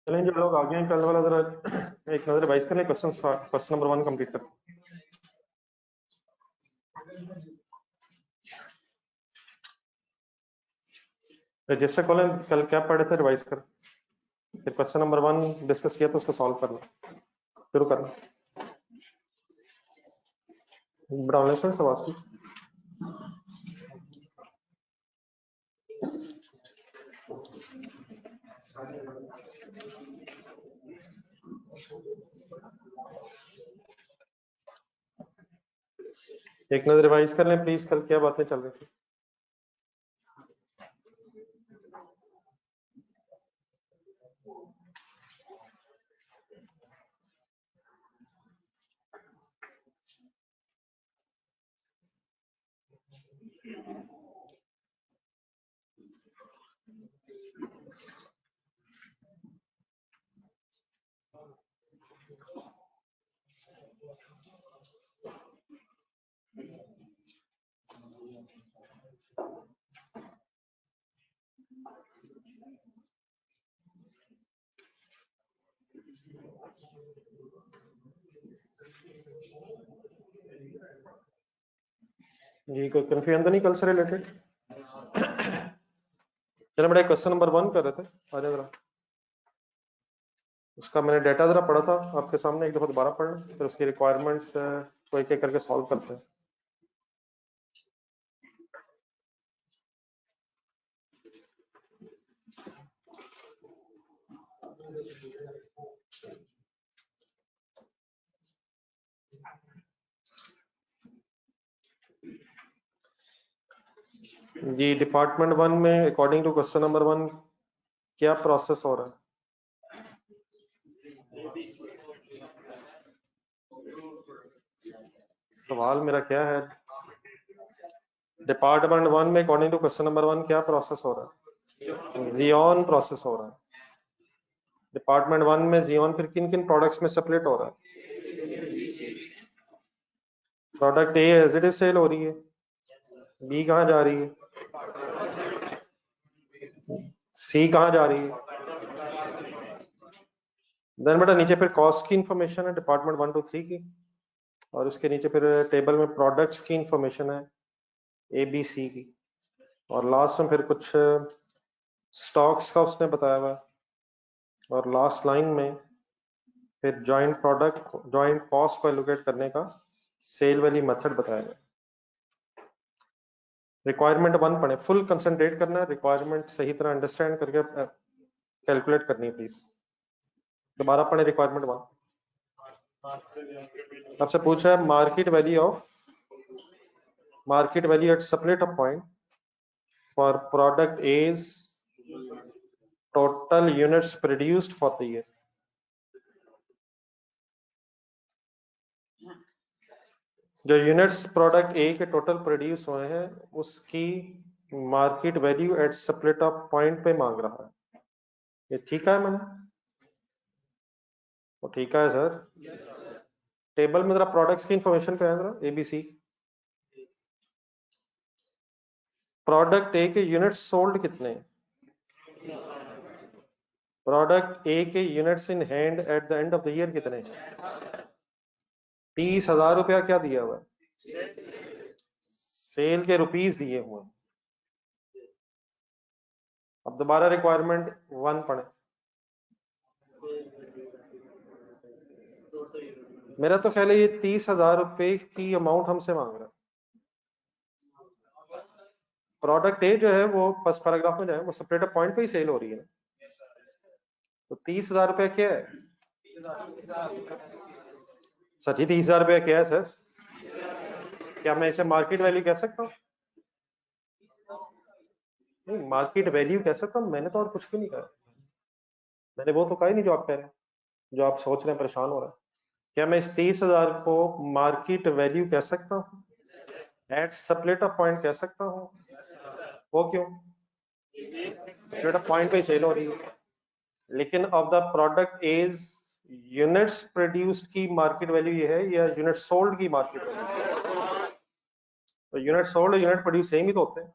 चलें जो लोग आगे हैं कल वाला जरा एक नजर रिवाइज करें। क्वेश्चन नंबर 1 कंप्लीट करते हैं। रजिस्टर खोलें, कल क्या पढ़े थे रिवाइज कर, फिर क्वेश्चन नंबर 1 डिस्कस किया तो उसको सॉल्व करना शुरू करना। बढ़ाने से आवाज की एक नजर रिवाइज कर लें प्लीज, कल क्या बातें चल रही थी। जी कोई कंफ्यूजन तो नहीं कल से रिलेटेड? चलो बड़ा क्वेश्चन नंबर 1 कर रहे थे, आ जाओ जरा। उसका मैंने डाटा जरा पढ़ा था आपके सामने, एक दफा दोबारा पढ़ना, फिर उसकी रिक्वायरमेंट्स को एक एक करके सॉल्व करते हैं। जी डिपार्टमेंट 1 में अकॉर्डिंग टू क्वेश्चन नंबर 1 क्या प्रोसेस हो रहा है? सवाल मेरा क्या है, डिपार्टमेंट 1 में अकॉर्डिंग टू क्वेश्चन नंबर 1 क्या प्रोसेस हो रहा है? जियोन प्रोसेस हो रहा है। डिपार्टमेंट 1 में जियोन फिर किन किन प्रोडक्ट्स में सेपरेट हो रहा है? Product A as it is sale हो रही है, बी कहाँ जा रही है, सी कहाँ जा रही है। देन बेटा नीचे फिर कॉस्ट की इंफॉर्मेशन है डिपार्टमेंट 1 2 3 की, और उसके नीचे फिर टेबल में प्रोडक्ट्स की इंफॉर्मेशन है ए बी सी की, और लास्ट में फिर कुछ स्टॉक्स का उसने बताया हुआ है, और लास्ट लाइन में फिर जॉइंट प्रोडक्ट जॉइंट कॉस्ट को एलोकेट करने का सेल वाली मेथड बताया गया। रिक्वायरमेंट 1 पढ़े, फुल कंसंट्रेट करना है, रिक्वायरमेंट सही तरह अंडरस्टैंड करके कैलकुलेट करनी है प्लीज। दोबारा पढ़े रिक्वायरमेंट 1। आपसे पूछा है market value at separate a point for product as total units produced for the year. जो यूनिट्स प्रोडक्ट ए के टोटल प्रोड्यूस हुए हैं उसकी market value at separate a point पे मांग रहा है। ये ठीक है मैंने, वो ठीक है सर। टेबल में जरा प्रोडक्ट्स की इंफॉर्मेशन पे है जरा एबीसी। प्रोडक्ट ए के यूनिट्स सोल्ड कितने हैं? प्रोडक्ट ए के units in hand at the end of the year कितने हैं? 30,000 रुपया क्या दिया हुआ है? सेल के रुपीस दिए हुए हैं। अब दोबारा रिक्वायरमेंट 1 पढ़े। मेरा तो ख्याल है ये 30,000 रुपए की अमाउंट हमसे मांग रहा है। प्रोडक्ट ए जो है वो फर्स्ट पैराग्राफ में जो है वो सेपरेट पॉइंट पे ही सेल हो रही है, तो 30,000 रुपया क्या है? सर 30,000 रुपया क्या है सर? क्या मैं इसे मार्केट वैल्यू कह सकता हूँ? नहीं, मार्केट वैल्यू कह सकता हूँ, मैंने तो और कुछ भी नहीं कहा। मैंने वो तो कहा ही नहीं जो आप कह रहे हैं, जो आप सोच रहे हैं, परेशान हो रहे हैं। क्या मैं इस 30,000 को मार्केट वैल्यू कह सकता हूँ? एट सेपरेट पॉइंट कह सकता हूँ? वो क्यों? सेपरेट पॉइंट पे सेल हो रही है, लेकिन of the product is units produced की मार्केट वैल्यू ये है या यूनिट सोल्ड की मार्केट वैल्यू? तो यूनिट सोल्ड और यूनिट प्रोड्यूस सेम ही तो होते हैं।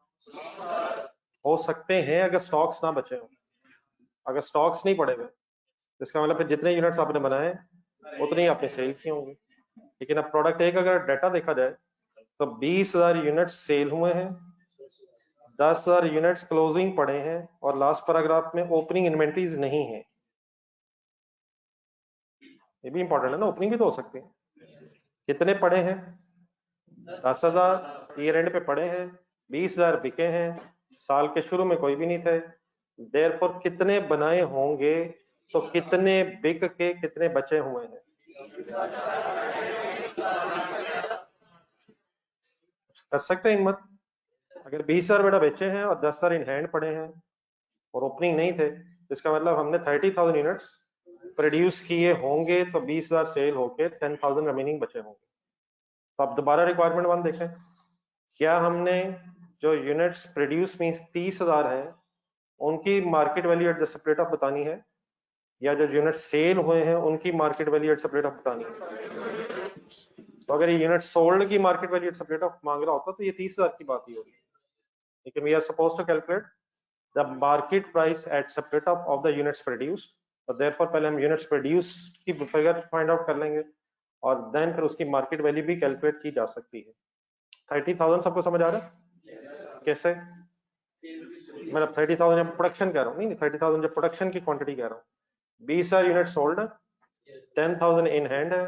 हो सकते हैं अगर स्टॉक्स ना बचे हो, अगर स्टॉक्स नहीं पड़े हुए, इसका मतलब फिर जितने यूनिट्स आपने बनाए उतने ही आपने सेल किए होंगे। लेकिन अब प्रोडक्ट ए का अगर डाटा देखा जाए तो 20,000 यूनिट्स सेल हुए हैं, 10,000 यूनिट्स क्लोजिंग पड़े हैं और लास्ट पैराग्राफ में ओपनिंग इन्वेंटरीज नहीं है। ये भी इंपॉर्टेंट है ना, ओपनिंग भी तो हो सकती है। कितने पड़े हैं? 10,000 ईयर एंड पे पड़े हैं, 20,000 बिके हैं, साल के शुरू में कोई भी नहीं थे। देयरफॉर कितने बनाए होंगे, तो कितने बिक के कितने बचे हुए हैं? कर सकते हैं हिम्मत? अगर 20,000 बेटा बेचे हैं और 10,000 इन हैंड पड़े हैं और ओपनिंग नहीं थे, इसका मतलब हमने 30,000 यूनिट्स प्रोड्यूस किए होंगे, तो 20,000 सेल होके 10,000 रिमेनिंग बचे होंगे। तो अब दोबारा रिक्वायरमेंट 1 देखें, क्या हमने जो यूनिट्स प्रोड्यूस मींस 30,000 है उनकी market value at the separate of बतानी है, या जो यूनिट सेल हुए हैं उनकी market value at separate of बतानी है? तो अगर ये यूनिट सोल्ड की market value at separate of मांग रहा होता तो ये 30,000 की बात ही होगी। लेकिन we are suppose to calculate the market price at separate of the units produced, तो देयरफॉर पहले हम यूनिट्स प्रोड्यूस की फिगर फाइंड आउट कर लेंगे और देन फिर उसकी मार्केट वैल्यू भी कैलकुलेट की जा सकती है। 30,000 सबको समझ आ रहा है कैसे? मतलब 30,000 जब प्रोडक्शन कह रहा हूँ, नहीं 30,000 जब प्रोडक्शन की क्वांटिटी कह रहा हूँ, 20,000 यूनिट सोल्ड है, 10,000 इन हैंड है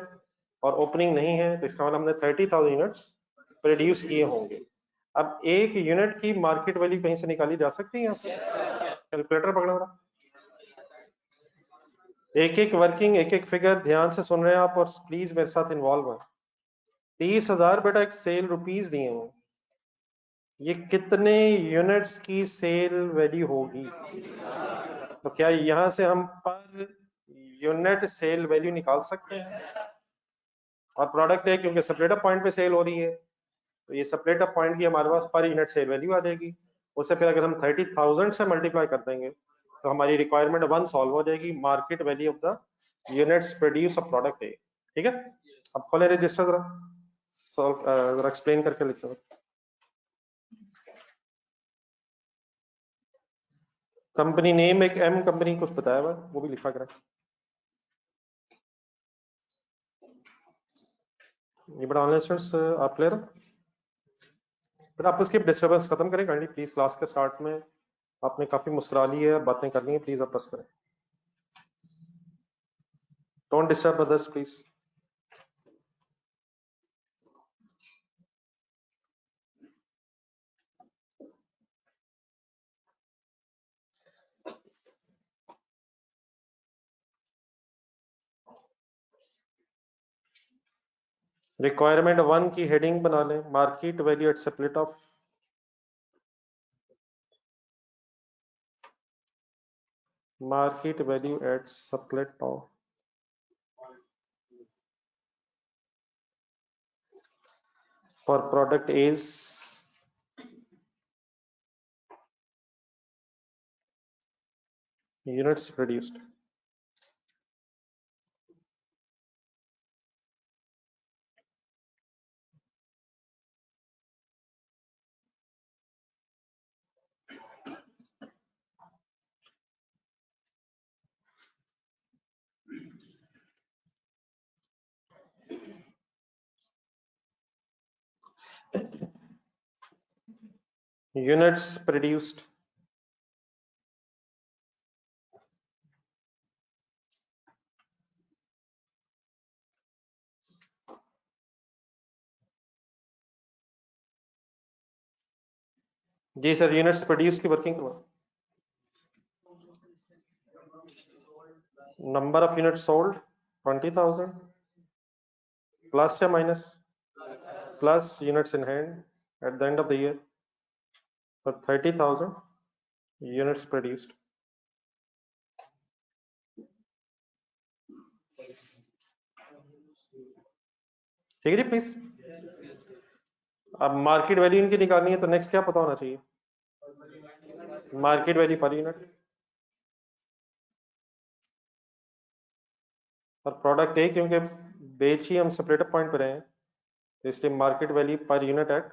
और ओपनिंग नहीं है, तो इसका मतलब हमने 30,000 यूनिट्स प्रोड्यूस किए होंगे। अब एक यूनिट की मार्केट वैल्यू कहीं से निकाली जा सकती है? यहाँ से कैलकुलेटर पकड़ा रहा, एक एक वर्किंग एक एक फिगर ध्यान से सुन रहे हैं आप और प्लीज मेरे साथ इन्वॉल्व है। 30,000 बेटा एक सेल रुपीज दिए हुए, ये कितने यूनिट्स की सेल वैल्यू होगी? तो क्या यहां से हम पर यूनिट सेल वैल्यू निकाल सकते हैं? और प्रोडक्ट है क्योंकि सेपरेटर पॉइंट पे सेल हो रही है, तो ये सेपरेटर पॉइंट की हमारे पास पर यूनिट सेल वैल्यू आ जाएगी। उसे फिर अगर हम 30,000 से मल्टीप्लाई कर देंगे तो हमारी रिक्वायरमेंट 1 सॉल्व हो जाएगी, market value of the units produce of product है। ठीक है, अब खोले रजिस्टर जरा, सॉल्व जरा एक्सप्लेन करके लिखो। कंपनी नेम एक एम कंपनी कुछ बताया हुआ वो भी लिखा करें। ये बड़ा ऑनलाइन स्टूडेंट्स आप क्लियर हो? बेटा आप उसकी डिस्टर्बेंस खत्म करें काइंडली प्लीज। क्लास के स्टार्ट में आपने काफी मुस्कुरा ली है, बातें करनी है, प्लीज आप बस करें। Don't disturb others please. Requirement 1 की हेडिंग बना लें, market value at split off, market value at split off for product is units produced. Units produced जी सर, यूनिट्स प्रोड्यूस की वर्किंग करवा, number of unit sold 20,000 plus या minus, plus units in hand at the end of the year for 30,000 units produced. ठीक है जी please. अब market value इनकी निकालनी है तो नेक्स्ट क्या पता होना चाहिए? मार्केट वैल्यू पर यूनिट, और प्रोडक्ट ए क्योंकि बेच ही हम सेपरेटर पॉइंट पर रहे हैं तो इसलिए मार्केट वैल्यू पर यूनिट एट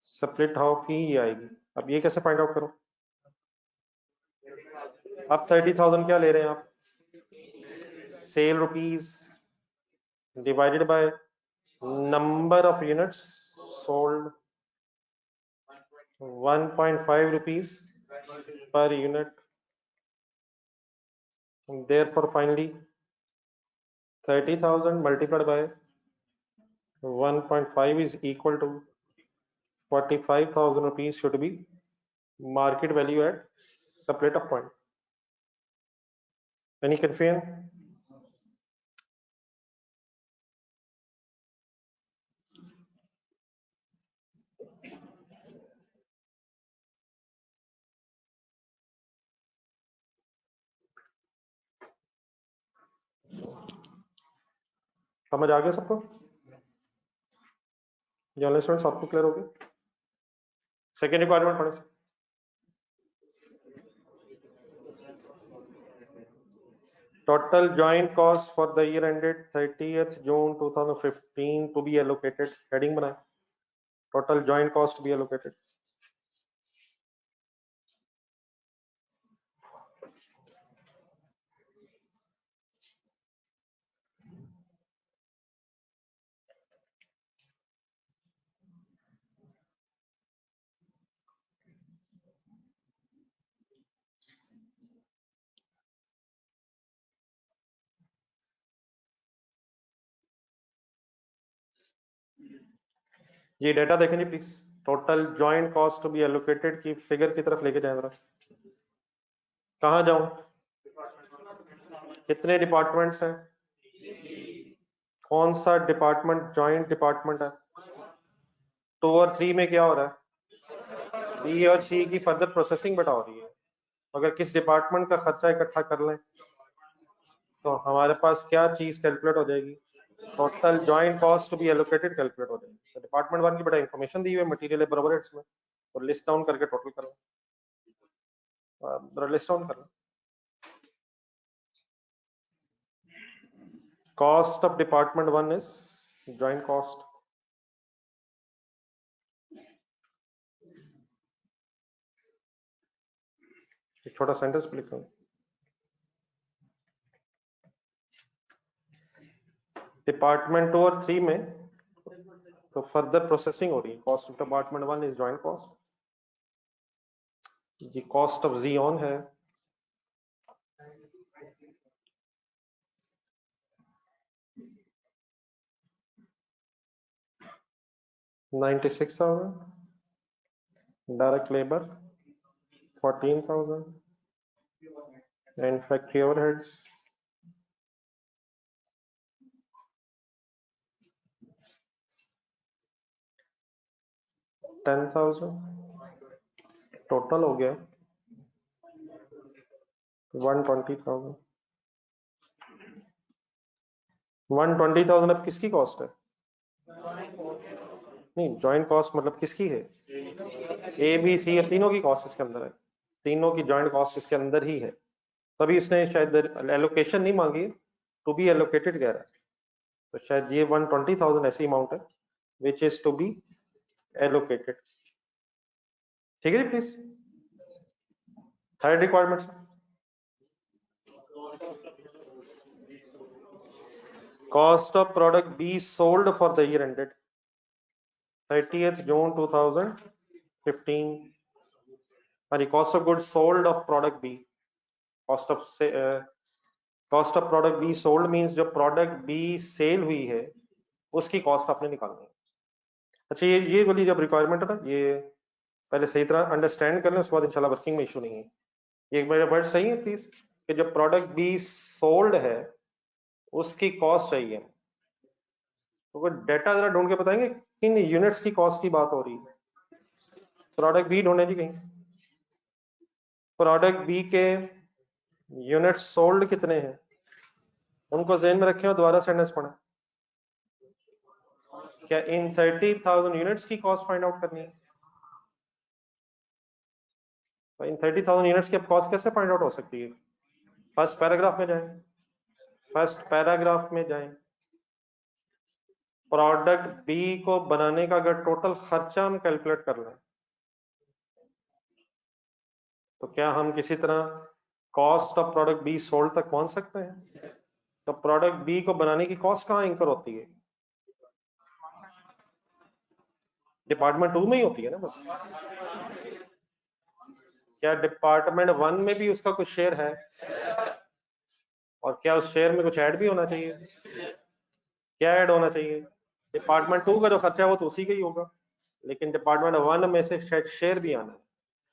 स्प्लिट ऑफ ही आएगी। अब ये कैसे फाइंड आउट करो? अब 30,000 क्या ले रहे हैं आप? Sale rupees divided by number of units sold, 1.5 rupees per unit. Therefore finally 30,000 multiplied by 1.5 is equal to 45,000 rupees should be market value at separate point. Any confusion? समझ आ गया सबको? जनरल स्टूडेंट्स आपको क्लियर हो गया? Second requirement पढ़े से total joint cost for the year ended 30th June 2015 to be allocated. heading बनाए total joint cost to be allocated. ये डेटा देखें जी please. Total joint cost to be allocated की फिगर की तरफ लेके जाए जरा. कहाँ जाऊं? कितने डिपार्टमेंट्स हैं? कौन सा डिपार्टमेंट जॉइंट डिपार्टमेंट है? 2 और 3 में क्या हो रहा है? बी और सी की फर्दर प्रोसेसिंग बेटा हो रही है. अगर किस डिपार्टमेंट का खर्चा इकट्ठा कर लें तो हमारे पास क्या चीज कैलकुलेट हो जाएगी? Total joint cost to be allocated calculate हो जाएगी. तो डिपार्टमेंट 1 की बड़ा इंफॉर्मेशन दी हुई है मटेरियल लेबर ओवरहेड्स में, और लिस्ट डाउन करके टोटल कर लो. लिस्ट डाउन कर लो. Cost of department 1 is joint cost. एक छोटा सेंटेंस भी लिखूं. डिपार्टमेंट 2 और 3 में तो फर्दर प्रोसेसिंग हो रही है. Cost of department 1 is joint cost. ये कॉस्ट ऑफ Xeon है. $96,000. Direct labour 14,000 and factory overheads 10,000. Total हो गया 120,000. 120,000 अब किसकी कॉस्ट है? नहीं, जॉइंट कॉस्ट मतलब किसकी है? ए बी सी, अब तीनों की कॉस्ट इसके अंदर है. तीनों की जॉइंट कॉस्ट इसके अंदर ही है. तभी इसने शायद एलोकेशन नहीं मांगी, टू बी एलोकेटेड कह रहा है. तो शायद ये 120,000 ऐसी अमाउंट है which is to be allocated. ठीक है जी please. Third requirement cost of product B sold for the year ended 30th June 2015. और cost of goods sold of product B. Cost of product B sold means जो product B sale हुई है उसकी cost आपने निकालनी है. अच्छा, ये वाली जब रिक्वायरमेंट है ना, ये पहले सही तरह अंडरस्टैंड कर लें, उसके बाद इंशाल्लाह वर्किंग में इशू नहीं है. ये मेरा वर्ड सही है प्लीज, कि जब प्रोडक्ट बी सोल्ड है उसकी कॉस्ट चाहिए. तो वो डेटा जरा ढूंढ के बताएंगे किन यूनिट्स की कॉस्ट की बात हो रही है? प्रोडक्ट बी ढूंढे जी कहीं. प्रोडक्ट बी के यूनिट्स सोल्ड कितने हैं उनको ज़हन में रखें और दोबारा सेंटेंस पढ़ें. क्या इन 30,000 यूनिट्स की कॉस्ट फाइंड आउट करनी है? तो इन 30,000 यूनिट्स की अब कॉस्ट कैसे फाइंड आउट हो सकती है? फर्स्ट पैराग्राफ में जाएं. फर्स्ट पैराग्राफ में जाएं. प्रोडक्ट बी को बनाने का अगर टोटल खर्चा हम कैलकुलेट कर लें तो क्या हम किसी तरह cost of product B sold तक पहुंच सकते हैं? तो प्रोडक्ट बी को बनाने की कॉस्ट कहाँ इंकर होती है? डिपार्टमेंट 2 में ही होती है ना बस। क्या डिपार्टमेंट 1 में भी उसका कुछ शेयर है? और क्या उस शेयर में कुछ ऐड भी होना चाहिए? क्या ऐड होना चाहिए? डिपार्टमेंट 2 का जो खर्चा है वो तो उसी का ही होगा, लेकिन डिपार्टमेंट 1 में से शायद शेयर भी आना है।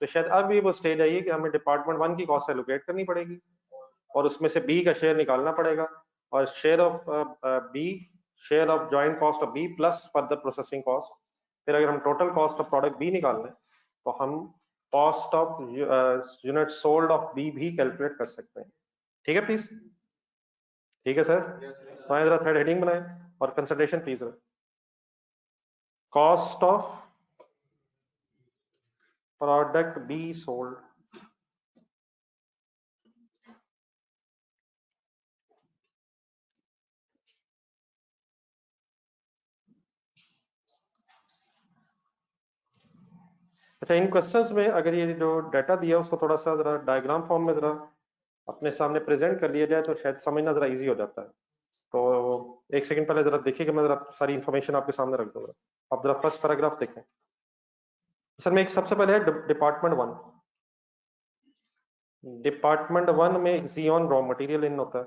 तो शायद अब भी वो स्टेज आई है कि हमें डिपार्टमेंट 1 की कॉस्ट एलोकेट करनी पड़ेगी और उसमें से बी का शेयर निकालना पड़ेगा, और share of B, share of joint cost of B plus further processing cost. फिर अगर हम total cost of product B निकाल लें तो हम cost of unit sold of B भी कैलकुलेट कर सकते हैं। ठीक है प्लीज? ठीक है सर, तो जरा थर्ड हेडिंग बनाएं और concentration please. Cost of product B sold. अच्छा, इन क्वेश्चंस में अगर ये जो डाटा दिया उसको थोड़ा सा जरा डायग्राम फॉर्म में जरा अपने सामने प्रेजेंट कर लिया जाए तो शायद समझना जरा इजी हो जाता है। तो एक सेकंड पहले जरा देखिए कि मैं जरा सारी इंफॉर्मेशन आपके सामने रख दूंगा। आप जरा फर्स्ट पैराग्राफ देखें। असल में एक सबसे पहले है डिपार्टमेंट 1। डिपार्टमेंट 1 में एक जियोन रॉ मटेरियल इन होता है।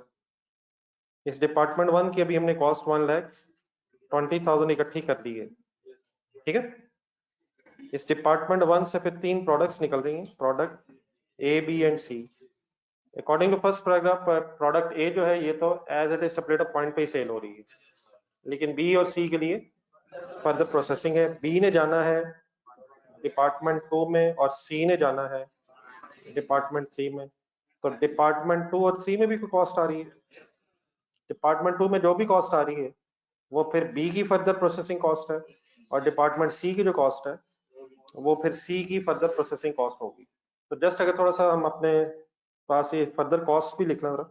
इस डिपार्टमेंट 1 की अभी हमने कॉस्ट 1,20,000 इकट्ठी कर ली है। ठीक है, इस डिपार्टमेंट 1 से फिर 3 प्रोडक्ट्स निकल रही हैं, product A, B and C. According to first paragraph, product A जो है ये तो as it is separate point पे ही सेल हो रही है, लेकिन बी और सी के लिए फर्दर प्रोसेसिंग है। बी ने जाना है डिपार्टमेंट 2 में और सी ने जाना है डिपार्टमेंट 3 में। तो डिपार्टमेंट 2 और 3 में भी कोई कॉस्ट आ रही है। डिपार्टमेंट 2 में जो भी कॉस्ट आ रही है वो फिर बी की फर्दर प्रोसेसिंग कॉस्ट है, और डिपार्टमेंट सी की जो कॉस्ट है वो फिर सी की फर्दर प्रोसेसिंग कॉस्ट होगी। तो जस्ट अगर थोड़ा सा हम अपने पास ये फर्दर कॉस्ट भी लिखना, जरा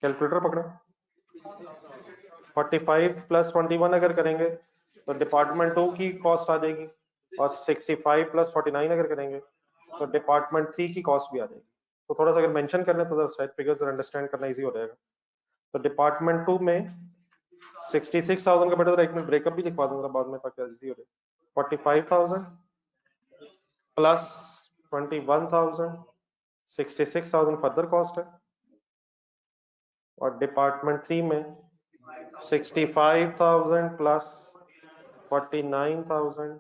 कैलकुलेटर पकड़ा। 45 प्लस 21 अगर करेंगे तो डिपार्टमेंट 2 की कॉस्ट आ जाएगी, और 65 प्लस 49 अगर करेंगे तो डिपार्टमेंट 3 की कॉस्ट भी आ जाएगी। तो थोड़ा सा अगर मेंशन कर लें तो शायद फिगर्स अंडरस्टैंड करना इजी हो जाएगा। तो डिपार्टमेंट 2 में 66,000 का बेटा एक मिनट ब्रेकअप भी लिखवा दूंगा बाद में ताकि इजी हो जाए। 45,000 प्लस 21,000, 66,000 फर्दर कॉस्ट है, और डिपार्टमेंट 3 में 65,000 प्लस 49,000,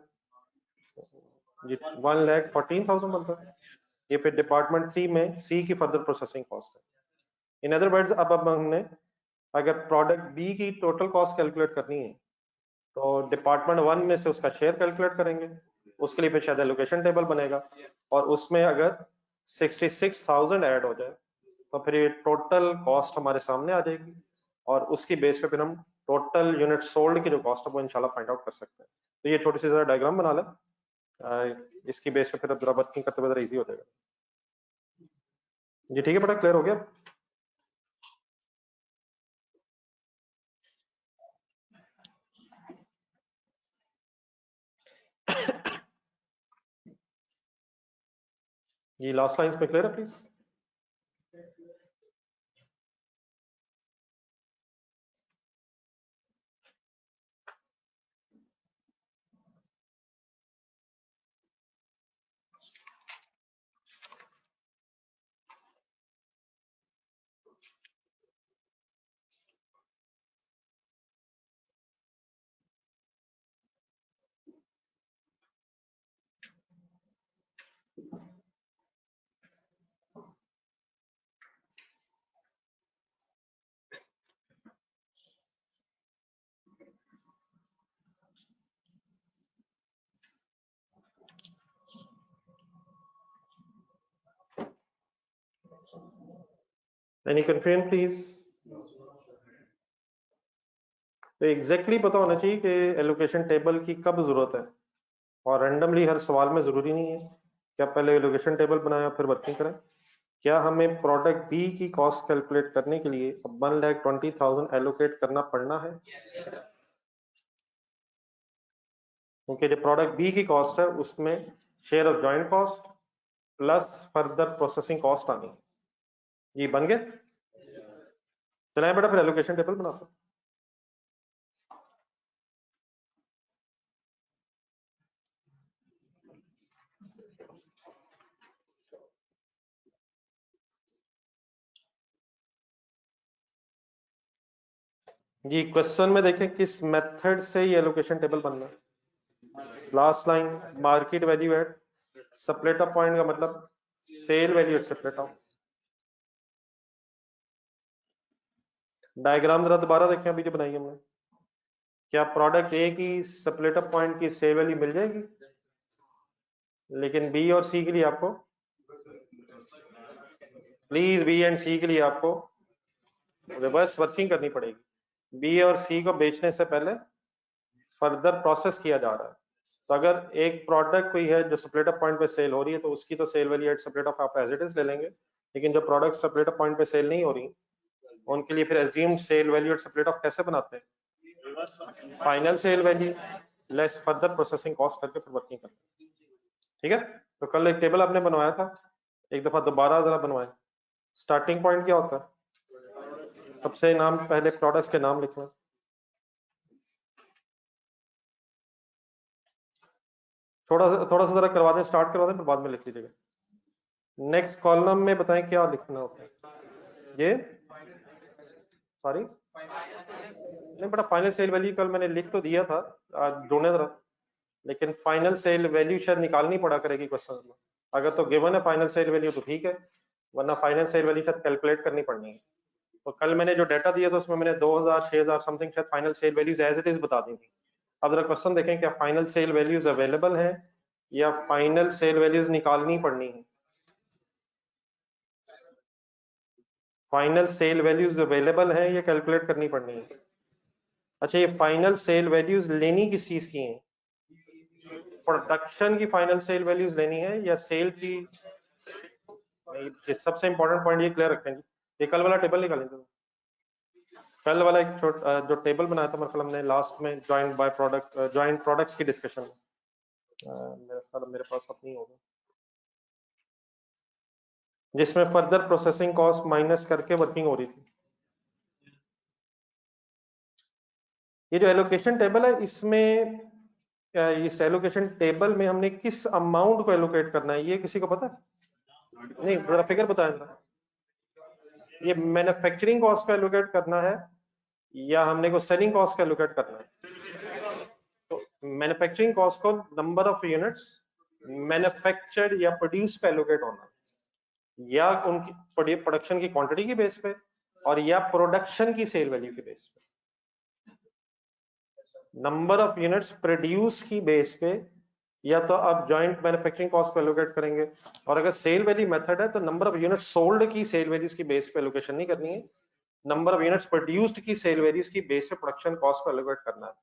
1,14,000 बनता है। ये फिर डिपार्टमेंट 3 में सी की फर्दर प्रोसेसिंग कॉस्ट है। इन अदर वर्ड्स, अब हमने अगर प्रोडक्ट बी की टोटल कॉस्ट कैलकुलेट करनी है तो डिपार्टमेंट 1 में से उसका शेयर कैलकुलेट करेंगे। उसके लिए फिर शायद एलोकेशन टेबल बनेगा, और उसमें अगर 66,000 ऐड हो जाए तो फिर ये टोटल कॉस्ट हमारे सामने आ जाएगी, और उसकी बेस पे फिर हम टोटल यूनिट सोल्ड की जो कॉस्ट है वो इंशाल्लाह फाइंड आउट कर सकते हैं। तो ये छोटी सी जरा डायग्राम बना लें, इसकी बेस पे फिर जरा वर्किंग करते हुए जरा इजी हो जाएगा। जी ठीक है बेटा, क्लियर हो गया? ये लास्ट लाइंस में क्लियर है प्लीज? Any confusion please? तो एग्जैक्टली पता होना चाहिए कि एलोकेशन टेबल की कब जरूरत है, और रैंडमली हर सवाल में जरूरी नहीं है कि आप पहले एलोकेशन टेबल बनाएं फिर वर्किंग करें। क्या हमें प्रोडक्ट बी की कॉस्ट कैलकुलेट करने के लिए 1,20,000 एलोकेट करना पड़ना है? क्योंकि जो प्रोडक्ट बी की कॉस्ट है उसमें share of joint cost plus further processing cost आनी है। ये बन गया? चलाएं बेटा, फिर एलोकेशन टेबल बनाते हैं। ये क्वेश्चन में देखें किस मेथड से ये एलोकेशन टेबल बनना है। Last line market value at separate of point का मतलब sale value at separate of. Diagram जरा दोबारा देखें, अभी जो बनाई हमने, क्या प्रोडक्ट ए की सेपरेट ऑफ पॉइंट की सेल वैल्यू मिल जाएगी, लेकिन बी और सी के लिए आपको, प्लीज बी एंड सी के लिए आपको रिवर्स वर्किंग करनी पड़ेगी। बी और सी को बेचने से पहले फर्दर प्रोसेस किया जा रहा है। तो अगर एक प्रोडक्ट कोई है जो सेपरेट ऑफ पॉइंट पे सेल हो रही है तो उसकी तो sale value at separate of आप एज इट इज ले लेंगे, लेकिन जो प्रोडक्ट सेपरेट ऑफ पॉइंट पे सेल नहीं हो रही उनके लिए फिर assumed sale value at separate of कैसे बनाते हैं, final sale value less further processing cost करके फिर वर्किंग करते हैं। ठीक है, तो कल एक टेबल आपने बनवाया था, एक दफा दोबारा जरा बनवाएं। स्टार्टिंग पॉइंट क्या होता है, सबसे नाम पहले प्रोडक्ट्स के नाम लिखना, थोड़ा सा जरा करवा दें, स्टार्ट करवा दें, फिर बाद में लिख लीजिएगा। नेक्स्ट कॉलम में बताएं क्या लिखना होता है, ये सॉरी नहीं बेटा, फाइनल सेल वैल्यू कल मैंने लिख तो दिया था, ढूंढने जरा, लेकिन फाइनल सेल वैल्यू शायद निकालनी पड़ा करेगी क्वेश्चन में। अगर तो गिवन है फाइनल सेल वैल्यू तो ठीक है, वरना फाइनल सेल वैल्यू शायद कैलकुलेट करनी पड़नी है। तो कल मैंने जो डाटा दिया था उसमें मैंने 2000 6000 समथिंग शायद final sale values as it is बता दी थी। अब जरा क्वेश्चन देखें, क्या फाइनल सेल वैल्यूज अवेलेबल है या फाइनल सेल वैल्यूज निकालनी पड़नी है। फाइनल सेल वैल्यूज अवेलेबल है या कैलकुलेट करनी पड़नी है। अच्छा, ये फाइनल सेल वैल्यूज लेनी किस चीज की हैं, प्रोडक्शन की फाइनल सेल वैल्यूज लेनी है या सेल की। सबसे इंपॉर्टेंट पॉइंट ये क्लियर रखेंगे, ये कल वाला टेबल निकालेंगे। कल वाला एक जो टेबल बनाया था मतलब हमने लास्ट में joint by product joint products की डिस्कशन में, मेरे ख्याल मेरे पास अब नहीं होगा, जिसमें फर्दर प्रोसेसिंग कॉस्ट माइनस करके वर्किंग हो रही थी। ये जो एलोकेशन टेबल है इसमें इस एलोकेशन टेबल में हमने किस अमाउंट को एलोकेट करना है, ये किसी को पता है? नहीं, जरा फिगर बताएं जरा। ये मैन्युफैक्चरिंग कॉस्ट को एलोकेट करना है या हमने को सेलिंग कॉस्ट को एलोकेट करना है? तो मैन्युफैक्चरिंग कॉस्ट को नंबर ऑफ यूनिट्स मैन्युफैक्चर्ड या प्रोड्यूस पे एलोकेट होना है, या उनकी प्रोडक्शन की क्वांटिटी की बेस पे, और या प्रोडक्शन की सेल वैल्यू के बेस पे। नंबर ऑफ यूनिट्स प्रोड्यूस की बेस पे या तो आप जॉइंट मैन्युफैक्चरिंग कॉस्ट पे एलोकेट करेंगे, और अगर सेल वैल्यू मेथड है तो नंबर ऑफ यूनिट्स सोल्ड की सेल वैल्यूज की बेस पे एलोकेशन नहीं करनी है, नंबर ऑफ यूनिट्स प्रोड्यूस्ड की सेल वैल्यूज की बेस पे प्रोडक्शन कॉस्ट को एलोकेट करना है।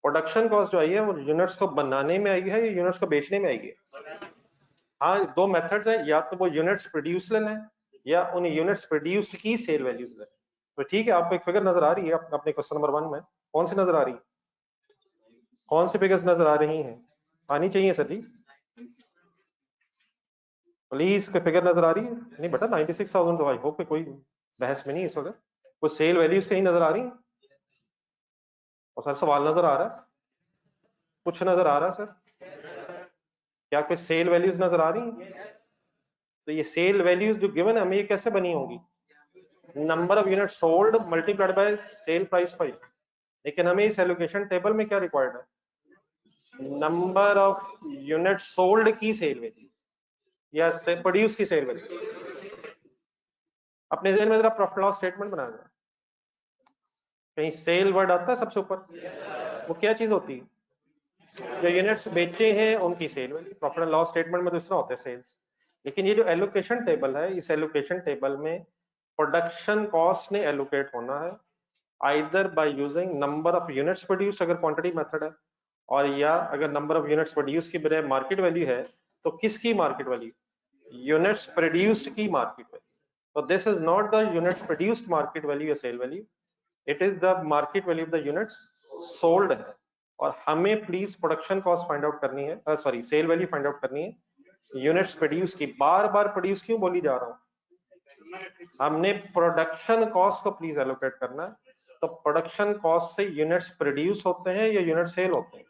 प्रोडक्शन कॉस्ट जो आई है वो यूनिट्स को बनाने में आई है या यूनिट्स को बेचने में आई है। हाँ, दो मेथड्स हैं, या तो वो यूनिट्स प्रोड्यूस लेना है या उन यूनिट्स प्रोड्यूस्ड की सेल वैल्यूज लेना है। तो ठीक है, आपको एक फिगर नजर आ रही है अपने क्वेश्चन नंबर 1 में, कौन सी नजर आ रही है, कौन सी फिगर्स नजर आ रही हैं, आनी चाहिए सर जी, प्लीज। कोई फिगर नजर आ रही है? नहीं बेटा, 96,000 तो आई होप कि कोई बहस में नहीं इस वक्त, कुछ सेल वैल्यूज कहीं नजर आ रही है? और सर सवाल नजर आ रहा है, कुछ नजर आ रहा है सर, क्या कोई सेल वैल्यूज नजर आ रही है? तो ये सेल वैल्यूज जो गिवन है हमें ये कैसे बनी होगी, number of unit sold multiplied by sale price 5, लेकिन हमें इस एलोकेशन टेबल में क्या रिक्वायर्ड है, नंबर ऑफ यूनिट सोल्ड की सेल वैल्यू या प्रोड्यूस की सेल वैल्यू। अपने जहन में जरा प्रॉफिट लॉस स्टेटमेंट बनाया जाए, कहीं सेल वर्ड आता है सबसे ऊपर, वो क्या चीज होती है, जो यूनिट्स बेचे हैं उनकी sale value. Profit and loss statement में तो इस तरह होता है सेल्स, लेकिन ये जो एलोकेशन टेबल है, इस एलोकेशन टेबल में प्रोडक्शन कॉस्ट ने एलोकेट होना है either by using number of units produce अगर क्वांटिटी मेथड है, और या अगर नंबर ऑफ यूनिट्स प्रोड्यूस की बजाय मार्केट वैल्यू है तो किसकी मार्केट वैल्यू, यूनिट्स प्रोड्यूस्ड की मार्केट वैल्यू। तो this is not the units produced market value या sale value, it is the market value of the units sold है। और हमें please production cost find out करनी है, sorry sale value find out करनी है units produce की। बार बार produce क्यों बोली जा रहा हूँ, हमने प्रोडक्शन कॉस्ट को प्लीज एलोकेट करना है। तो प्रोडक्शन कॉस्ट से यूनिट्स प्रोड्यूस होते हैं या यूनिट सेल होते हैं?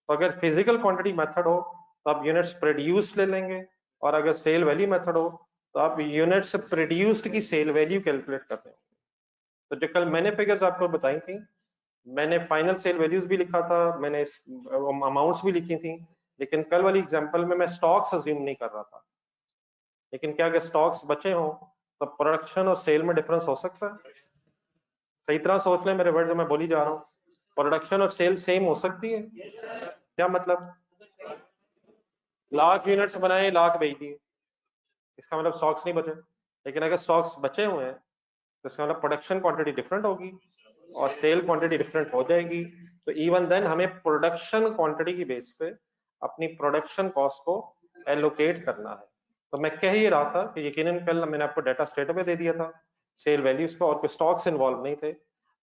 तो अगर फिजिकल क्वांटिटी मेथड हो तो आप यूनिट्स प्रोड्यूस ले लेंगे, और अगर सेल वैल्यू मेथड हो तो आप यूनिट्स प्रोड्यूस्ड की सेल वैल्यू कैलकुलेट करते हैं। तो जो कल मैंने फिगर्स आपको बताई थी, मैंने फाइनल सेल वैल्यूज भी लिखा था, मैंने अमाउंट्स भी लिखी थी, लेकिन कल वाली एग्जांपल में मैं स्टॉक्स अज्यूम नहीं कर रहा था। लेकिन क्या अगर स्टॉक्स बचे हों तो प्रोडक्शन और सेल में डिफरेंस हो सकता है? सही तरह सोच लें मेरे वर्ड जो मैं बोली जा रहा हूँ, प्रोडक्शन और सेल सेम हो सकती है? क्या मतलब? लाख यूनिट्स बनाए, लाख बेच दिए, इसका मतलब स्टॉक्स नहीं बचे। लेकिन अगर स्टॉक्स बचे हुए हैं तो इसका मतलब प्रोडक्शन क्वांटिटी डिफरेंट होगी और सेल क्वांटिटी डिफरेंट हो जाएगी। तो इवन देन हमें प्रोडक्शन क्वांटिटी की बेस पे अपनी प्रोडक्शन कॉस्ट को एलोकेट करना है। तो मैं कह ही रहा था कि यकीनन कल मैंने आपको डाटा स्टेट में दे दिया था सेल वैल्यूज का, और कोई स्टॉक्स इन्वॉल्व नहीं थे।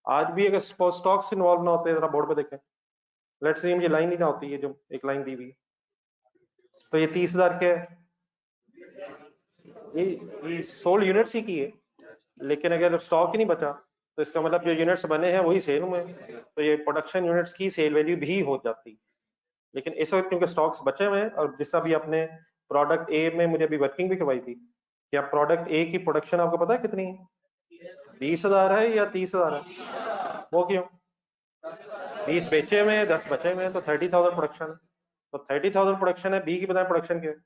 आज भी अगर स्टॉक्स इन्वॉल्व ना होते, जरा बोर्ड पे देखें, लेट्स से ये लाइन ही ना होती है जो एक लाइन दी हुई, तो ये 30,000 क्या है? ये सोल्ड यूनिट्स ही की है, लेकिन अगर स्टॉक ही नहीं बचा तो इसका मतलब जो यूनिट्स बने हैं वही सेल हुए, तो ये प्रोडक्शन यूनिट्स की सेल वैल्यू भी हो जाती। लेकिन इस वक्त क्योंकि स्टॉक्स बचे हुए हैं, और जिस अभी आपने प्रोडक्ट ए में मुझे अभी वर्किंग भी करवाई थी, क्या प्रोडक्ट ए की प्रोडक्शन आपको पता है कितनी है? 20,000 है या 30,000 है? वो क्यों? 20 बेचे हुए हैं, 10 बचे हुए हैं, तो 30,000 प्रोडक्शन है। तो 30,000 प्रोडक्शन है, बी की बताए प्रोडक्शन क्या है?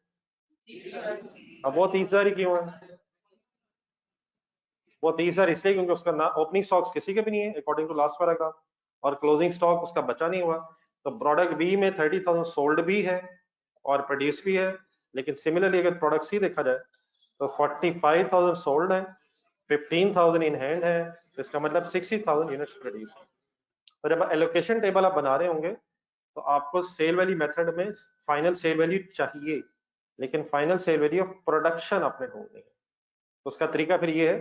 अब वो 30,000 ही क्यों है? वो 30,000 इसलिए क्योंकि उसका ना ओपनिंग स्टॉक्स किसी के भी नहीं है अकॉर्डिंग टू लास्ट पैराग्राफ, और क्लोजिंग स्टॉक उसका बचा नहीं हुआ। तो प्रोडक्ट बी में 30,000 सोल्ड भी है और प्रोड्यूस भी है, लेकिन सिमिलरली अगर प्रोडक्ट सी देखा जाए तो 45,000 सोल्ड है, 15,000 इन हैंड है, तो इसका मतलब 60,000 यूनिट्स प्रोड्यूस है। तो जब एलोकेशन टेबल आप बना रहे होंगे तो आपको सेल वैल्यू मेथड में फाइनल सेल वैल्यू चाहिए, लेकिन final sale value of production आपने ढूंढनी है। तो उसका तरीका फिर ये है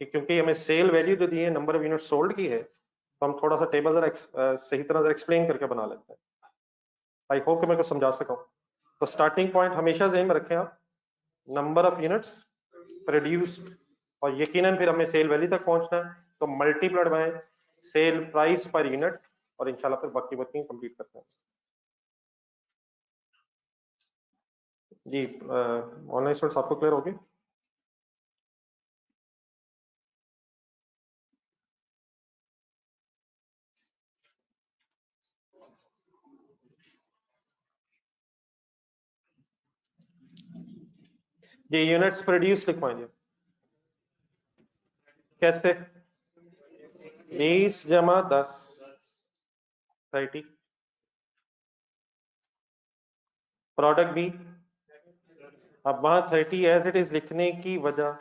कि क्योंकि हमें सेल वैल्यू जो दी है नंबर ऑफ यूनिट सोल्ड की है, तो हम थोड़ा सा टेबल जरा सही तरह से एक्सप्लेन करके बना लेते हैं। आई होप कि मैं कुछ समझा सका हूं। तो स्टार्टिंग पॉइंट हमेशा ज़हन में रखें आप, नंबर ऑफ यूनिट्स प्रोड्यूस्ड, और यकीनन फिर हमें सेल वैल्यू तक पहुंचना है, तो multiplied by cell price per unit, और इंशाल्लाह फिर बाकी वर्किंग कंप्लीट करते हैं। जी ऑनलाइन स्टूडेंट्स आपको क्लियर होगी? जी यूनिट्स प्रोड्यूस लिखवाएंगे कैसे? 20 जमा 10 30। प्रोडक्ट बी, अब वहां 30 एज इट इज लिखने की वजह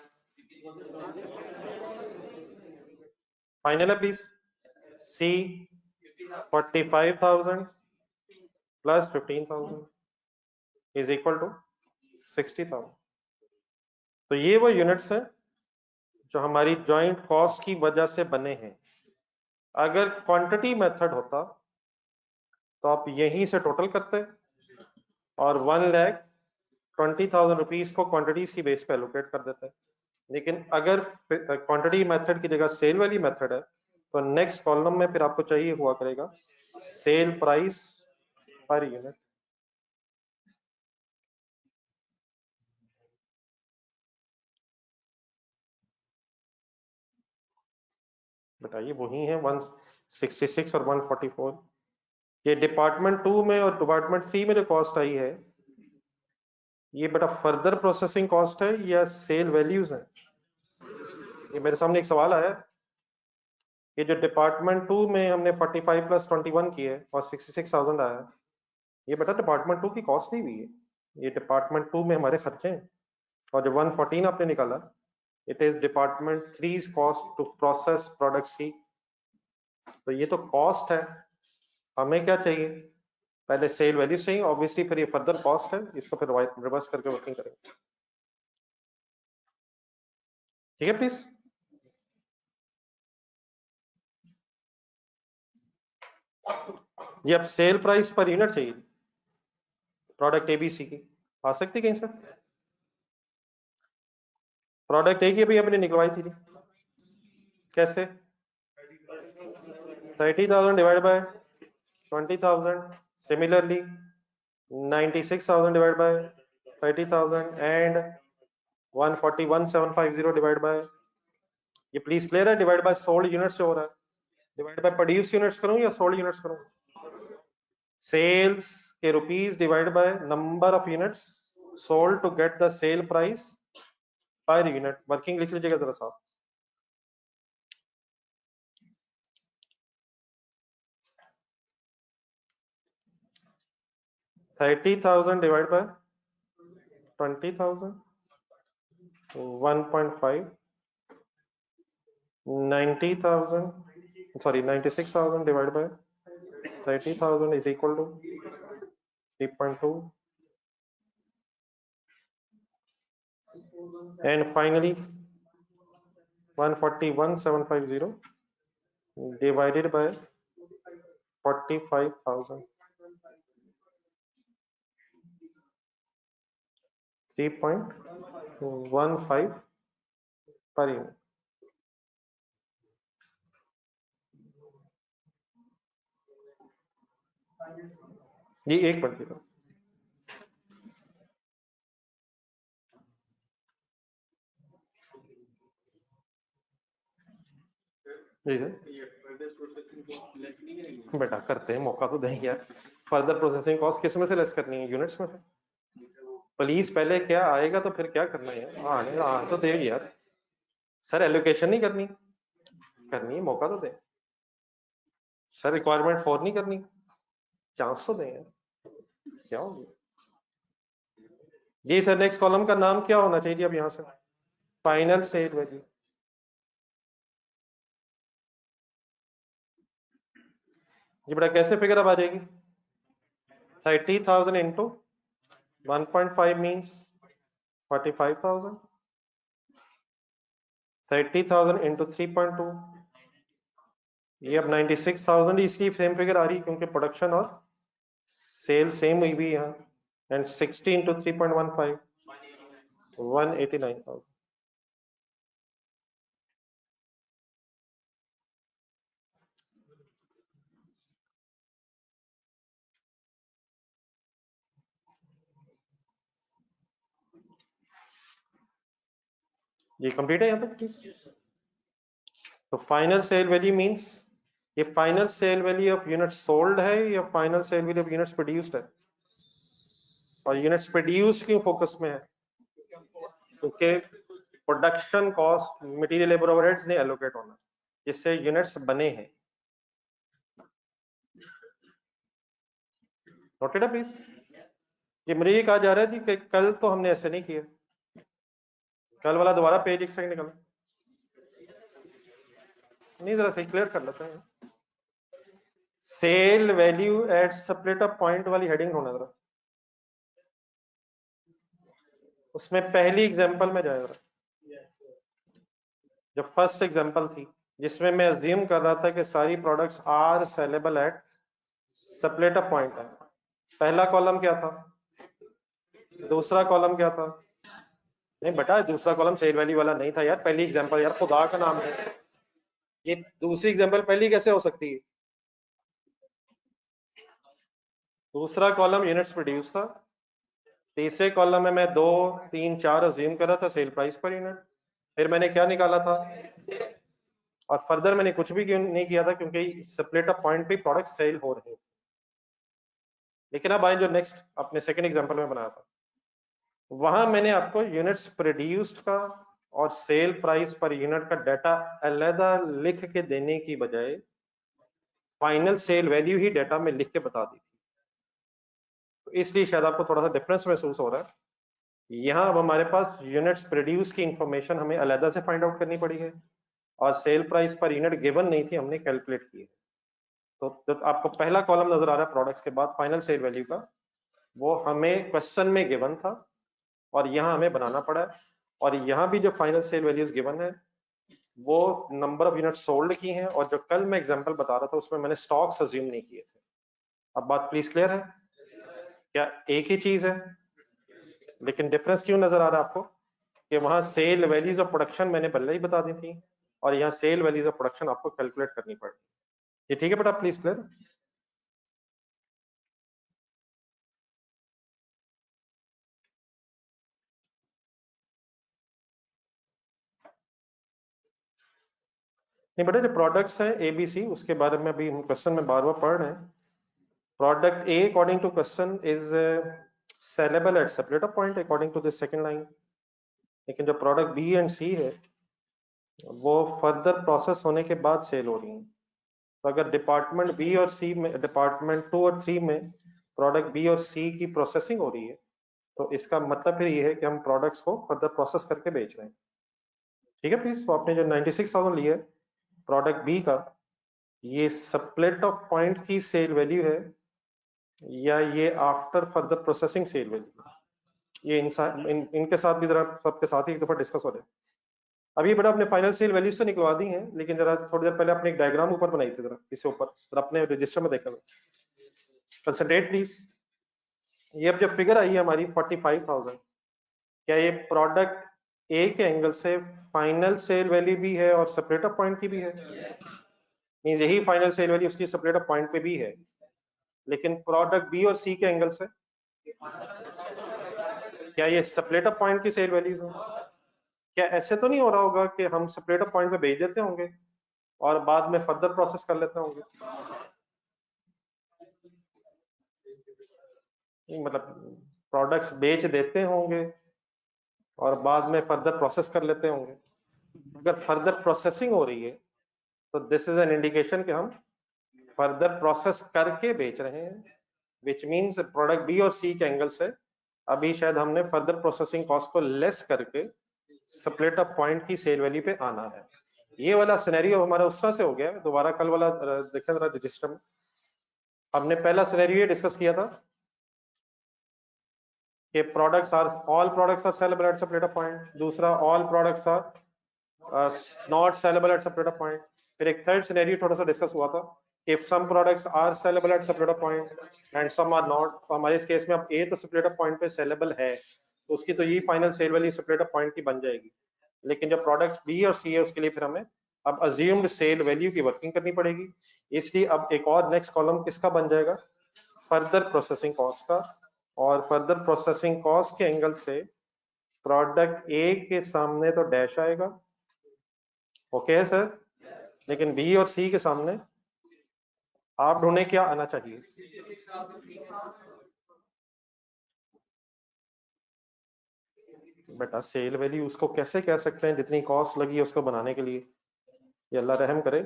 फाइनल है please. C 45,000 plus 15,000 is equal to 60,000। तो ये वो यूनिट्स हैं जो हमारी जॉइंट कॉस्ट की वजह से बने हैं। अगर क्वांटिटी मेथड होता तो आप यहीं से टोटल करते और 1,20,000 रुपीज को क्वांटिटीज की बेस पे एलोकेट कर देते हैं। लेकिन अगर क्वांटिटी मेथड की जगह सेल वाली मेथड है तो नेक्स्ट कॉलम में फिर आपको चाहिए हुआ करेगा सेल प्राइस पर यूनिट। बताइए वही है 166 और 144। ये डिपार्टमेंट 2 में और डिपार्टमेंट 3 में जो कॉस्ट आई है, ये बेटा फर्दर प्रोसेसिंग कॉस्ट है या सेल वैल्यूज है? ये मेरे सामने एक सवाल आया, ये जो डिपार्टमेंट 2 में हमने 45 प्लस 21 की है और 66,000 आया, ये बेटा डिपार्टमेंट 2 की कॉस्ट नहीं हुई है, ये डिपार्टमेंट 2 में हमारे खर्चे हैं। और जो 114 आपने निकाला, it is department 3 cost to process product C. तो ये तो कॉस्ट है, हमें क्या चाहिए? पहले सेल वैल्यू चाहिए ऑब्वियसली, फिर ये फर्दर कॉस्ट है, इसको फिर रिवर्स करके वर्किंग करेंगे। ठीक है प्लीज। ये अब सेल प्राइस पर यूनिट चाहिए प्रोडक्ट एबीसी की, आ सकती कहीं से? प्रोडक्ट एक ही अभी अपने निकलवाई थी, कैसे? 30,000 divide by 20,000, similarly 96,000 divide by 30,000 and 141,750 divide by, ये प्लीज क्लियर है, डिवाइड बाय सोल्ड यूनिट्स से हो रहा है, डिवाइड बाय प्रोड्यूस यूनिट्स करूं या सोल्ड यूनिट्स करूं? सेल्स के rupees divide by number of units sold to get the sale price per unit. Working लिख लीजिएगा जरा साहब। $30,000 divide by 20,000, 1.5, 90,000, sorry 96,000 divided by 30,000 is equal to 3.2, and finally 141,750 divided by 45,000, 3.15 per unit। ये एक minute की बेटा करते हैं, मौका तो देंगे यार। फर्दर प्रोसेसिंग कॉस्ट किस में से लेस करनी है? यूनिट्स में से। प्लीज पहले क्या आएगा तो फिर क्या करना है? हाँ तो दे यार। सर एलोकेशन नहीं करनी, करनी है मौका तो दे। सर रिक्वायरमेंट 4 नहीं करनी, चांस तो दें यार, क्या होगी जी सर। नेक्स्ट कॉलम का नाम क्या होना चाहिए अब यहां से? Final sale value. ये बड़ा कैसे फिगर अब आ जाएगी? 30,000 इंटू 1.5 मीन्स 45,000, 30,000 इंटू 3.2, ये अब 96,000 इसलिए सेम फिगर आ रही क्योंकि प्रोडक्शन और सेल सेम हुई भी यहाँ, एंड 60 इंटू 3.15, 189,000। ये कंप्लीट है यहाँ तक प्लीज। तो फाइनल सेल वैल्यू मींस ये final sale value of unit sold है या final sale value of units produced है? और यूनिट्स प्रोड्यूस्ड क्यों फोकस में है? क्योंकि production cost material labour overheads ने एलोकेट होना जिससे यूनिट्स बने हैं। नोटेड है प्लीज। ये मुझे ये कहा जा रहा है जी कि कल तो हमने ऐसे नहीं किया, कल वाला दोबारा पेज एक सेकंड निकालो, नहीं जरा सही क्लियर कर लेते हैं। Sale value at split up point वाली हेडिंग होना जरा, उसमें पहली एग्जांपल में जाए जरा, जो फर्स्ट एग्जांपल थी जिसमें मैं अज्यूम कर रहा था कि सारी products are saleable at split up point है। पहला कॉलम क्या था, दूसरा कॉलम क्या था? नहीं बेटा दूसरा कॉलम सेल वैल्यू वाला नहीं था यार, पहली एग्जांपल यार, खुदा का नाम है, ये दूसरी एग्जांपल पहली कैसे हो सकती है? दूसरा कॉलम यूनिट्स प्रोड्यूस था, तीसरे कॉलम में मैं 2, 3, 4 अज्यूम कर रहा था सेल प्राइस पर यूनिट, फिर मैंने क्या निकाला था, और फर्दर मैंने कुछ भी क्यों नहीं किया था क्योंकि स्प्लिट अप पॉइंट पे प्रोडक्ट सेल हो रहे थे। लेकिन अब आए जो नेक्स्ट अपने सेकंड एग्जांपल में बनाया था, वहां मैंने आपको यूनिट्स प्रोड्यूस्ड का और सेल प्राइस पर यूनिट का डाटा अलग लिख के देने की बजाय फाइनल सेल वैल्यू ही डाटा में लिख के बता दी थी, तो इसलिए शायद आपको थोड़ा सा डिफरेंस महसूस हो रहा है। यहाँ अब हमारे पास यूनिट्स प्रोड्यूस की इंफॉर्मेशन हमें अलग से फाइंड आउट करनी पड़ी है और cell price per unit given नहीं थी, हमने कैलकुलेट की है। तो आपको पहला कॉलम नजर आ रहा है प्रोडक्ट्स के बाद फाइनल सेल वैल्यू का, वो हमें क्वेश्चन में गिवन था और यहाँ हमें बनाना पड़ा है। और यहाँ भी जो फाइनल सेल वैल्यूज गिवन है वो नंबर ऑफ यूनिट सोल्ड की हैं, और जो कल मैं एग्जांपल बता रहा था उसमें मैंने स्टॉक्स अज्यूम नहीं किए थे। अब बात प्लीज क्लियर है? क्या एक ही चीज है लेकिन डिफरेंस क्यों नजर आ रहा है आपको? कि वहां सेल वैल्यूज ऑफ प्रोडक्शन मैंने पहले ही बता दी थी और यहाँ सेल वैल्यूज ऑफ प्रोडक्शन आपको कैलकुलेट करनी पड़ेगी। ये ठीक है बेटा, प्लीज क्लियर। नहीं बेटा, जो प्रोडक्ट्स हैं ABC, उसके बारे में अभी हम क्वेश्चन में बार बार पढ़ रहे हैं। Product A according to question is saleable at separator point according to this second line, लेकिन जो प्रोडक्ट B एंड C है वो फर्दर प्रोसेस होने के बाद सेल हो रही है। तो अगर डिपार्टमेंट B और C में, डिपार्टमेंट 2 और 3 में प्रोडक्ट B और C की प्रोसेसिंग हो रही है, तो इसका मतलब फिर ये है कि हम प्रोडक्ट्स को फर्दर प्रोसेस करके बेच रहे हैं। ठीक है प्लीज। तो आपने जो 96,000 लिया है प्रोडक्ट B का, ये स्प्लिट ऑफ पॉइंट की सेल वैल्यू है या ये after further processing sale value? ये इनके साथ भी जरा सबके साथ ही एक दफा डिस्कस हो जाए। अभी बेटा अपने फाइनल सेल वैल्यूज तो निकलवा दी हैं, लेकिन जरा थोड़ी देर पहले आपने एक डायग्राम ऊपर बनाई थी, जरा इससे ऊपर जरा अपने रजिस्टर में देखा, कंसंट्रेट प्लीज। ये अब जो फिगर आई है हमारी 45,000, क्या ये प्रोडक्ट ए के एंगल से फाइनल सेल वैल्यू भी है और सेपरेटर पॉइंट की भी है? मींस यही फाइनल सेल वैल्यू उसकी सेपरेटर पॉइंट पे भी है, लेकिन प्रोडक्ट बी और सी के एंगल से क्या ये सेपरेटर पॉइंट की सेल वैल्यूज है? क्या ऐसे तो नहीं हो रहा होगा कि हम सेपरेटर पॉइंट पे भेज देते होंगे और बाद में फर्दर प्रोसेस कर लेते होंगे? मतलब प्रोडक्ट्स बेच देते होंगे और बाद में फर्दर प्रोसेस कर लेते होंगे। अगर फर्दर प्रोसेसिंग हो रही है तो दिस इज एन इंडिकेशन कि हम फर्दर प्रोसेस करके बेच रहे हैं, विच मीन्स प्रोडक्ट बी और सी के एंगल से अभी शायद हमने फर्दर प्रोसेसिंग कॉस्ट को लेस करके स्प्लिट ऑफ पॉइंट की सेल वैल्यू पे आना है। ये वाला सिनेरियो हमारा उस तरह से हो गया। दोबारा कल वाला देखें जरा रजिस्टर में, हमने पहला सिनेरियो डिस्कस किया था कि products are, all products are saleable at separator point. दूसरा, all products are not saleable at separator point. फिर एक थर्ड सिनेरियो थोड़ा सा डिस्कस हुआ था, if some products are saleable at separator point and some are not. तो हमारे इस केस में अब ए तो सेपरेटर पॉइंट पे सेलेबल है, तो उसकी तो ये final sale value separator point की बन जाएगी। लेकिन जो प्रोडक्ट्स बी और सी है उसके लिए फिर हमें अब अज्यूम्ड सेल वैल्यू की वर्किंग करनी पड़ेगी। इसलिए अब एक और नेक्स्ट कॉलम किसका बन जाएगा? फर्दर प्रोसेसिंग कॉस्ट का। और फर्दर प्रोसेसिंग कॉस्ट के एंगल से प्रोडक्ट ए के सामने तो डैश आएगा, ओके है सर, लेकिन बी और सी के सामने आप ढूंढे क्या आना चाहिए? बेटा सेल वैल्यू उसको कैसे कह सकते हैं जितनी कॉस्ट लगी है उसको बनाने के लिए? ये अल्लाह रहम करे,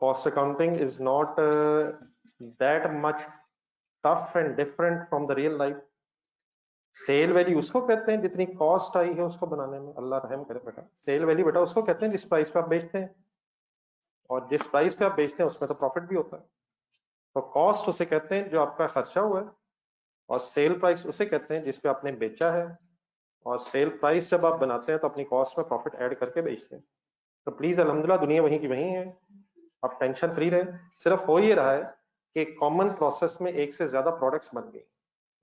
cost accounting is not that much tough and different from the real life. Sale value उसको कहते हैं जितनी कॉस्ट आई है उसको बनाने में, अल्लाह रहम करे बेटा। सेल वैल्यू बेटा उसको कहते हैं जिस प्राइस पे आप बेचते हैं, और जिस प्राइस पे आप बेचते हैं उसमें तो प्रॉफिट भी होता है। तो कॉस्ट उसे कहते हैं जो आपका खर्चा हुआ है, और सेल प्राइस उसे कहते हैं जिस पे आपने बेचा है। और सेल प्राइस जब आप बनाते हैं तो अपनी कॉस्ट में प्रॉफिट ऐड करके बेचते हैं। तो प्लीज अल्हम्दुलिल्लाह दुनिया वहीं की वहीं है, आप टेंशन फ्री रहे। सिर्फ हो ये रहा है कि कॉमन प्रोसेस में एक से ज्यादा प्रोडक्ट्स बन गई,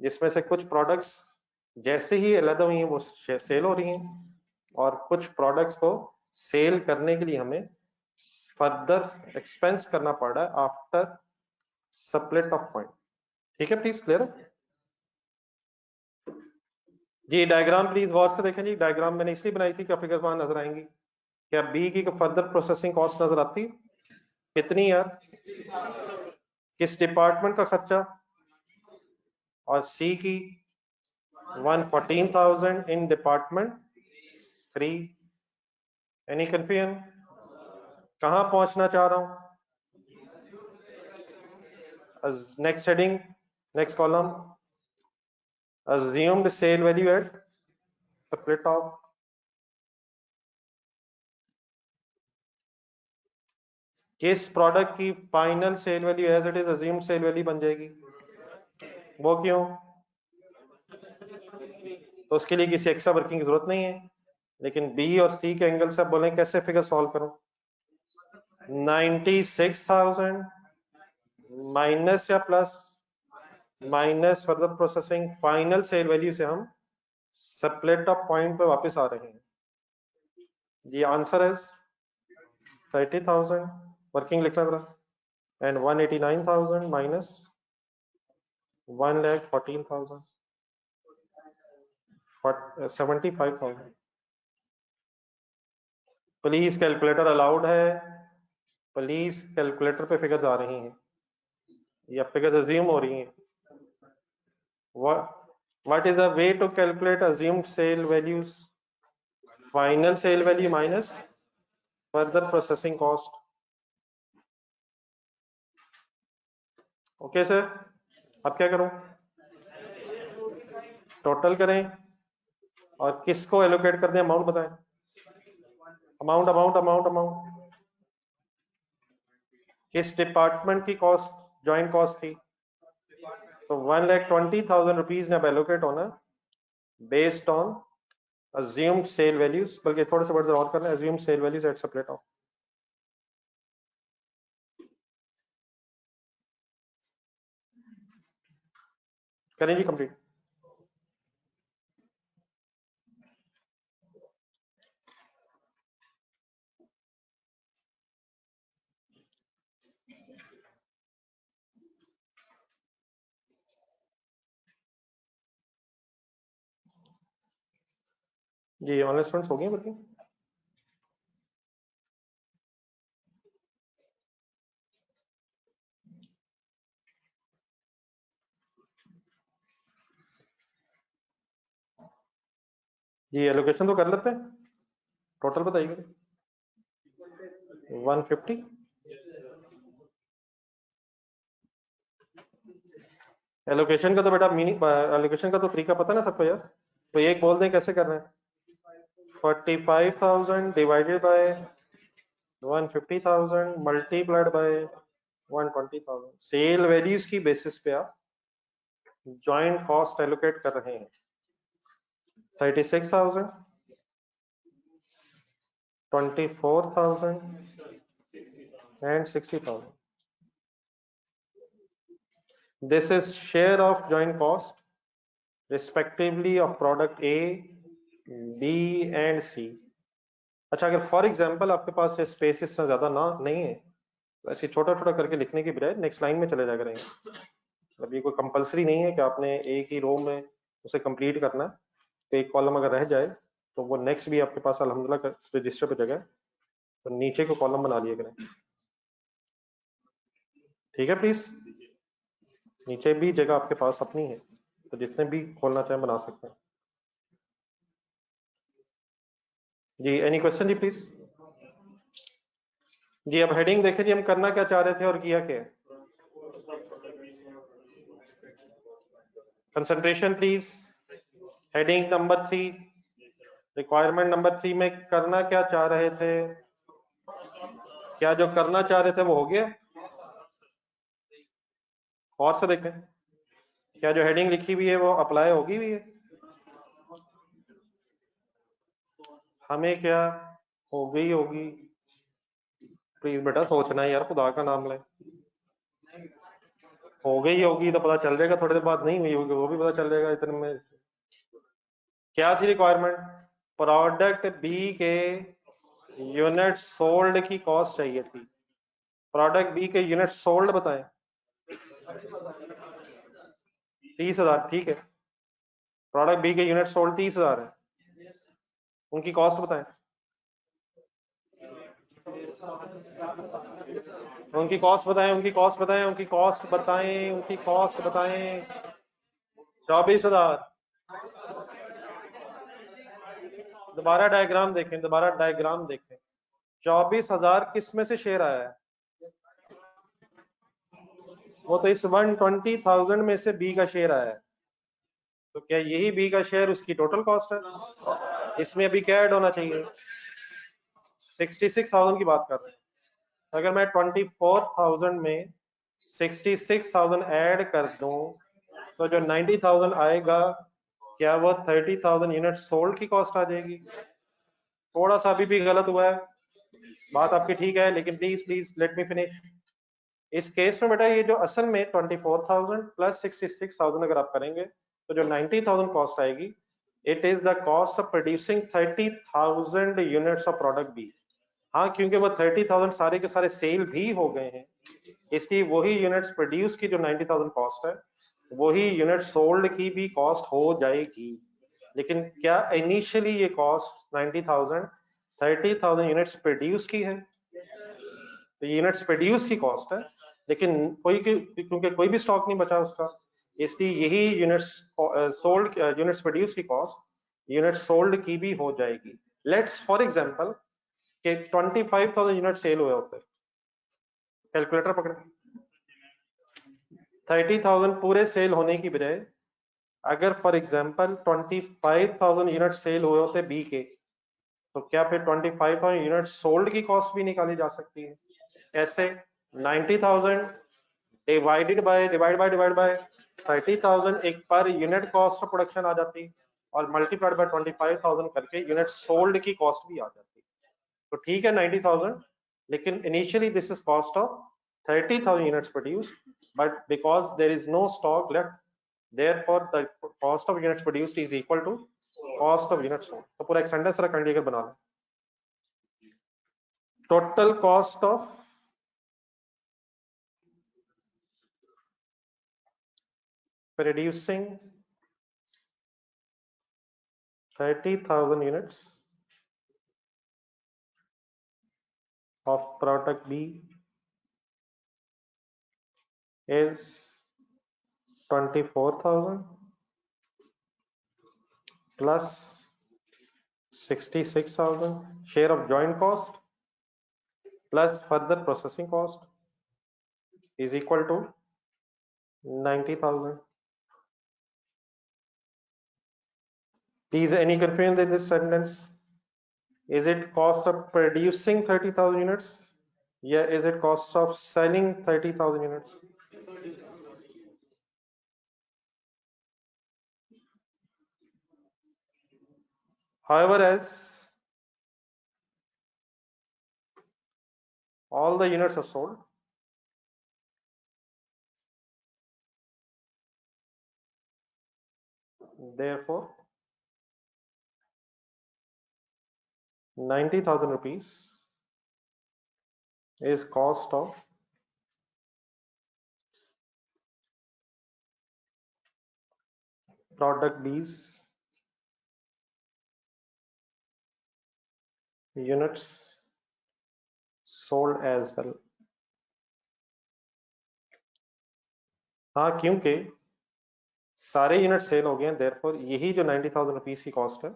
जिसमें से कुछ प्रोडक्ट्स जैसे ही अलग हुई हैं वो सेल हो रही हैं, और कुछ प्रोडक्ट्स को सेल करने के लिए हमें फर्दर एक्सपेंस करना पड़ रहा है आफ्टर स्प्लिट ऑफ पॉइंट। ठीक है प्लीज क्लियर जी? डायग्राम प्लीज गौर से देखें जी। डायग्राम मैंने इसलिए बनाई थी कि फिगर वहां नजर आएंगी। क्या बी की फर्दर प्रोसेसिंग कॉस्ट नजर आती? कितनी यार? किस डिपार्टमेंट का खर्चा? और सी की 114,000 इन डिपार्टमेंट 3। Any confusion? कहां पहुंचना चाह रहा हूं? Next heading, next column, assumed sale value at split of किस प्रोडक्ट की final sale value as it is assumed sale value बन जाएगी? वो क्यों? तो उसके लिए किसी एक्स्ट्रा वर्किंग की जरूरत नहीं है। लेकिन बी और सी के एंगल से बोलें कैसे फिगर सॉल्व करूं? 96,000 माइनस या plus, minus further processing final sale value से हम स्प्लिट अप पॉइंट पे वापस आ रहे हैं। जी आंसर इज 30,000 वर्किंग लिखना जरा, and 189,000 minus 1,14,000 75,000। Please calculator allowed है, प्लीज कैलकुलेटर पे फिगर्स आ रही हैं या फिगर्स अज्यूम हो रही हैं। What is the way to calculate assumed sale values? Final sale value minus further processing cost. Okay sir, अब क्या करूं? टोटल करें और किसको एलोकेट कर दें, अमाउंट बताएं। अमाउंट अमाउंट अमाउंट अमाउंट किस डिपार्टमेंट की कॉस्ट ज्वाइंट कॉस्ट थी? तो 1,20,000 रुपीज ने अब एलोकेट होना based on assumed sale values, बल्कि थोड़े से वर्ड्स और करना है, assumed sale values at split off। करें जी कंप्लीट। जी ऑनलाइन स्टूडेंट्स हो गए वर्किंग? जी एलोकेशन तो कर लेते हैं, टोटल बताइए। 150। एलोकेशन का तो बेटा मीनिंग, एलोकेशन का तो तरीका पता ना सबको यार, तो एक बोल दें कैसे कर रहे हैं। 45,000 divided by 150,000 multiplied by 120,000। Sale values की बेसिस पे आप जॉइंट कॉस्ट एलोकेट कर रहे हैं। 36,000, 24,000 and 60,000. This is share of joint cost respectively of product A, B and C. अच्छा, अगर फॉर एग्जांपल आपके पास स्पेस इतना ज्यादा ना नहीं है तो ऐसे छोटा छोटा करके लिखने की बजाय नेक्स्ट लाइन में चले जा करेंगे। मतलब ये कोई कंपलसरी नहीं है कि आपने एक ही रो में उसे कंप्लीट करना है, तो एक कॉलम अगर रह जाए तो वो नेक्स्ट भी आपके पास अल्हम्दुलिल्लाह रजिस्टर पे जगह है, तो नीचे को कॉलम बना लिया करें। ठीक है प्लीज, नीचे भी जगह आपके पास अपनी है, तो जितने भी खोलना चाहें बना सकते हैं। जी एनी क्वेश्चन जी प्लीज। जी अब हेडिंग देखें जी, हम करना क्या चाह रहे थे और किया क्या। Concentration please. Heading number 3, requirement number 3 में करना क्या चाह रहे थे, क्या जो करना चाह रहे थे वो हो गया? और से देखें, क्या जो हेडिंग लिखी हुई है वो अप्लाई होगी हुई है? हमें क्या हो गई होगी? प्लीज बेटा सोचना है यार, खुदा का नाम ले। हो गई होगी तो पता चल जाएगा, थोड़ी देर बाद नहीं हुई होगी वो भी पता चल जाएगा इतने में। क्या थी रिक्वायरमेंट? प्रोडक्ट बी के यूनिट सोल्ड की कॉस्ट चाहिए थी। प्रोडक्ट बी के यूनिट सोल्ड बताएं। 30,000, ठीक है। प्रोडक्ट बी के यूनिट सोल्ड 30,000 है, उनकी कॉस्ट बताएं। उनकी कॉस्ट बताएं, उनकी कॉस्ट बताएं, उनकी कॉस्ट बताएं, उनकी कॉस्ट बताएं। 24,000। दोबारा डायग्राम देखें, दोबारा डायग्राम देखें। 24,000 किस में से शेयर आया है? वो तो इस 120,000 में से बी का शेयर आया है, तो क्या यही बी का शेयर उसकी टोटल कॉस्ट है? इसमें अभी क्या ऐड होना चाहिए? 66,000 की बात कर रहे हैं। अगर मैं 24,000 में 66,000 ऐड कर दूं तो जो 90,000 आएगा, क्या वो 30,000 यूनिट सोल्ड की कॉस्ट आ जाएगी? थोड़ा सा अभी भी गलत हुआ है, बात आपकी ठीक है, लेकिन please please let me finish. इस केस में बेटा ये जो असल में 24,000 प्लस 66,000 अगर आप करेंगे तो जो 90,000 कॉस्ट आएगी it is the cost of producing 30,000 units of product B. हाँ, क्योंकि वो 30,000 सारे के सारे सेल भी हो गए हैं, इसलिए वही यूनिट्स प्रोड्यूस की जो 90,000 कॉस्ट है, वही यूनिट सोल्ड की भी कॉस्ट हो जाएगी। लेकिन क्या इनिशियली ये कॉस्ट 90,000 30,000 यूनिट्स प्रोड्यूस की है? तो यूनिट्स प्रोड्यूस की कॉस्ट है, लेकिन क्योंकि कोई भी स्टॉक नहीं बचा उसका, इसलिए यही यूनिट्स सोल्ड यूनिट्स प्रोड्यूस की कॉस्ट यूनिट्स सोल्ड की भी हो जाएगी। लेट्स फॉर एग्जांपल कि 25,000 यूनिट सेल हुए होते, कैलकुलेटर पकड़े, 30,000 पूरे सेल होने की बजाय अगर फॉर एग्जांपल 25,000 यूनिट सेल हुए होते बी के, तो क्या फिर 25,000 यूनिट सोल्ड की कॉस्ट भी निकाली जा सकती है? कैसे? 90,000 डिवाइड बाय 30,000 एक पर यूनिट कॉस्ट ऑफ प्रोडक्शन आ जाती, और मल्टीप्लाइड बाय 25,000 करके यूनिट सोल्ड की कॉस्ट भी आ जाती। तो ठीक है 90,000, लेकिन initially this is cost of 30,000 units produced, but because there is no stock left, therefore the cost of units produced is equal to cost of units sold। तो पूरा एक सेंटेंस रख कर बना लें, total cost of producing 30,000 units of product B is 24,000 plus 66,000 share of joint cost plus further processing cost is equal to 90,000। Please, any confusion in this sentence? Is it cost of producing 30,000 units? Yeah, is it cost of selling 30,000 units? However, as all the units are sold, therefore 90,000 rupees is cost of product B's units sold as well। हाँ, क्योंकि सारे unit cell हो गए हैं, therefore यही जो 90,000 rupees की cost है,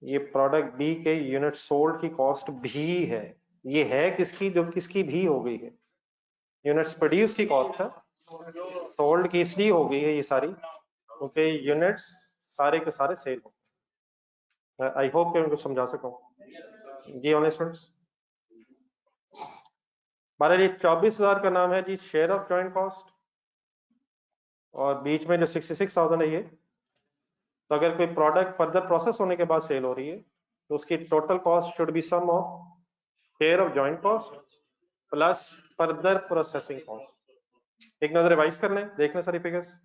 ये प्रोडक्ट बी के यूनिट सोल्ड की कॉस्ट भी है। ये है किसकी? जो किसकी भी हो गई है, यूनिट्स प्रोड्यूस की कॉस्ट है, सोल्ड की इसलिए हो गई है ये सारी क्योंकि यूनिट्स सारे के सारे सेल हो। आई होप कि मैं कुछ समझा सका हूँ जी ऑनलाइन स्टूडेंट्स। हमारे लिए 24,000 का नाम है जी शेयर ऑफ जॉइंट कॉस्ट, और बीच में जो 66,000 है ये, तो अगर कोई प्रोडक्ट फर्दर प्रोसेस होने के बाद सेल हो रही है तो उसकी total cost should be sum of share of joint cost plus further processing cost. एक नजर रिवाइज कर लें, देख लें सारी फिगर्स,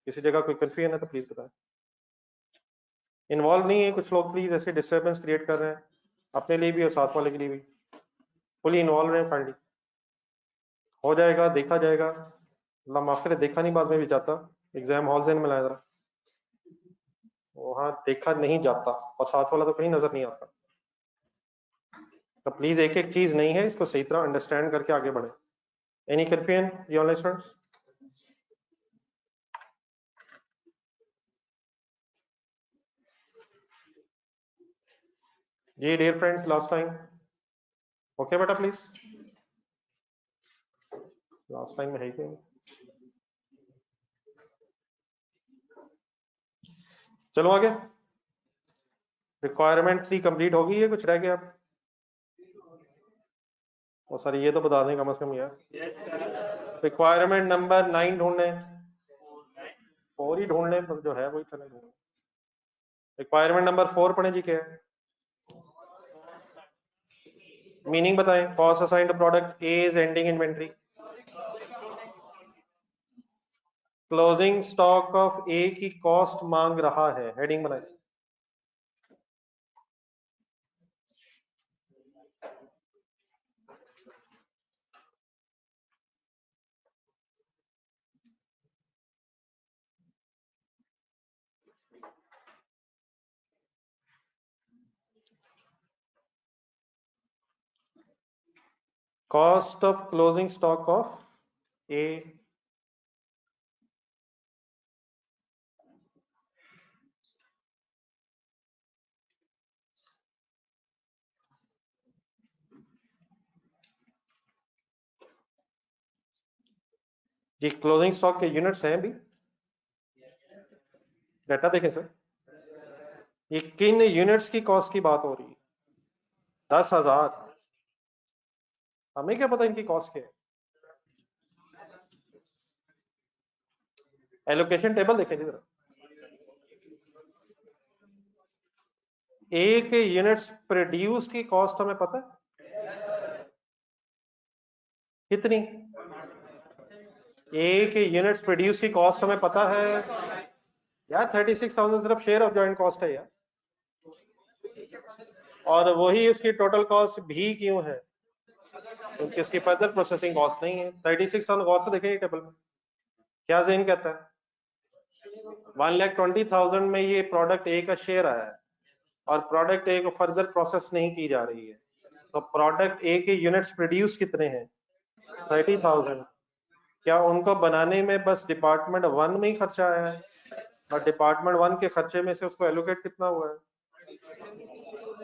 किसी जगह कोई कंफ्यूजन है तो प्लीज बताएं। इन्वॉल्व नहीं है कुछ लोग, प्लीज ऐसे डिस्टर्बेंस क्रिएट कर रहे हैं अपने लिए भी और साथ वाले के लिए भी। फुली इन्वॉल्व है, फाइनली हो जाएगा, देखा जाएगा। अल्लाह माफ करे, देखा नहीं बाद में भी जाता, एग्जाम हॉल से मिलाया जरा, वहां देखा नहीं जाता और साथ वाला तो कहीं नजर नहीं आता। तो प्लीज एक एक चीज नहीं है, इसको सही तरह अंडरस्टैंड करके आगे बढ़े। एनी कंफ्यूजन जी ऑनलाइन स्टूडेंट्स? जी dear friends, last time okay बेटा प्लीज, लास्ट टाइम में है कि चलो आगे। रिक्वायरमेंट 3 कंप्लीट हो गई है, कुछ रह गया? और सर ये तो बता दें कम से कम यार। रिक्वायरमेंट नंबर 9 ढूंढने, 4 ही ढूंढने, जो है वही चले। रिक्वायरमेंट नंबर 4 पढ़े जी, क्या है मीनिंग बताएं? Cost assigned product A is ending inventory. Closing stock of A की कॉस्ट मांग रहा है, हेडिंग बनाए। Cost of closing stock of A, ये क्लोजिंग स्टॉक के यूनिट्स हैं भी, डाटा देखें सर। ये किन यूनिट्स की कॉस्ट की बात हो रही है? 10,000। हमें क्या पता इनकी कॉस्ट क्या है? एलोकेशन टेबल देखें जरा। ए के यूनिट्स प्रोड्यूस की कॉस्ट हमें पता है कितनी? ए के यूनिट्स प्रोड्यूस की कॉस्ट हमें पता है यार, 36,000 सिर्फ शेयर ऑफ जॉइंट कॉस्ट है यार, और वही उसकी टोटल कॉस्ट भी क्यों है? क्योंकि उसकी फर्दर प्रोसेसिंग कॉस्ट नहीं है। 36,000 गौर से देखेंगे टेबल में क्या जेन कहता है। 1,20,000 में ये प्रोडक्ट ए का शेयर आया है और प्रोडक्ट ए को फर्दर प्रोसेस नहीं की जा रही है, तो प्रोडक्ट ए के यूनिट्स प्रोड्यूस कितने हैं? 30,000। क्या उनको बनाने में बस डिपार्टमेंट 1 में ही खर्चा आया है, और डिपार्टमेंट 1 के खर्चे में से उसको एलोकेट कितना हुआ है?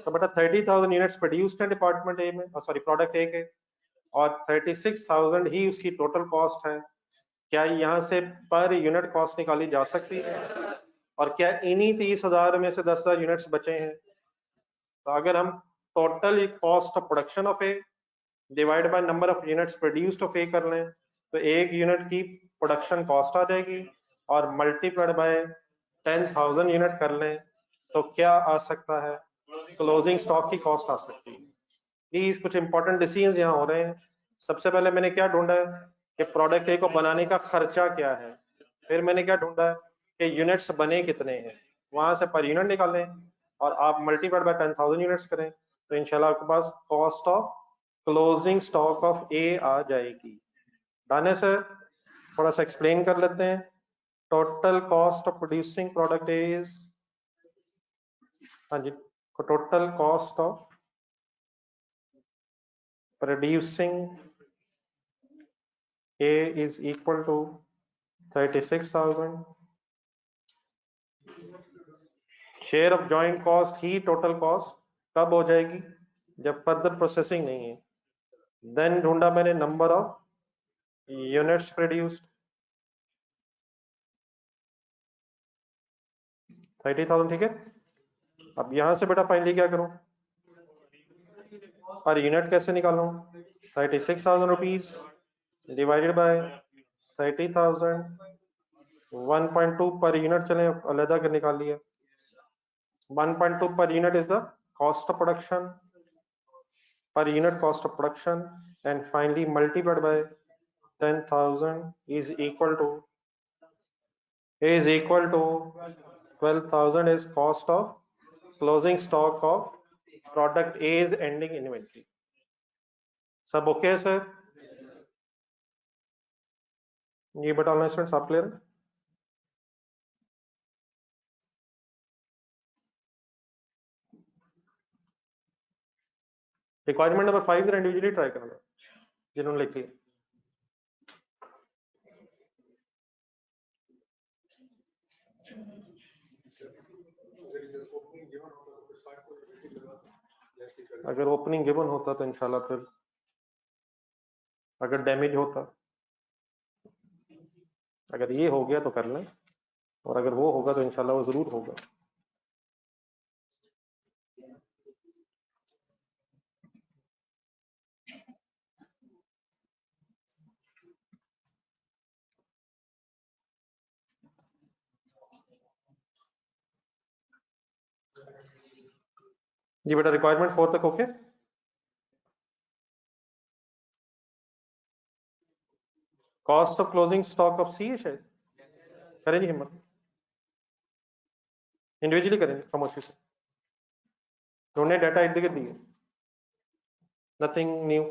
तो बेटा 30,000 यूनिट्स प्रोड्यूस्ड है डिपार्टमेंट ए में, सॉरी प्रोडक्ट ए के, और 36,000 ही उसकी टोटल कॉस्ट है। क्या यहाँ से पर यूनिट कॉस्ट निकाली जा सकती है? और क्या इन्हीं 30,000 में से 10,000 यूनिट्स बचे हैं? तो अगर हम total cost of production of A divide by number of units produced of A कर लें तो एक यूनिट की प्रोडक्शन कॉस्ट आ जाएगी, और मल्टीप्लाइड बाय 10,000 यूनिट कर लें तो क्या आ सकता है? क्लोजिंग स्टॉक की कॉस्ट आ सकती है। प्लीज कुछ इंपॉर्टेंट डिसीजंस यहाँ हो रहे हैं। सबसे पहले मैंने क्या ढूंढा है कि प्रोडक्ट ए को बनाने का खर्चा क्या है, फिर मैंने क्या ढूंढा है कि यूनिट्स बने कितने हैं, वहां से पर यूनिट निकालें और आप मल्टीप्लाइड बाय 10,000 यूनिट्स करें तो इंशाल्लाह आपके पास cost of closing stock of A आ जाएगी। डन है सर? थोड़ा सा एक्सप्लेन कर लेते हैं। Total cost of producing product is, हाँ जी, total cost of producing A is equal to 36,000. Share of joint cost ही टोटल कॉस्ट कब हो जाएगी? जब फर्दर प्रोसेसिंग नहीं है। देन ढूंढा मैंने नंबर ऑफ यूनिट्स प्रोड्यूस्ड, 30,000, ठीक है। अब यहां से बेटा फाइनली क्या करूं? पर यूनिट कैसे निकालूं? 36,000 rupees divided by 30,000, 1.2 per unit, चले अलहदा कर निकाल लिया। 1.2 per unit is the cost of production, per unit cost of production, and finally multiplied by 10,000 is equal to 12,000 is cost of closing stock of product A's ending inventory. सब okay है sir? ये बता online students आप clear है? Requirement number 5 जरा individually try करना जिन्होंने लिख लिया। अगर ओपनिंग गिवन होता तो इंशाल्लाह फिर, अगर डैमेज होता, अगर ये हो गया तो कर लें, और अगर वो होगा तो इंशाल्लाह वो जरूर होगा। जी बेटा रिक्वायरमेंट 4 तक okay? Cost of closing stock of C है शायद। करेंगे हिम्मत, इंडिविजुअली करेंगे खामोशी से। उन्होंने डाटा इर्द गिर्द दिए, नथिंग न्यू।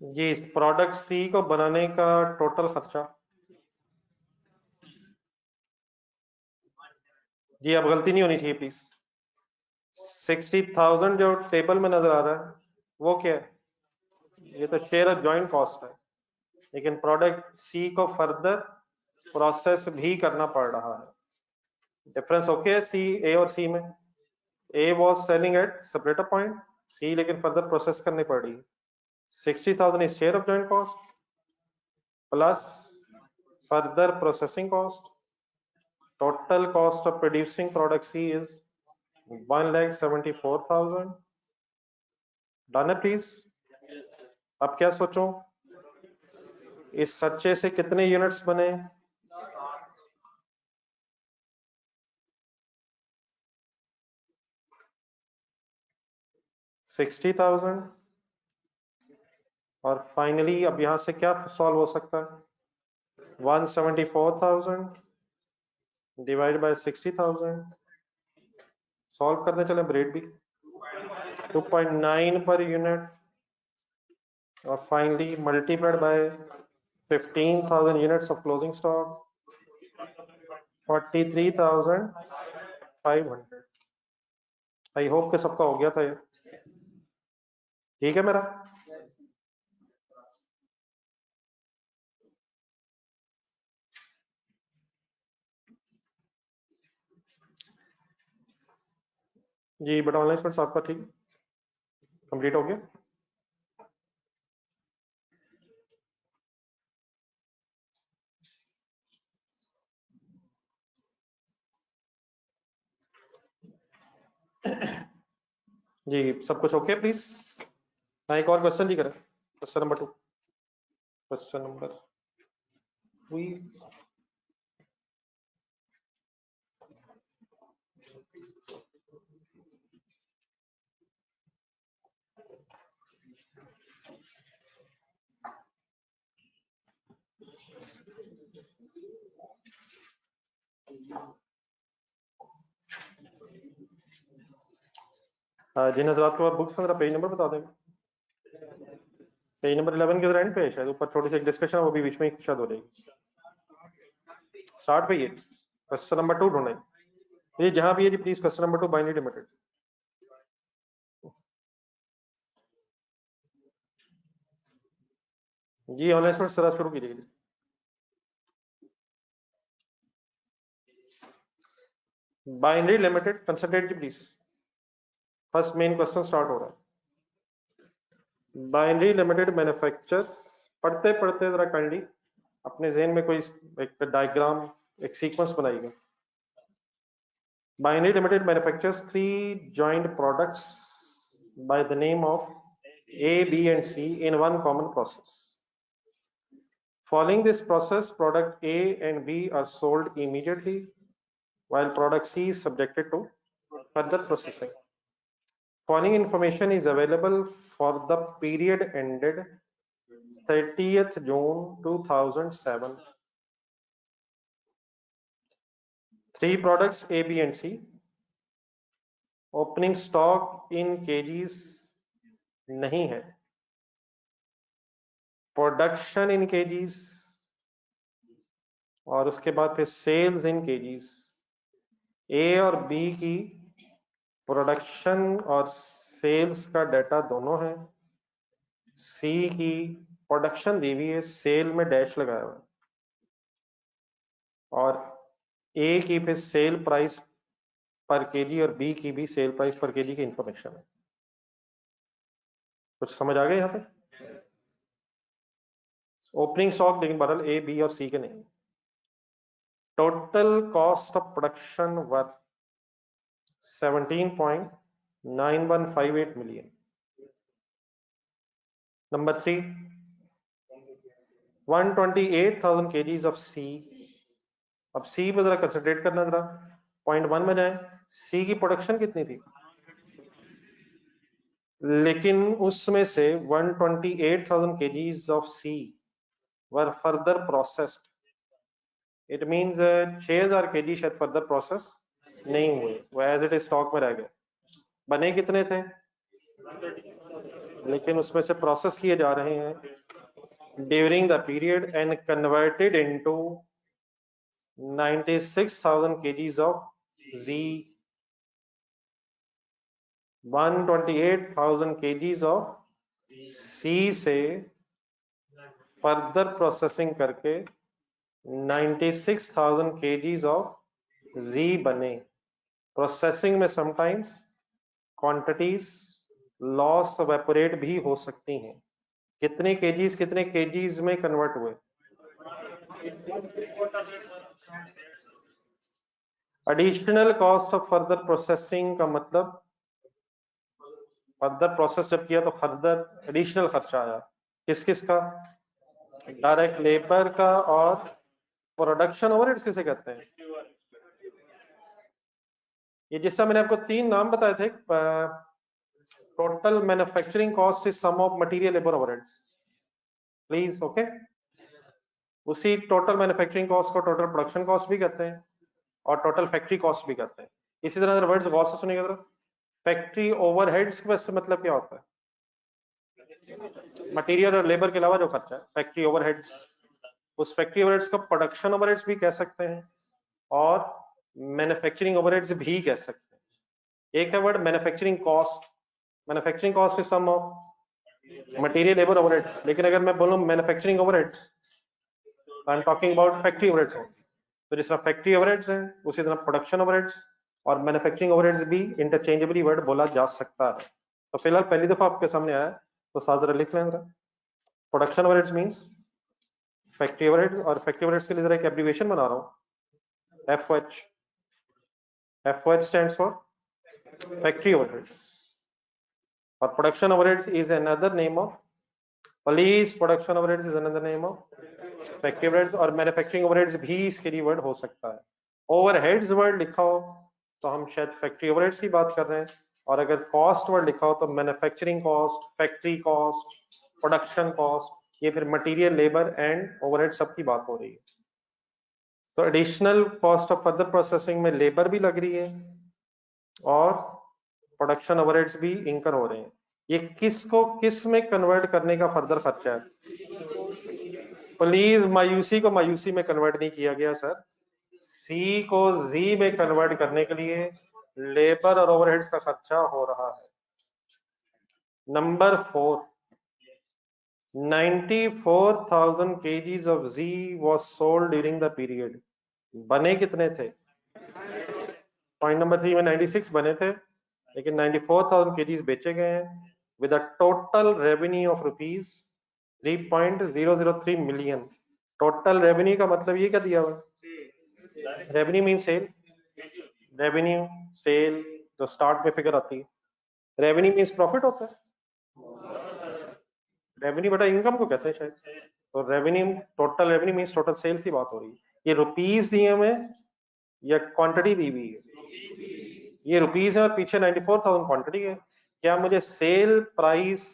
जी, इस प्रोडक्ट सी को बनाने का टोटल खर्चा, जी अब गलती नहीं होनी चाहिए प्लीज। 60,000 जो टेबल में नजर आ रहा है वो क्या है? ये तो शेयर ऑफ जॉइंट कॉस्ट है, लेकिन प्रोडक्ट सी को फर्दर प्रोसेस भी करना पड़ रहा है। डिफरेंस ओके है सी, ए और सी में। A was selling at separator point, C लेकिन फर्दर प्रोसेस करनी पड़ रही है। 60,000 is share of joint cost plus further processing cost. Total cost of producing product C is 1,74,000. Done है प्लीज। अब क्या सोचूं, इस खर्चे से कितने यूनिट्स बने? $60,000। और फाइनली अब यहां से क्या सॉल्व हो सकता है? 174,000 डिवाइड बाय 60,000, सॉल्व करने चले ब्रेड भी 2.9 पर यूनिट, और finally multiplied by 15,000 units of closing stock, 43,500। I hope कि सबका हो गया था ये, ठीक है मेरा। जी बट ऑनलाइन स्टूडेंट्स आपका ठीक कंप्लीट हो गया? जी सब कुछ ओके प्लीज। हाँ एक और क्वेश्चन जी करें, क्वेश्चन नंबर 2। Question number 3। जिन हजरात को बुक्स मेरा पेज नंबर बता देंगे। पेज नंबर 11 के एंड पे शायद ऊपर छोटी सी एक डिस्कशन है, वो भी बीच में ही शायद हो जाएगी। स्टार्ट पे ये क्वेश्चन नंबर 2 ढूंढे, ये जहां भी है जी please question number 2 binary limited. जी ऑनलाइन स्टूडेंट सर शुरू कीजिए। बाइनरी लिमिटेड कंसंट्रेट जी please, first main question start हो रहा है। बाइनरी लिमिटेड मैन्युफैक्चर्स, पढ़ते पढ़ते जरा काइंडली अपने जहन में कोई एक डायग्राम, एक सीक्वेंस बनाइएगा। Binary limited manufactures 3 joint products by the name of A, B and C in one common process. Following this process, product A and B are sold immediately, while product C is subjected to further processing. Following information is available for the period ended 30th June 2007. 3 products A, B and C. Opening stock in kgs नहीं है, production in kgs और उसके बाद फिर sales इन kgs ए और B की production और sales का डाटा दोनों है। सी की प्रोडक्शन दी हुई है, सेल में डैश लगाया हुआ है, और ए की फिर सेल प्राइस पर केजी और बी की भी सेल प्राइस पर केजी की इंफॉर्मेशन है। कुछ समझ आ गया यहाँ तक? ओपनिंग स्टॉक लेकिन बदल ए बी और सी के नहीं। Total cost of production were 17.9158 million. Number 3, 128,000 kgs of C. अब C पे जरा कंसंट्रेट करना, जरा पॉइंट 1 में जाए। C की प्रोडक्शन कितनी थी, लेकिन उसमें से 128,000 kgs of C were further processed. It means 6,000 kg शायद फर्दर प्रोसेस नहीं हुए, वो एज इट इज स्टॉक में रह गए। बने कितने थे, लेकिन उसमें से प्रोसेस किए जा रहे हैं during the period and converted into 96,000 kgs of Z. 128,000 kgs of C से फर्दर प्रोसेसिंग करके 96,000 kgs of Z बने। प्रोसेसिंग में समटाइम्स क्वांटिटीज लॉस एवेपोरेट भी हो सकती हैं। कितने केजीज में कन्वर्ट हुए? Additional cost of further processing का मतलब फर्दर प्रोसेस जब किया तो फर्दर एडिशनल खर्चा आया। किस किस का? डायरेक्ट लेबर का और प्रोडक्शन ओवरहेड्स किसे कहते हैं? ये जिसका मैंने आपको 3 नाम बताए थे, total manufacturing cost is sum of material labour overheads, please okay. उसी टोटल मैन्युफैक्चरिंग कॉस्ट को टोटल प्रोडक्शन कॉस्ट भी कहते हैं और टोटल फैक्ट्री कॉस्ट भी कहते हैं। इसी तरह वर्ड्स गौर से सुनिएगा जरा। फैक्ट्री ओवरहेड्स का मतलब क्या होता है? मटेरियल और लेबर के अलावा जो खर्चा है, फैक्ट्री ओवरहेड्स। उस फैक्ट्री ओवरहेड्स को प्रोडक्शन ओवरहेड्स भी कह सकते हैं और मैन्युफैक्चरिंग ओवरहेड्स भी कह सकते हैं। एक है word manufacturing cost. Manufacturing cost is sum of material labour overheads, लेकिन अगर मैं बोलूं manufacturing overheads, I am talking about factory overheads. तो जिस तरह फैक्ट्री ओवरहेड्स हैं उसी तरह प्रोडक्शन ओवरहेड्स और मैन्युफैक्चरिंग ओवरहेड्स भी इंटरचेंजेबली वर्ड बोला जा सकता है। तो फिलहाल पहली दफा आपके सामने आया तो साथ जरा लिख लें। Production overheads means factory overheads, और फैक्ट्री ओवरहेड्स के लिए जरा एक एब्रिविएशन बना रहा हूं, FOH। FOH stands for factory overheads, और production overheads is another name of police. Production overheads is another name of factory overheads, और मैन्युफैक्चरिंग ओवरहेड्स भी इसके लिए वर्ड हो सकता है। ओवरहेड्स वर्ड लिखा हो तो हम शायद फैक्ट्री ओवरहेड्स की बात कर रहे हैं, और अगर कॉस्ट वर्ड लिखा हो तो manufacturing cost, factory cost, production cost, ये फिर मटेरियल लेबर एंड ओवरहेड सब की बात हो रही है। तो additional cost of further processing में लेबर भी लग रही है और प्रोडक्शन ओवरहेड्स भी इंकर हो रहे हैं। ये किसको किस में कन्वर्ट करने का फर्दर खर्चा है? प्लीज मायूसी को मायूसी में कन्वर्ट नहीं किया गया सर। सी को जी में कन्वर्ट करने के लिए लेबर और ओवरहेड्स का खर्चा हो रहा है। Number 4, 94,000 kgs of Z was sold during the period. बने कितने थे? पॉइंट नंबर 3 में 96 बने थे, लेकिन 94,000 kgs बेचे गए हैं with a total revenue of rupees 3.003 million. Total revenue का मतलब ये क्या दिया हुआ? Revenue mean sale. Revenue sale जो स्टार्ट में फिगर आती है। रेवेन्यू मीन्स प्रॉफिट होता है। रेवेन्यू बेटा इनकम को कहते हैं शायद। तो revenue, total revenue means total sales की बात हो रही है। ये रुपीस दिए हमें या क्वांटिटी दी हुई है? ये रुपीस है और पीछे 94,000 क्वांटिटी है। क्या मुझे सेल प्राइस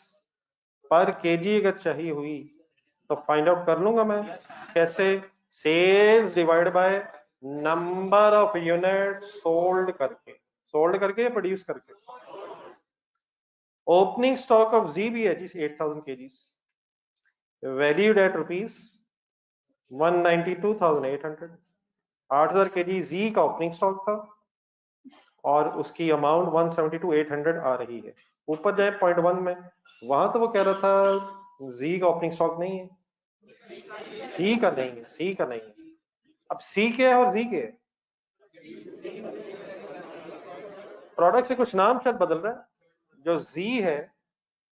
पर केजी अगर चाहिए हुई तो फाइंड आउट कर लूंगा मैं कैसे? Sales divide by number of unit sold करके, सोल्ड करके या प्रोड्यूस करके। ओपनिंग स्टॉक ऑफ जी भी है जी 8,000 kgs, valued at rupees 192,800। 8,000 kg जी का ओपनिंग स्टॉक था और उसकी अमाउंट 172,800 आ रही है। ऊपर जाए पॉइंट 1 में, वहां तो वो कह रहा था जी का ओपनिंग स्टॉक नहीं है, सी का नहीं है, सी का नहीं है। अब सी क्या है और जी क्या है? प्रोडक्ट से कुछ नाम शायद बदल रहा है। जो जी है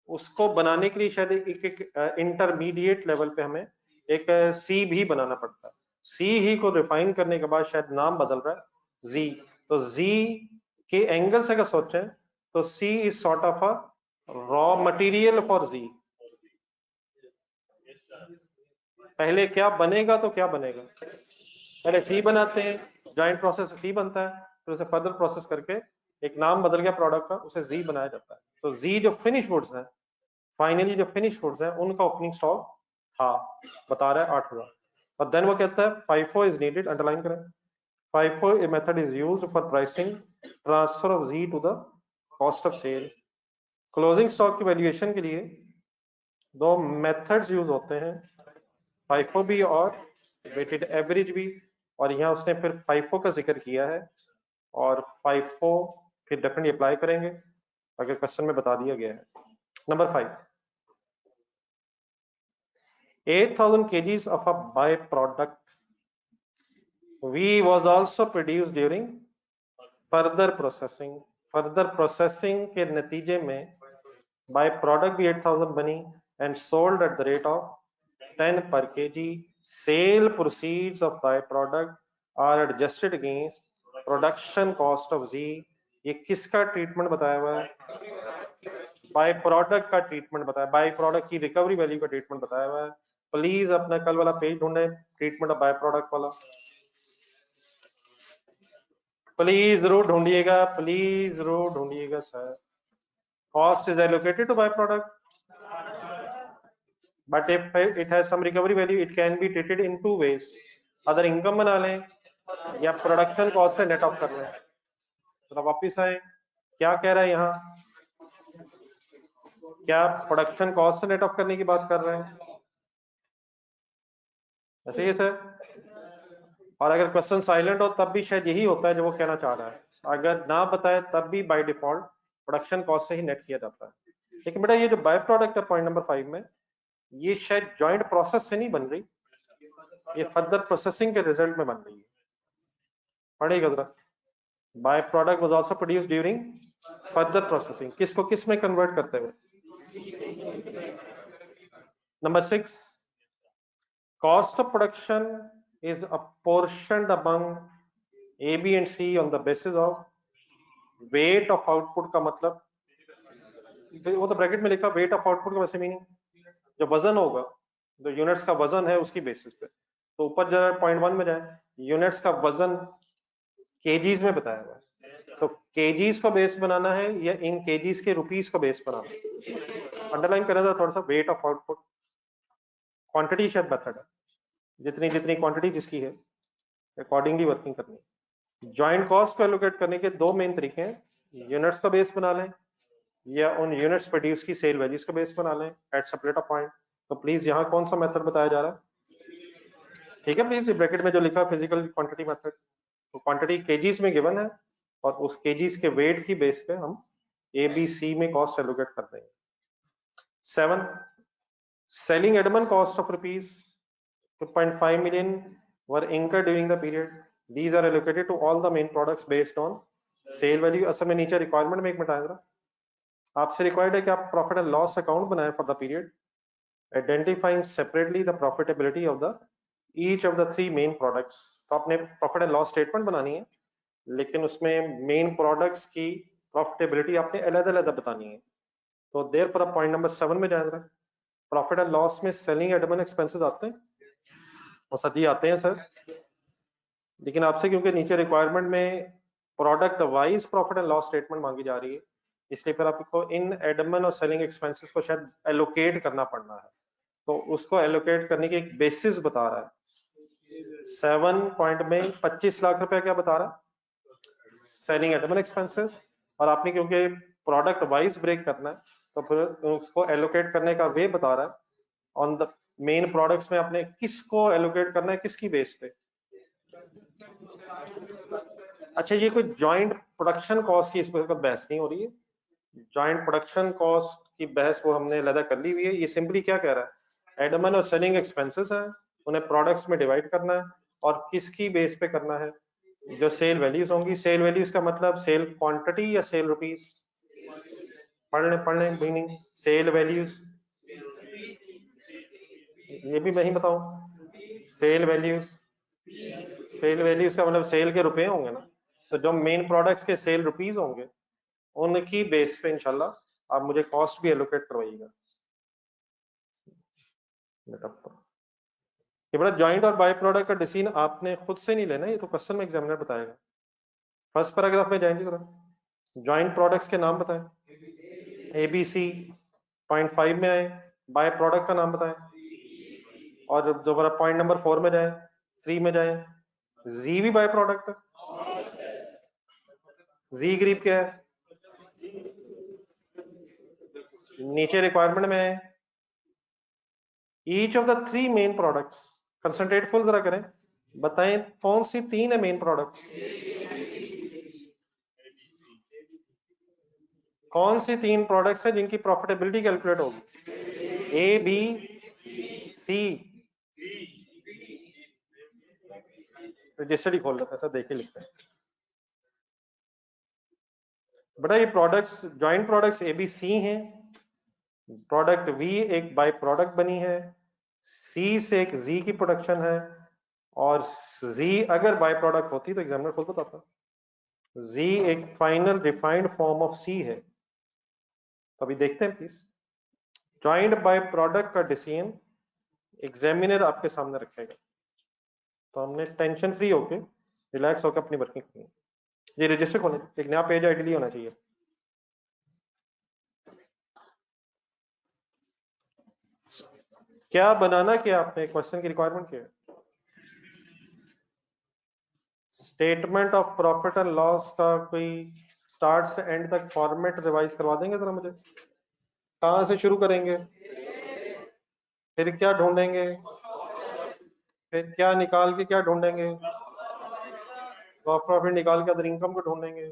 उसको बनाने के लिए शायद एक इंटरमीडिएट लेवल पे हमें एक सी भी बनाना पड़ता है। सी ही को रिफाइन करने के बाद शायद नाम बदल रहा है जी। तो जी के एंगल से अगर सोचें तो C is sort of a raw material for G. पहले क्या बनेगा तो क्या बनेगा, पहले सी बनाते हैं, जॉइंट प्रोसेस सी बनता है, फिर उसे फर्दर प्रोसेस करके एक नाम बदल गया प्रोडक्ट का, उसे जी बनाया जाता है। तो जी जो फिनिश गुड्स हैं, फाइनली जो फिनिश गुड्स हैं, उनका ओपनिंग स्टॉक था, बता रहा है 8,000। और देन वो कहता है FIFO इज नीडेड, अंडरलाइन करें, FIFO a method is used for pricing transfer of Z to the cost of sale। Closing stock की वैल्यूएशन के लिए दो मेथड्स यूज होते हैं, FIFO भी और वेटेड एवरेज भी। और यहाँ उसने फिर FIFO का जिक्र किया है, और FIFO फिर डेफिनेटली अप्लाई करेंगे अगर क्वेश्चन में बता दिया गया है। Number 5, 8,000 kgs of a byproduct V was also produced during further processing। further processing के नतीजे में बाय प्रोडक्ट भी 8,000 बनी and sold at the rate of 10 per kg। Sale proceeds of by product are adjusted against production cost of G. ये किसका treatment बताया हुआ है? बाय प्रोडक्ट का ट्रीटमेंट बताया, बाय प्रोडक्ट की रिकवरी वैल्यू का ट्रीटमेंट बताया हुआ है। प्लीज अपना कल वाला पेज ढूंढे, ट्रीटमेंट ऑफ बाय प्रोडक्ट वाला, प्लीज जरूर ढूंढिएगा, प्लीज जरूर ढूंढिएगा sir. Cost is allocated to by product, but if it has some recovery value it can be treated in two ways, other income बना लें या प्रोडक्शन कॉस्ट से net of कर लें। तो वापिस आए, क्या कह रहा है यहाँ, क्या प्रोडक्शन कॉस्ट से नेट ऑफ करने की बात कर रहे हैं? ऐसे ही है सर। और अगर क्वेश्चन साइलेंट हो तब भी शायद यही होता है जो वो कहना चाह रहा है, अगर ना बताए तब भी बाय डिफॉल्ट प्रोडक्शन कॉस्ट से ही नेट किया जाता है। लेकिन बेटा ये जो बाय प्रोडक्ट है पॉइंट नंबर 5 में, ये शायद जॉइंट प्रोसेस से नहीं बन रही, ये फर्दर प्रोसेसिंग के रिजल्ट में बन रही है। पढ़ेगा जरा, by product was also produced during further processing, किसको किस में कन्वर्ट करते हुए। Number 6, cost of production is apportioned among A, B and C on the basis of weight of output। का मतलब वो तो ब्रैकेट में लिखा, वेट ऑफ आउटपुट का वैसे मीनिंग जो वजन होगा, जो यूनिट्स का वजन है उसकी बेसिस पे। तो ऊपर जरा पॉइंट 1 में जाए, यूनिट्स का वजन केजीज में बताया हुआ है, तो केजीज को बेस बनाना है या इन केजीज के रुपीस को बेस बनाना है? अंडरलाइन करें था थोड़ा सा, वेट ऑफ आउटपुट, क्वांटिटी शायद मेथड है, जितनी जितनी क्वांटिटी जिसकी है अकॉर्डिंगली वर्किंग करनी है। ज्वाइंट कॉस्ट को एलोकेट करने के दो मेन तरीके हैं, यूनिट्स का बेस बना लें या उन यूनिट्स प्रोड्यूस की सेल वैल्यूज का बेस बना लें एट सेपरेट पॉइंट। तो प्लीज यहाँ कौन सा मेथड बताया जा रहा है? ठीक है, प्लीज ब्रैकेट में जो लिखा फिजिकल क्वांटिटी मेथड, तो क्वांटिटी केजीज में गिवन है और उस केजीज के वेट की बेस पे हम ए बी सी में कॉस्ट एलोकेट कर देंगे। 7, selling admin cost of rupees 2.5 million were incurred during the period। These are allocated to all the main products based on sale value। असल में नीचे रिक्वायरमेंट में एक मिनट आएगा, आपसे रिक्वायर्ड है कि आप प्रॉफिट एंड लॉस अकाउंट बनाएं for the period, identifying separately the profitability of the each of the 3 main products. तो आपने प्रॉफिट एंड लॉस स्टेटमेंट बनानी है, लेकिन उसमें मेन प्रोडक्ट्स की प्रॉफिटेबिलिटी आपने अलग-अलग बतानी है। तो देयरफॉर पॉइंट नंबर 7 में जाएगा, प्रॉफिट एंड लॉस में सेलिंग एडमिन एक्सपेंसेस आते हैं, और सर जी आते हैं सर, लेकिन आपसे क्योंकि नीचे रिक्वायरमेंट में product wise profit and loss statement मांगी जा रही है, इसलिए फिर आपको इन एडमिन और सेलिंग एक्सपेंसेस को शायद एलोकेट करना पड़ना है। तो उसको एलोकेट करने की एक बेसिस बता रहा है। 7 पॉइंट में 25 लाख रुपए क्या बता रहा है? Selling admin expenses. और आपने क्योंकि प्रोडक्ट वाइज ब्रेक करना है, तो फिर उसको एलोकेट करने का वे बता रहा है, ऑन द मेन प्रोडक्ट्स में आपने किसको एलोकेट करना है, किसकी बेस पे? अच्छा, ये कोई जॉइंट प्रोडक्शन कॉस्ट की इस पर बहस नहीं हो रही है। जॉइंट प्रोडक्शन कॉस्ट की बहस वो हमने अलग कर ली हुई है। ये सिंपली क्या कह रहा है, एडमिन और सेलिंग एक्सपेंसेस हैं, उन्हें प्रोडक्ट्स में डिवाइड करना है और किसकी बेस पे करना है, जो सेल वैल्यूज होंगी। सेल वैल्यूज का मतलब सेल क्वांटिटी या सेल रुपीस, पढ़ लें मीनिंग सेल वैल्यूज, ये भी मैं ही बताऊं। सेल वैल्यूज, सेल वैल्यूज का मतलब सेल के रुपए होंगे ना, तो जो मेन प्रोडक्ट्स के सेल रुपीस होंगे उनकी बेस पे इंशाल्लाह आप मुझे कॉस्ट भी एलोकेट करवाइएगा। ये बड़ा जॉइंट और बाय प्रोडक्ट का डिसीजन आपने खुद से नहीं लेना, ये तो क्वेश्चन में एग्जामिनर बताएगा। फर्स्ट पैराग्राफ में जाएंगे जरा, जॉइंट प्रोडक्ट्स के नाम बताएं, ABC 0.5 में आए, बाय प्रोडक्ट का नाम बताएं, और दोबारा पॉइंट नंबर 4 में जाए, 3 में जाए, जी भी बाय प्रोडक्ट है, जी गरीब क्या है, नीचे रिक्वायरमेंट में है, each of the 3 main products, concentrate full जरा करें, बताएं कौन सी 3 है मेन प्रोडक्ट्स, कौन सी 3 प्रोडक्ट्स है जिनकी प्रॉफिटेबिलिटी कैलकुलेट होगी, A B C। रजिस्टर ही खोल लेते हैं सर, देख के लिखते हैं बेटा। ये प्रोडक्ट्स जॉइंट प्रोडक्ट्स ABC हैं, प्रोडक्ट V एक बाय प्रोडक्ट बनी है, C से एक Z की प्रोडक्शन है, और Z अगर बाय प्रोडक्ट होती तो एग्जामिनर खुद बताता, Z एक final refined form of C है। तो अभी देखते हैं प्लीज, जॉइंट बाय प्रोडक्ट का डिसीजन एग्जामिनर आपके सामने रखेगा, तो हमने टेंशन फ्री होके रिलैक्स होकर अपनी वर्किंग करनी है। ये रजिस्टर खोलें, एक नया पेज आइडियली होना चाहिए। क्या बनाना, क्या आपने क्वेश्चन की रिक्वायरमेंट क्या है, statement of profit and loss का कोई स्टार्ट से एंड तक फॉर्मेट रिवाइज करवा देंगे जरा मुझे, कहां से शुरू करेंगे, फिर क्या ढूंढेंगे, फिर क्या निकाल के क्या ढूंढेंगे, प्रॉफिट निकाल के अदर इनकम को ढूंढेंगे,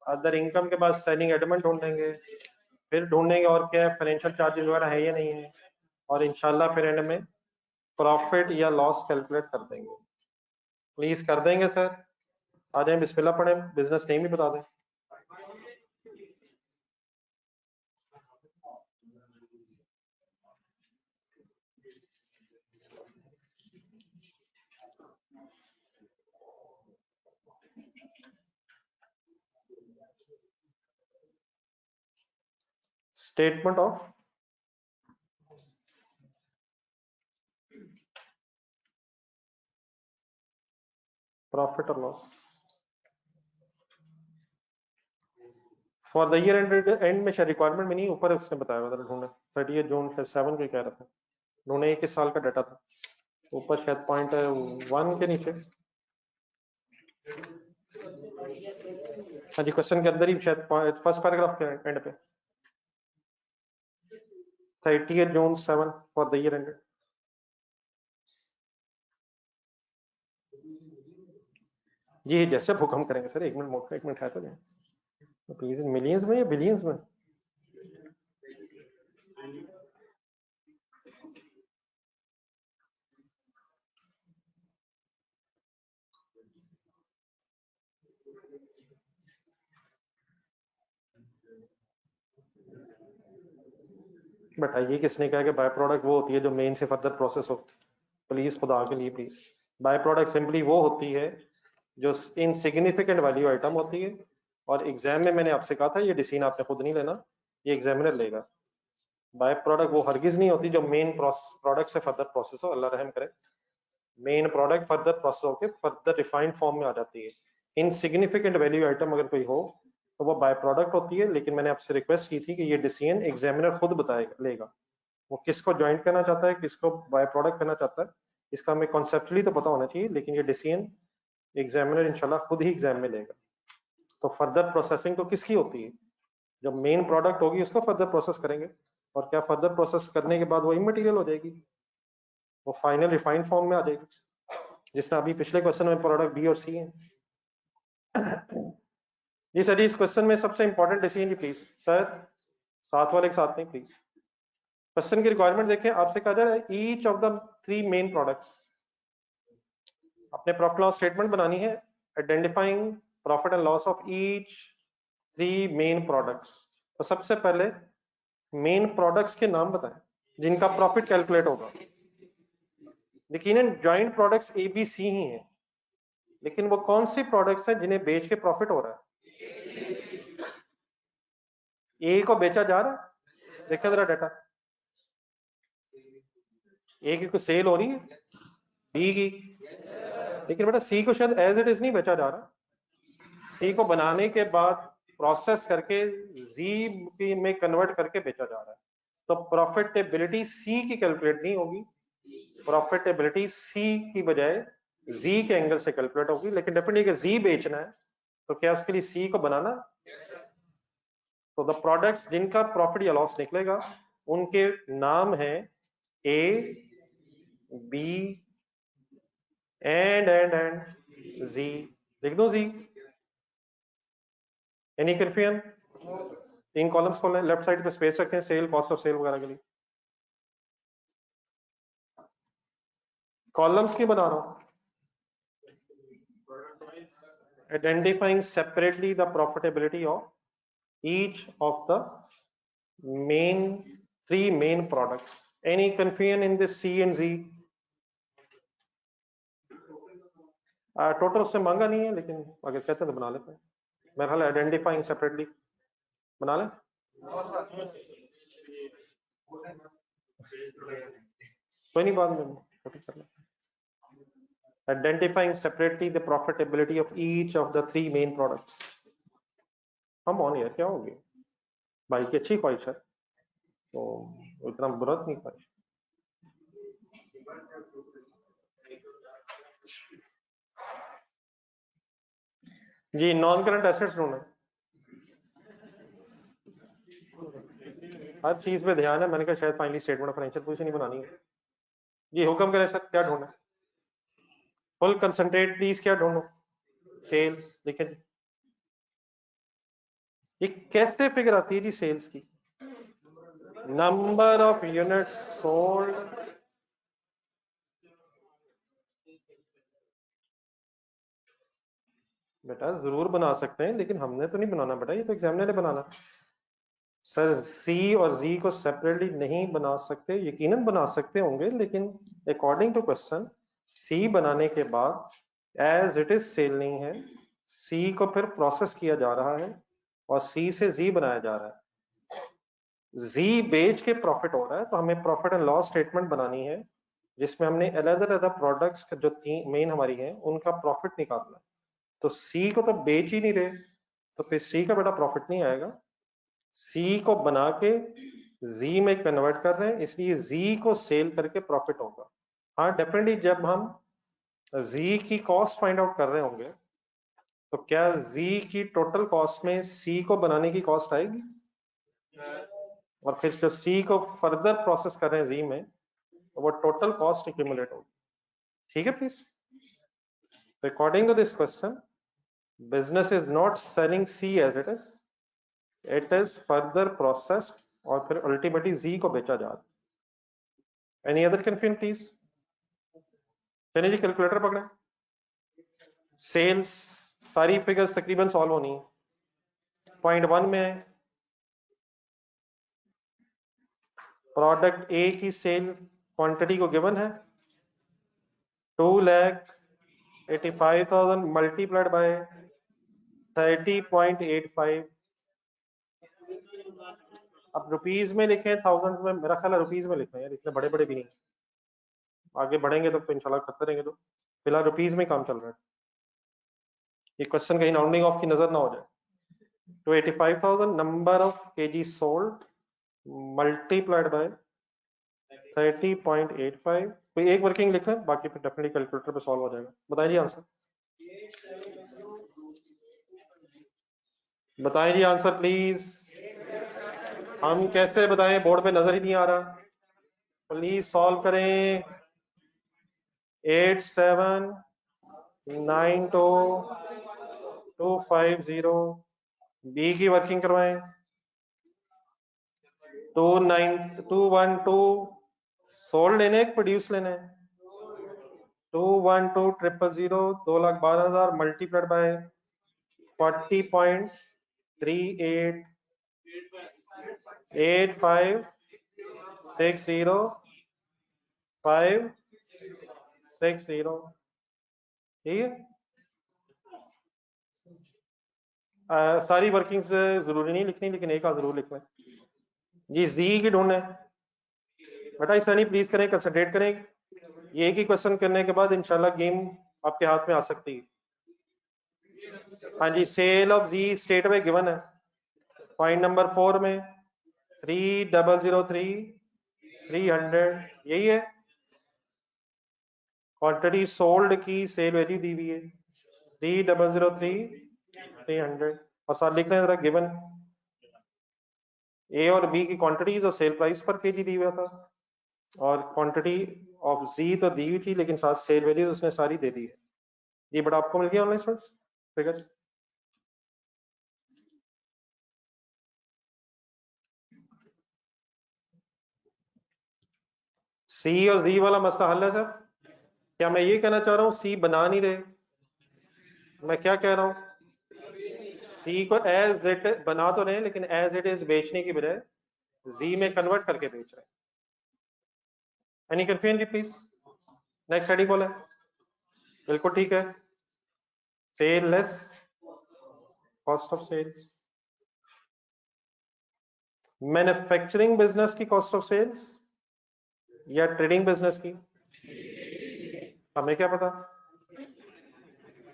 अदर इनकम के बाद सेलिंग एडमेंट ढूंढेंगे, फिर ढूंढेंगे और क्या है फाइनेंशियल चार्जेस वगैरह है या नहीं है, और इंशाल्लाह फिर एंड में प्रॉफिट या लॉस कैलकुलेट कर देंगे। प्लीज कर देंगे सर, आ जाए बिस्मिल्लाह पढ़े, बिजनेस नेम भी बता दें। स्टेटमेंट ऑफ प्रॉफिट और loss for the year and में शायद रिक्वायरमेंट में नहीं, ऊपर उसने बताया था ढूंढे 30 जून 7 को कह रहा था ढूंढे, किस साल का डाटा था, ऊपर शायद पॉइंट 1 के नीचे, हाँ जी क्वेश्चन के अंदर ही शायद फर्स्ट पैराग्राफ के एंड पे 30 जून 7 फॉर द ईयर एंडेड। जी जैसे आप हुक्म करेंगे सर, 1 मिनट है तो नहीं, प्लीज मिलियंस में या बिलियंस में, बताइए किसने कहा कि बाय प्रोडक्ट वो होती है जो मेन से फर्दर प्रोसेस हो, प्लीज खुदा के लिए प्लीज। बाय प्रोडक्ट सिंपली वो होती है जो इनसिग्निफिकेंट वैल्यू आइटम होती है, और एग्जाम में मैंने आपसे कहा था ये डिसीजन आपने खुद नहीं लेना, ये एग्जामिनर लेगा। बाय प्रोडक्ट वो हरगिज नहीं होती जो मेन प्रोडक्ट से फर्दर प्रोसेस हो, अल्लाह रहम करे, मेन प्रोडक्ट फर्दर प्रोसेस होकर फर्दर रिफाइंड फॉर्म में आ जाती है। इनसिग्निफिकेंट वैल्यू आइटम अगर कोई हो तो वो बाय प्रोडक्ट होती है, लेकिन मैंने आपसे रिक्वेस्ट की थी कि ये डिसीजन एग्जामिनर खुद बताएगा लेगा, वो किसको ज्वाइंट करना चाहता है, किसको बाय प्रोडक्ट करना चाहता है, इसका हमें कॉन्सेप्चुअली तो पता होना चाहिए, लेकिन ये डिसीजन एग्जामिनर इंशाल्लाह खुद ही एग्जाम में लेगा। तो फर्दर प्रोसेसिंग तो किसकी होती है, जब मेन प्रोडक्ट होगी उसको फर्दर प्रोसेस करेंगे, और क्या फर्दर प्रोसेस करने के बाद वो इमटेरियल हो जाएगी, वो फाइनल रिफाइंड फॉर्म में आ जाएगी, जिसमें अभी पिछले क्वेश्चन में प्रोडक्ट बी और सी है। जी सर, इस क्वेश्चन में सबसे इंपॉर्टेंट डिसीजन जी प्लीज सर, साथ वाले के साथ नहीं प्लीज। क्वेश्चन की रिक्वायरमेंट देखें, आपसे कहा जा रहा है each of the 3 main products, अपने प्रॉफिट लॉस स्टेटमेंट बनानी है, identifying profit and loss of each 3 main products. तो सबसे पहले मेन प्रोडक्ट्स के नाम बताएं जिनका प्रॉफिट कैलकुलेट होगा। यकीनन joint products A B C ही हैं, लेकिन वो कौन सी प्रोडक्ट्स हैं जिन्हें बेच के प्रॉफिट हो रहा है? ए को बेचा जा रहा है, देखा जरा डाटा, ए की कोई सेल हो रही है, बी की, लेकिन बेटा सी को शायद एज इट इज नहीं बेचा जा रहा, सी को बनाने के बाद प्रोसेस करके जी में कन्वर्ट करके बेचा जा रहा है। तो प्रॉफिटेबिलिटी सी की कैलकुलेट नहीं होगी, प्रॉफिटेबिलिटी सी की बजाय जी के एंगल से कैलकुलेट होगी। लेकिन डेफिनेटली जी बेचना है तो क्या उसके लिए सी को बनाना? तो द प्रोडक्ट्स जिनका प्रॉफिट या लॉस निकलेगा उनके नाम है ए, बी एंड जी। लिख दो जी। Any confusion? 3 कॉलम्स खोलें, लेफ्ट साइड पे स्पेस रखें सेल, कॉस्ट ऑफ सेल वगैरह के लिए। कॉलम्स क्यों बना रहा हूं? Identifying separately the profitability of each of the main 3 main products. Any confusion in this C and Z? Total उससे मांगा नहीं है, लेकिन अगर कहते हैं तो बना लेते हैं। मेरा ख्याल आइडेंटिफाइंग सेपरेटली बना लें। कोई नहीं, बाद में कर लें। Identifying separately the profitability of each of the 3 main products. हम ऑन यार, क्या हो गया भाई की अच्छी ख्वाहिश है तो इतना बुरा नहीं ख्वाहिश। जी नॉन करंट एसेट्स ढूंढे, हर चीज पे ध्यान है। मैंने कहा शायद finally statement of financial position ही बनानी है। जी हुक्म करें सर, क्या ढूंढना? फुल कंसंट्रेट प्लीज, क्या ढूंढो? सेल्स। देखिए ये कैसे फिगर आती है जी सेल्स की? नंबर ऑफ यूनिट्स सोल्ड, बेटा जरूर बना सकते हैं लेकिन हमने तो नहीं बनाना बेटा, ये तो एग्जामिनर ने बनाना। सर सी और जी को सेपरेटली नहीं बना सकते, यकीनन बना सकते होंगे, लेकिन अकॉर्डिंग टू क्वेश्चन सी बनाने के बाद एज इट इज सेल नहीं है, सी को फिर प्रोसेस किया जा रहा है और सी से जी बनाया जा रहा है। जी बेच के प्रॉफिट हो रहा है, तो हमें प्रॉफिट एंड लॉस स्टेटमेंट बनानी है जिसमें हमने अलग अलग प्रोडक्ट्स जो 3 मेन हमारी हैं उनका प्रॉफिट निकालना है। तो सी को तो बेच ही नहीं रहे, तो फिर सी का बेटा प्रॉफिट नहीं आएगा। सी को बना के जी में कन्वर्ट कर रहे हैं, इसलिए जी को सेल करके प्रॉफिट होगा। हाँ डेफिनेटली जब हम जी की कॉस्ट फाइंड आउट कर रहे होंगे तो क्या जी की टोटल कॉस्ट में सी को बनाने की कॉस्ट आएगी, और फिर जो सी को फर्दर प्रोसेस कर रहे हैं जी में तो वो टोटल कॉस्ट एक्यूमुलेट होगी। ठीक है प्लीज? तो according to this question business is not selling C as it is further processed और फिर अल्टीमेटली जी को बेचा जा रहा है। Any other confusion please? चलिए जी कैलकुलेटर पकड़े, सेल्स सारी फिगर्स तकरीबन सॉल्व होनी है। पॉइंट 1 में है प्रोडक्ट ए की सेल क्वांटिटी को गिवन है 2,85,000 मल्टीप्लाइड बाय 30.85। अब रुपीज में लिखें थाउजेंड में, मेरा ख्याल है रुपीज में लिखें यार, इतने बड़े बड़े भी नहीं, आगे बढ़ेंगे तो इंशाल्लाह करते रहेंगे। तो फिलहाल रुपीज में काम चल रहा है, ये क्वेश्चन कहीं राउंडिंग ऑफ की नजर ना हो जाए। 285,000 number of KG sold multiplied by 30.85। कोई एक वर्किंग लिख लें, बाकी फिर डेफिनेटली कैलकुलेटर पे सॉल्व हो जाएगा। बताइए आंसर, बताइए जी आंसर प्लीज। हम कैसे बताएं, बोर्ड पे नजर ही नहीं आ रहा, प्लीज सॉल्व करें। 8792 250, बी की वर्किंग करवाएं 212 सोल्ड लेने प्रोड्यूस लेने 212,000 2,12,000 मल्टीप्लाइड बाय 40.388560 ठीक है। सारी वर्किंग जरूरी नहीं लिखनी, लेकिन एक जरूर लिखना जी। जी की ढूंढना है बेटा, इस तरह प्लीज करें, कंसंट्रेट करें। ये एक ही क्वेश्चन करने के बाद इंशाल्लाह गेम आपके हाथ में आ सकती है। हाँ जी, सेल ऑफ जी स्टेट में गिवन है पॉइंट नंबर 4 में 3,003 300 यही है। क्वांटिटी सोल्ड की सेल वैल्यू दी हुई है 3,003 300 और साथ लिख रहे हैं जरा गिवन ए और बी की क्वांटिटीज और सेल प्राइस पर केजी दी हुआ था, और क्वांटिटी ऑफ जी तो दी हुई थी लेकिन साथ सेल वैल्यूज उसने सारी दे दी है। ये बड़ा आपको मिल गया ऑनलाइन सोर्स फिगर्स। सी और जी वाला मसला हल है सर। क्या मैं ये कहना चाह रहा हूँ सी बना नहीं रहे? मैं क्या कह रहा हूँ, सी को एज इट बना तो रहे लेकिन एज इट इज बेचने की बजाय जी में कन्वर्ट करके बेच रहे हैं। एनी कंफ्यूजन जी प्लीज। नेक्स्ट हेडिंग बोले। बिल्कुल ठीक है। Sale less cost of sales, manufacturing business की कॉस्ट ऑफ सेल्स या ट्रेडिंग बिजनेस की, हमें क्या पता।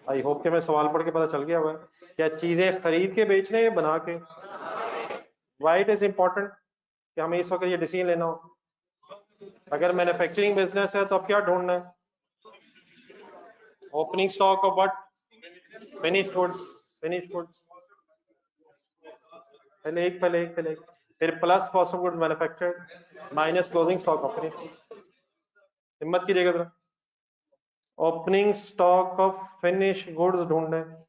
आई होप कि मैं सवाल पढ़ के पता चल गया हुआ है। क्या चीजें खरीद के बेचने या बना के? वाई इट इज इंपॉर्टेंट कि हमें इस वक्त ये डिसीजन लेना हो। अगर मैन्युफैक्चरिंग बिजनेस है तो अब क्या ढूंढना है? Opening stock of what? Finish goods. Finish goods पहले एक फिर plus cost of goods manufactured minus closing stock of finish goods. हिम्मत कीजिएगा जरा। Opening stock of finish goods ढूंढना है।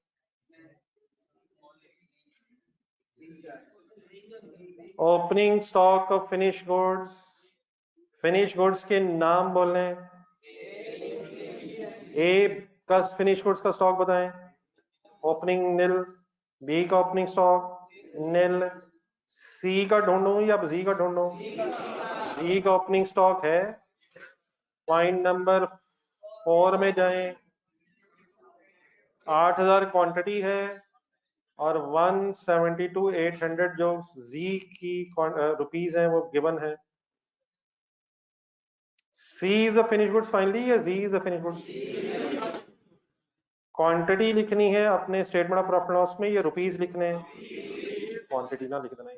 Opening stock of finish goods, finish goods के नाम बोलने। ए का फिनिश गुड्स का स्टॉक बताएं। ओपनिंग निल, बी का ओपनिंग स्टॉक निल, सी का ढूंढूं या जी का ढूंढूं? जी का ओपनिंग स्टॉक है, पॉइंट नंबर 4 में जाएं, 8,000 क्वांटिटी है और 172,800 जो जी की रुपीज है वो गिवन है। C is the finish goods finally या G is the finish goods? Quantity लिखनी है अपने स्टेटमेंट ऑफ प्रॉफिट लॉस में या रुपीज लिखने हैं? क्वांटिटी ना लिख देना है।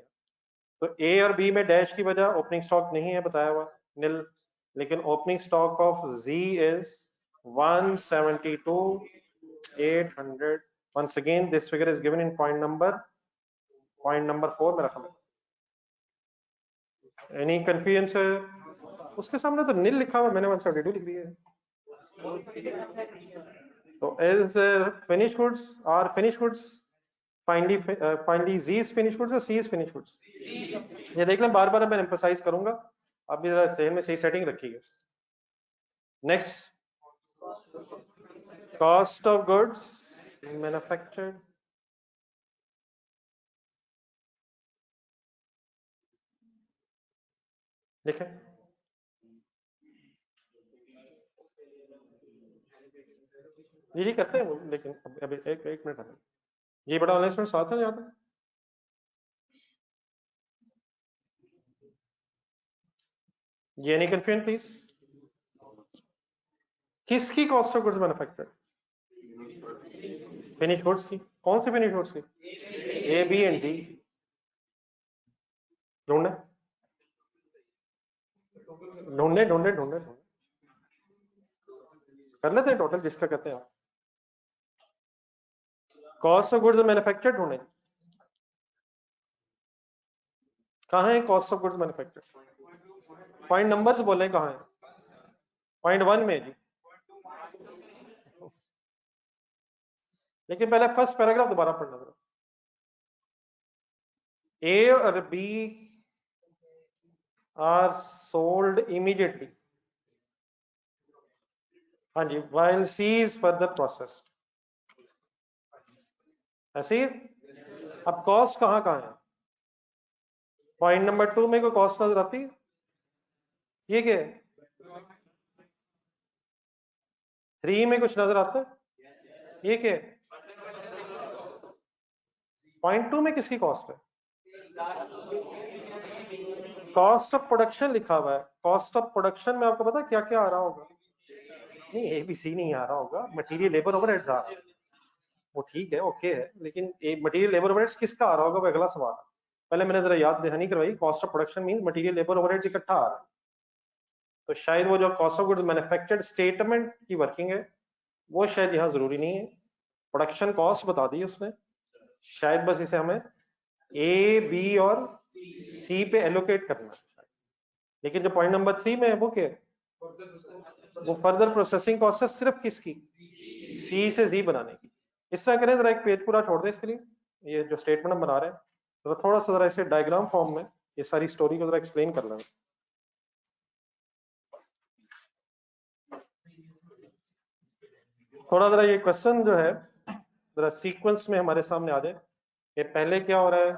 तो ए और बी में डैश की वजह ओपनिंग स्टॉक नहीं है बताया हुआ निल, लेकिन opening stock of G is 172,800। once again this figure is given in point number 4 मेरा समझ। Any confusion sir? उसके सामने तो निल लिखा हुआ, मैंने 172 लिख दिया है। तो इज फिनिश गुड्स और finish goods finally G is finish goods और सी इज फिनिश गुड्स? ये देख लें, बार बार मैं एम्फसाइज करूंगा, आप भी जरा सेल में सही सेटिंग रखिएगा। Next, cost of goods manufactured, देखें ये करते हैं वो, लेकिन अभी एक मिनट है, ये बड़ा ऑनलाइन साथ है जाता है। ये नहीं कंफ्यूजन प्लीज। किसकी cost of goods manufactured? Finish goods की। कौन सी फिनिश गुड्स की? ए बी एंड सी ढूंढने ढूंढने ढूंढने ढूंढने कर लेते हैं टोटल जिसका कहते हैं आप। कॉस्ट ऑफ गुड्स मैन्युफैक्चर्ड ढूंढे, कहाँ है cost of goods manufactured? Point numbers बोले कहाँ है? पॉइंट 1 में जी। लेकिन पहले फर्स्ट पैराग्राफ दोबारा पढ़ना जरा। ए और बी आर सोल्ड इमीडिएटली, हाँ जी, while C is further processed, ऐसे ही। अब कॉस्ट कहाँ कहाँ है? पॉइंट नंबर 2 में कोई कॉस्ट नजर आती है? ये क्या है? 3 में कुछ नजर आता है? ये क्या है? पॉइंट 2 में किसकी कॉस्ट है? कॉस्ट ऑफ प्रोडक्शन लिखा हुआ है। कॉस्ट ऑफ प्रोडक्शन में आपको पता है क्या क्या आ रहा होगा? नहीं, ABC नहीं आ रहा होगा, मटेरियल लेबर ओवरहेड्स आ रहा है, वो ठीक है, ओके है, लेकिन मटेरियल लेबर ओवरहेड्स किसका आ रहा होगा वो अगला सवाल है। पहले मैंने जरा याद दहानी करवाई, cost of production means material labour overheads इकट्ठा आ रहा है, तो शायद वो जो cost of goods manufactured statement की वर्किंग है वो शायद यहाँ जरूरी नहीं है, प्रोडक्शन कॉस्ट बता दी उसने, शायद बस इसे हमें A, B और C पे एलोकेट करना है। लेकिन जो पॉइंट नंबर 3 में है वो क्या है? वो फर्दर प्रोसेसिंग कॉस्ट है सिर्फ किसकी? C से Z बनाने की। इस तरह करें, जरा एक पेज पूरा छोड़ दें इसके लिए, ये जो स्टेटमेंट हम बना रहे हैं, तो थोड़ा सा जरा इसे डायग्राम फॉर्म में ये सारी स्टोरी को जरा एक्सप्लेन कर लें। थोड़ा जरा ये क्वेश्चन जो है जरा सीक्वेंस में हमारे सामने आ जाए, ये पहले क्या हो रहा है,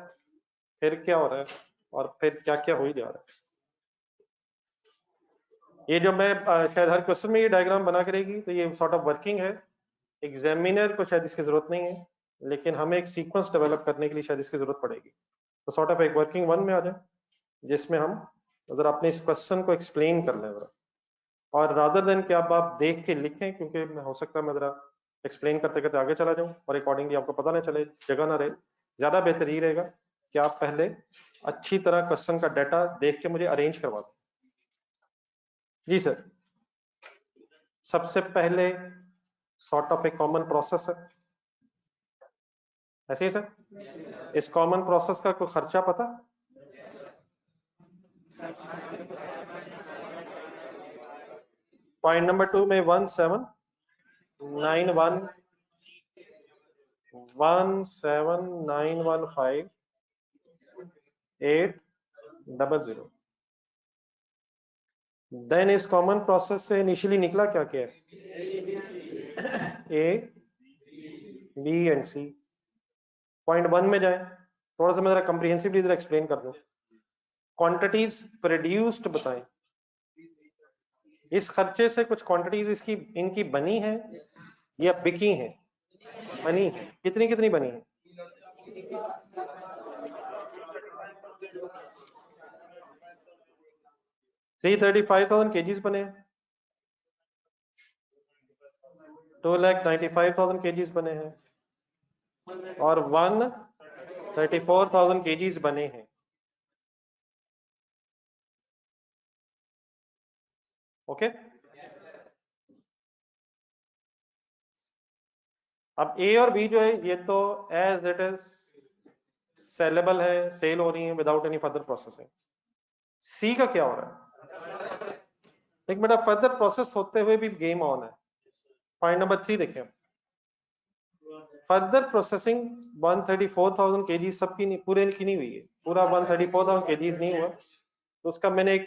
फिर क्या हो रहा है, और फिर क्या क्या हो ही जा रहा है। ये जो मैं शायद हर क्वेश्चन में ये डायग्राम बना करेगी, तो ये सॉर्ट ऑफ वर्किंग है, एग्जामिनर को शायद इसकी जरूरत नहीं है, लेकिन हमें एक सीक्वेंस डेवलप करने के लिए शायद इसकी जरूरत पड़ेगी। तो सॉर्ट ऑफ एक वर्किंग 1 में आ जाए, जिसमें हम अगर अपने इस क्वेश्चन को एक्सप्लेन कर लें जरा, और रादर देन कि आप देख के लिखें, क्योंकि हो सकता है मैं जरा एक्सप्लेन करते करते आगे चला जाऊं और अकॉर्डिंगली आपको पता ना चले, जगह ना रहे, ज्यादा बेहतर ही रहेगा कि आप पहले अच्छी तरह क्वेश्चन का डाटा देख के मुझे अरेंज करवा दें। जी सर, सबसे पहले sort of A common process है, ऐसे ही सर। इस कॉमन प्रोसेस का कोई खर्चा पता? पॉइंट नंबर 2 में 17915 देन इस कॉमन प्रोसेस से इनिशियली निकला क्या क्या है? A, B and C। Point 1 में जाए, थोड़ा सा मैं जरा कॉम्प्रिहेंसिवली जरा एक्सप्लेन कर दूं। क्वांटिटीज प्रोड्यूस्ड बताएं, इस खर्चे से कुछ क्वांटिटीज इसकी इनकी बनी है या बिकी है? बनी है। कितनी कितनी बनी है? 335,000 केजीज बने हैं, 2,95,000 केजीज बने हैं, और 134,000 केजीज बने हैं। ओके, अब A और B जो है ये तो एज इट इज सेलेबल है, सेल हो रही है without any further processing. C का क्या हो रहा है? एक बेटा फर्दर प्रोसेस होते हुए भी गेम ऑन है। पॉइंट नंबर 3 देखें, फर्दर प्रोसेसिंग 134,000 केजी सबकी नहीं, पूरे की नहीं हुई है, पूरा 134,000 केजीज नहीं हुआ, तो उसका मैंने एक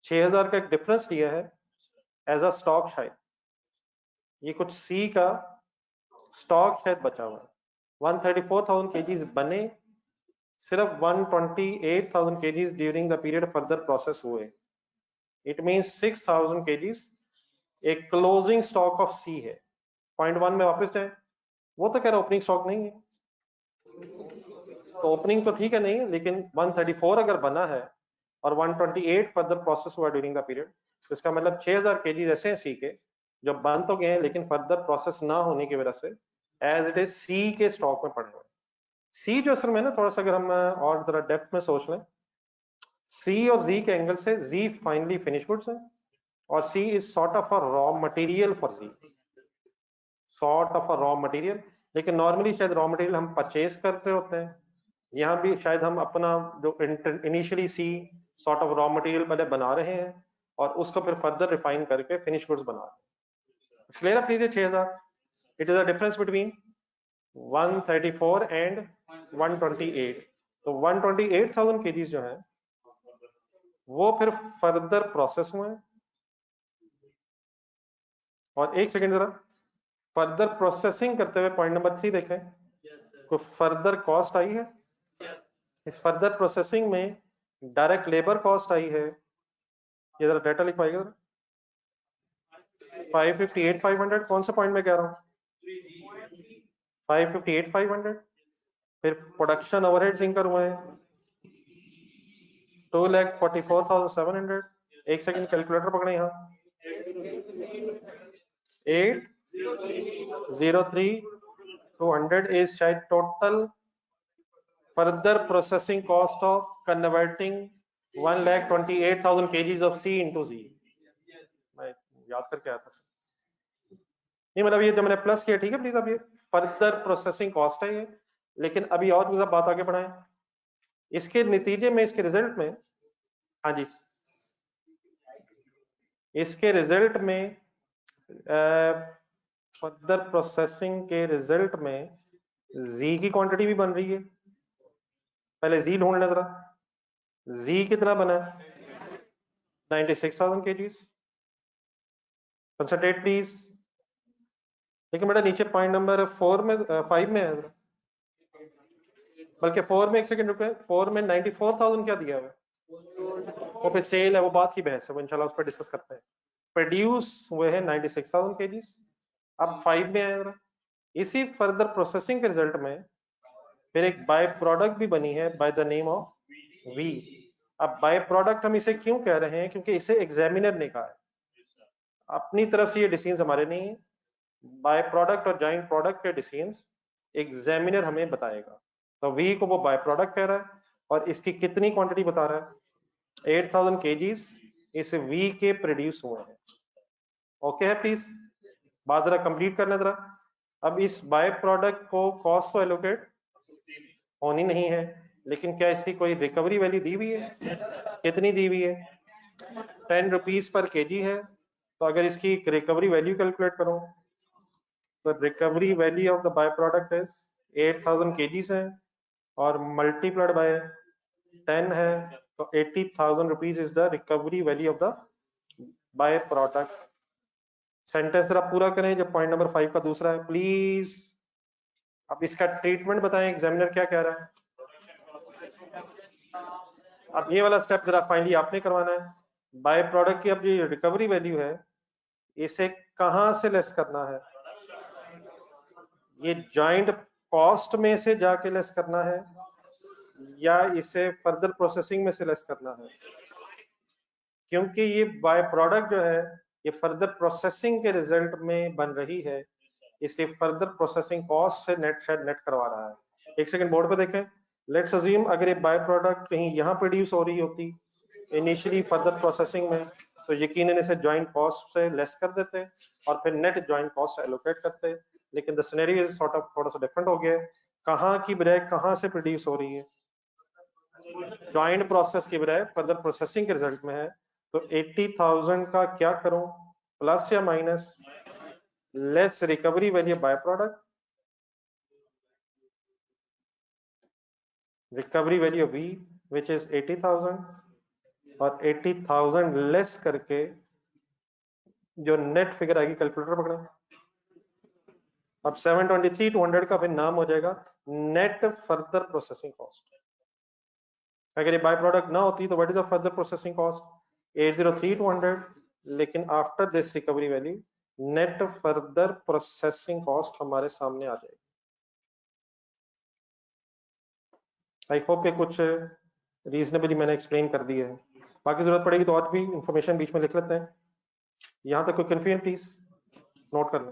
6,000 का एक डिफरेंस लिया है एज अ स्टॉक। शायद ये कुछ C का स्टॉक शायद बचा हुआ है। 134,000 केजीज बने, सिर्फ 128,000 KGs during the period further process हुए। इट मींस 6,000 केजीज एक क्लोजिंग स्टॉक ऑफ C है। पॉइंट 1 में वापस जाए, वो तो कह रहा ओपनिंग स्टॉक नहीं है, तो ओपनिंग तो ठीक है नहीं है, लेकिन 134 अगर बना है और 128 फर्दर प्रोसेस हुआ ड्यूरिंग द पीरियड, तो इसका मतलब 6,000 केजी ऐसे हैं C के जो बन तो गए हैं, लेकिन फर्दर प्रोसेस ना होने की वजह से एज इट इज C के स्टॉक में पड़े हुए। C जो असल में ना, थोड़ा सा अगर हम और जरा डेप्थ में सोच लें, C और Z के एंगल से Z फाइनली फिनिश गुड्स है और C is sort of a raw material for Z, sort of a raw material. लेकिन नॉर्मली शायद रॉ मटेरियल हम परचेज कर रहे होते हैं, यहाँ भी शायद हम अपना जो initially C sort of raw material पहले बना रहे हैं और उसको फिर फर्दर रिफाइन करके फिनिश गुड्स बना रहे हैं। क्लियर है please? 6,000 it is the difference between 134 and 128। तो 128,000 केजीज जो है वो फिर फर्दर प्रोसेस हुए हैं। और एक सेकेंड जरा, फर्दर प्रोसेसिंग करते हुए पॉइंट नंबर 3 देखें, कोई फर्दर कॉस्ट आई है? इस फर्दर प्रोसेसिंग में डायरेक्ट लेबर कॉस्ट आई है, ये जरा डाटा लिखवाइएगा। 558,500 कौन सा पॉइंट में कह रहा हूँ? 558,500। फिर प्रोडक्शन ओवरहेड्स इंकर हुए हैं 2,44,700। एक सेकंड कैलकुलेटर पकड़े यहाँ। 803,200 इज शायद total further processing cost of converting 1,28,000 kgs of C into Z। मैं याद करके आया था सर, नहीं मतलब ये जो मैंने प्लस किया, ठीक है प्लीज। अब ये फर्दर प्रोसेसिंग कॉस्ट है ये, लेकिन अभी और भी बात आगे बढ़ाएं। इसके नतीजे में, इसके रिजल्ट में, हाँ जी, इसके रिजल्ट में फर्दर प्रोसेसिंग के रिजल्ट में जी की क्वांटिटी भी बन रही है। पहले जी ढूंढ लें जरा, जी कितना बना? 96,000 kgs। Concentrate please. लेकिन बेटा नीचे पॉइंट नंबर 4 में 5 में है, बल्कि 4 में, एक सेकंड रुके, 4 में 94,000 क्या दिया हुआ है? वो फिर सेल है, वो बात की बहस है, वो इंशाल्लाह उस पर डिस्कस करते हैं। प्रोड्यूस हुए हैं 96,000 kgs। अब 5 में आया, इसी फर्दर प्रोसेसिंग के रिजल्ट में फिर एक बाय प्रोडक्ट भी बनी है by the name of V. अब बाय प्रोडक्ट हम इसे क्यों कह रहे हैं? क्योंकि इसे एग्जामिनर ने कहा है, अपनी तरफ से ये डिसीजन हमारे नहीं है। बाय प्रोडक्ट और जॉइंट प्रोडक्ट के डिसीजन एग्जामिनर हमें बताएगा। तो वी को वो बाय प्रोडक्ट कह रहा है और इसकी कितनी क्वांटिटी बता रहा है? 8,000 kgs इस वी के प्रोड्यूस हुए हैं। ओके है प्लीज, बात जरा कंप्लीट करना जरा। अब इस बाय प्रोडक्ट को कॉस्ट तो एलोकेट होनी नहीं है, लेकिन क्या इसकी कोई रिकवरी वैल्यू दी हुई है? कितनी दी हुई है? 10 रुपीज पर केजी है। तो अगर इसकी रिकवरी वैल्यू कैलकुलेट करो तो recovery value of the by product is 8,000 kgs है और मल्टीप्लाइड बाय 10 है, तो 80,000 rupees is the recovery value of the by product. Sentence जरा पूरा करें जो पॉइंट नंबर 5 का दूसरा है प्लीज। अब इसका ट्रीटमेंट बताएं, एग्जामिनर क्या कह रहा है? अब ये वाला स्टेप जरा फाइनली आपने करवाना है। बाय प्रोडक्ट की अब जो रिकवरी वैल्यू है इसे कहां से लेस करना है? ये जॉइंट कॉस्ट में से जाके लेस करना है या इसे फर्दर प्रोसेसिंग में से लेस करना है? क्योंकि ये बाय प्रोडक्ट जो है ये फर्दर प्रोसेसिंग के रिजल्ट में बन रही है, इसलिए फर्दर प्रोसेसिंग कॉस्ट से नेट शायद नेट करवा रहा है। एक सेकंड बोर्ड पे देखें। लेट्स अज्यूम अगर ये बाय प्रोडक्ट कहीं यहाँ प्रोड्यूस हो रही होती इनिशियली फर्दर प्रोसेसिंग में, तो यकीनन इसे जॉइंट कॉस्ट से लेस कर देते और फिर नेट जॉइंट कॉस्ट एलोकेट करते। लेकिन the scenario is sort of थोड़ा सा डिफरेंट हो गया है। कहाँ की बजाय कहाँ से प्रोड्यूस हो रही है? जॉइंट प्रोसेस की बजाय फर्दर प्रोसेसिंग के रिजल्ट में है। तो 80,000 का क्या करूं, प्लस या minus? Less recovery value by product, recovery value V which is 80,000 और 80,000 लेस करके जो नेट फिगर आएगी, कैलकुलेटर पकड़े। अब 723,200 का फिर नाम हो जाएगा नेट फर्दर प्रोसेसिंग कॉस्ट। अगर ये बाय प्रोडक्ट ना होती तो what is the further processing cost? 803,200, लेकिन after this recovery value net further processing cost हमारे सामने आ जाएगी। आई होप के कुछ रीजनेबली मैंने एक्सप्लेन कर दिया है। बाकी जरूरत पड़ेगी तो और भी इंफॉर्मेशन बीच में लिख लेते हैं। यहाँ तक कोई कंफ्यूजन प्लीज नोट कर लें।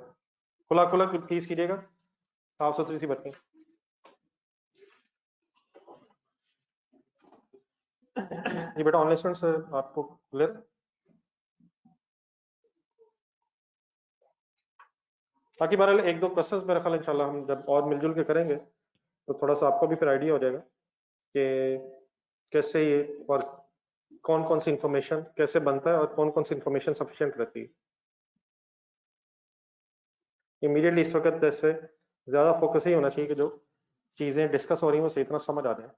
खुला खुला प्लीज कीजिएगा, साफ सुथरी सी बरकत। ये बेटा ऑनलाइन स्टूडेंट्स आपको क्लियर? बाकी बहरहाल एक दो क्वेश्चंस मेरे ख्याल इंशाल्लाह हम जब और मिलजुल के करेंगे तो थोड़ा सा आपको भी फिर आइडिया हो जाएगा कि कैसे ये और कौन कौन सी इंफॉर्मेशन कैसे बनता है और कौन कौन सी इंफॉर्मेशन सफिशिएंट रहती है। इमीडिएटली इस वक्त जैसे ज्यादा फोकस ही होना चाहिए कि जो चीजें डिस्कस हो रही हैं वो सही तरह समझ आ जाए।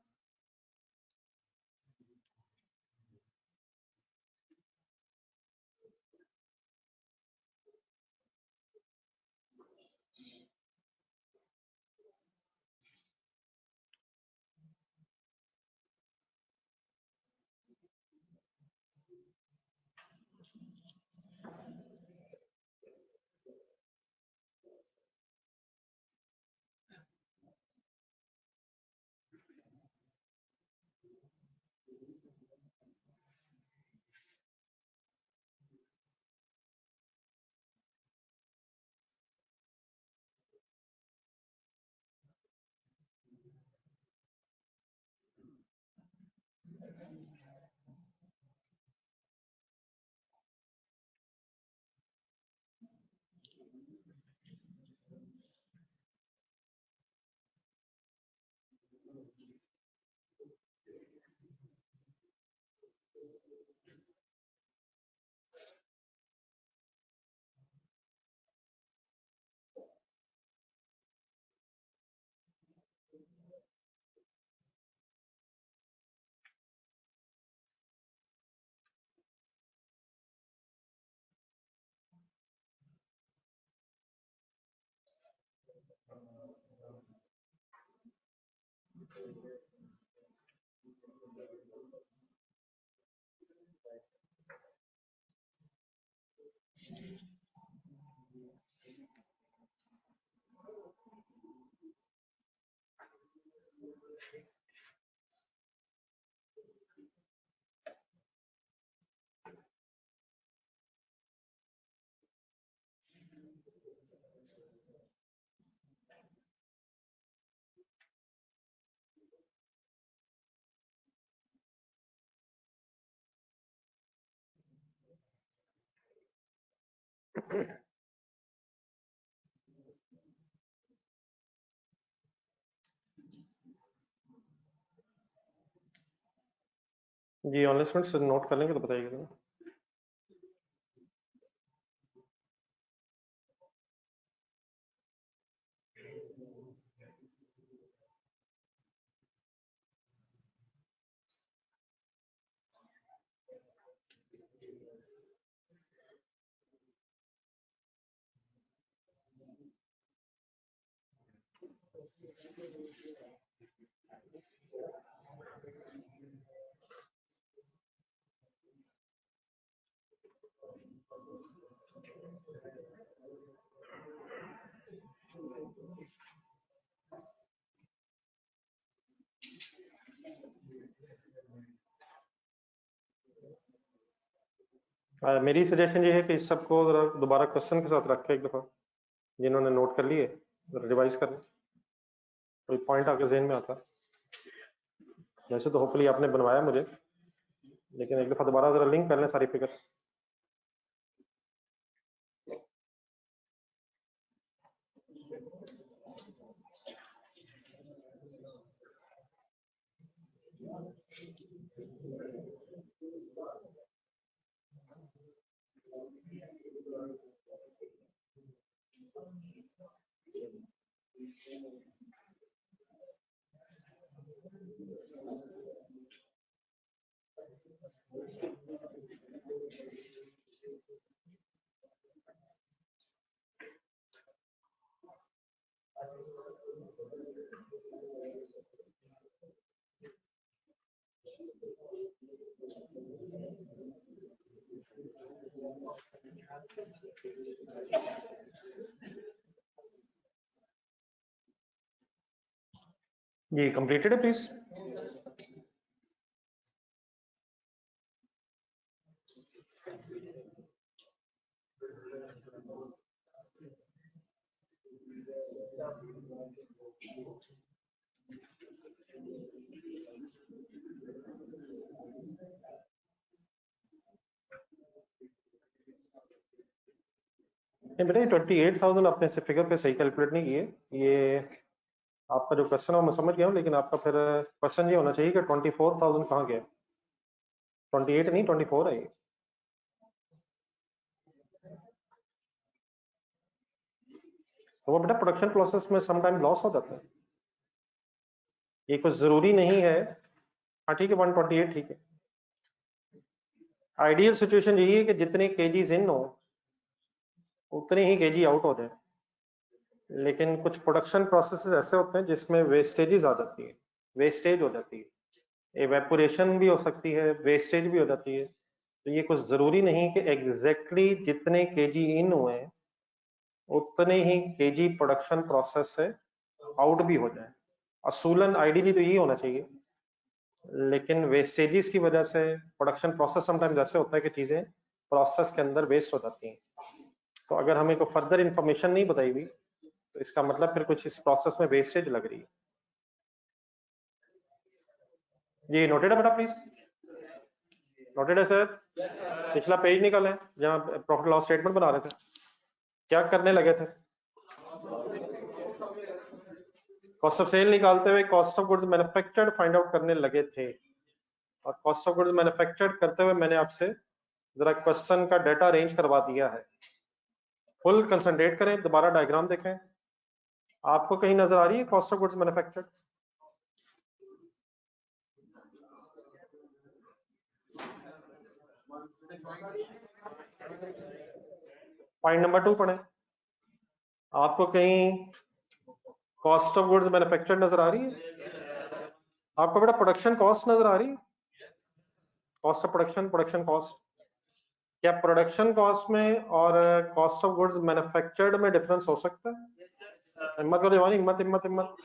जी ऑनलाइन स्टूडेंट्स नोट कर लेंगे तो बताइएगा। मेरी सजेशन ये है कि इस सबको जरा दोबारा क्वेश्चन के साथ रखें एक दफा, जिन्होंने नोट कर लिए रिवाइज कर लें, कोई पॉइंट आपके जहन में आता। वैसे तो होपफुली आपने बनवाया मुझे, लेकिन एक दफा दोबारा जरा लिंक कर लें सारी फिगर्स। जी कंप्लीटेड है प्लीज। बेटा 28,000 आपने से फिगर पे सही कैलकुलेट नहीं किए। ये आपका जो क्वेश्चन है मैं समझ गया हूँ, लेकिन आपका फिर क्वेश्चन ये होना चाहिए कि 24,000 कहाँ गया। 28 नहीं 24 है ये। तो वो बेटा प्रोडक्शन प्रोसेस में समटाइम लॉस हो जाता है, ये कुछ जरूरी नहीं है। हाँ ठीक है 128 ठीक है। आइडियल सिचुएशन यही है कि जितने केजीज इन हो उतने ही केजी आउट हो जाए, लेकिन कुछ प्रोडक्शन प्रोसेसेस ऐसे होते हैं जिसमें वेस्टेजेस आ जाती है, वेस्टेज हो जाती है, एवेपोरेशन भी हो सकती है, वेस्टेज भी हो जाती है। तो ये कुछ जरूरी नहीं कि एग्जैक्टली जितने केजी इन हुए हैं उतने ही केजी प्रोडक्शन प्रोसेस से आउट भी हो जाए। असूलन आइडियली तो यही होना चाहिए, लेकिन वेस्टेजेस की वजह से प्रोडक्शन प्रोसेस समटाइम्स ऐसे होता है कि चीजें प्रोसेस के अंदर वेस्ट हो जाती हैं। तो अगर हमें कोई फर्दर इंफॉर्मेशन नहीं बताई हुई तो इसका मतलब फिर कुछ इस प्रोसेस में वेस्टेज लग रही है। ये नोटेड है बेटा प्लीज, नोटेड है सर। पिछला पेज निकालें जहाँ प्रॉफिट लॉस स्टेटमेंट बना रहे थे, क्या करने लगे थे? कॉस्ट ऑफ सेल निकालते हुए cost of goods manufactured find out करने लगे थे, और कॉस्ट ऑफ गुड्स मैन्युफैक्चर्ड करते हुए मैंने आपसे जरा क्वेश्चन का डाटा अरेंज करवा दिया है। फुल कंसंट्रेट करें, दोबारा डायग्राम देखें। आपको कहीं नजर आ रही है cost of goods manufactured? Point number 2 पढ़ें। आपको कहीं कॉस्ट ऑफ गुड्स मैन्युफैक्चर्ड नजर आ रही है? आपको बेटा प्रोडक्शन कॉस्ट नजर आ रही है? Cost of production, production cost, क्या प्रोडक्शन कॉस्ट में और कॉस्ट ऑफ गुड्स मैन्युफैक्चर्ड में डिफरेंस हो सकता है? हिम्मत करो जवानी, हिम्मत हिम्मत हिम्मत।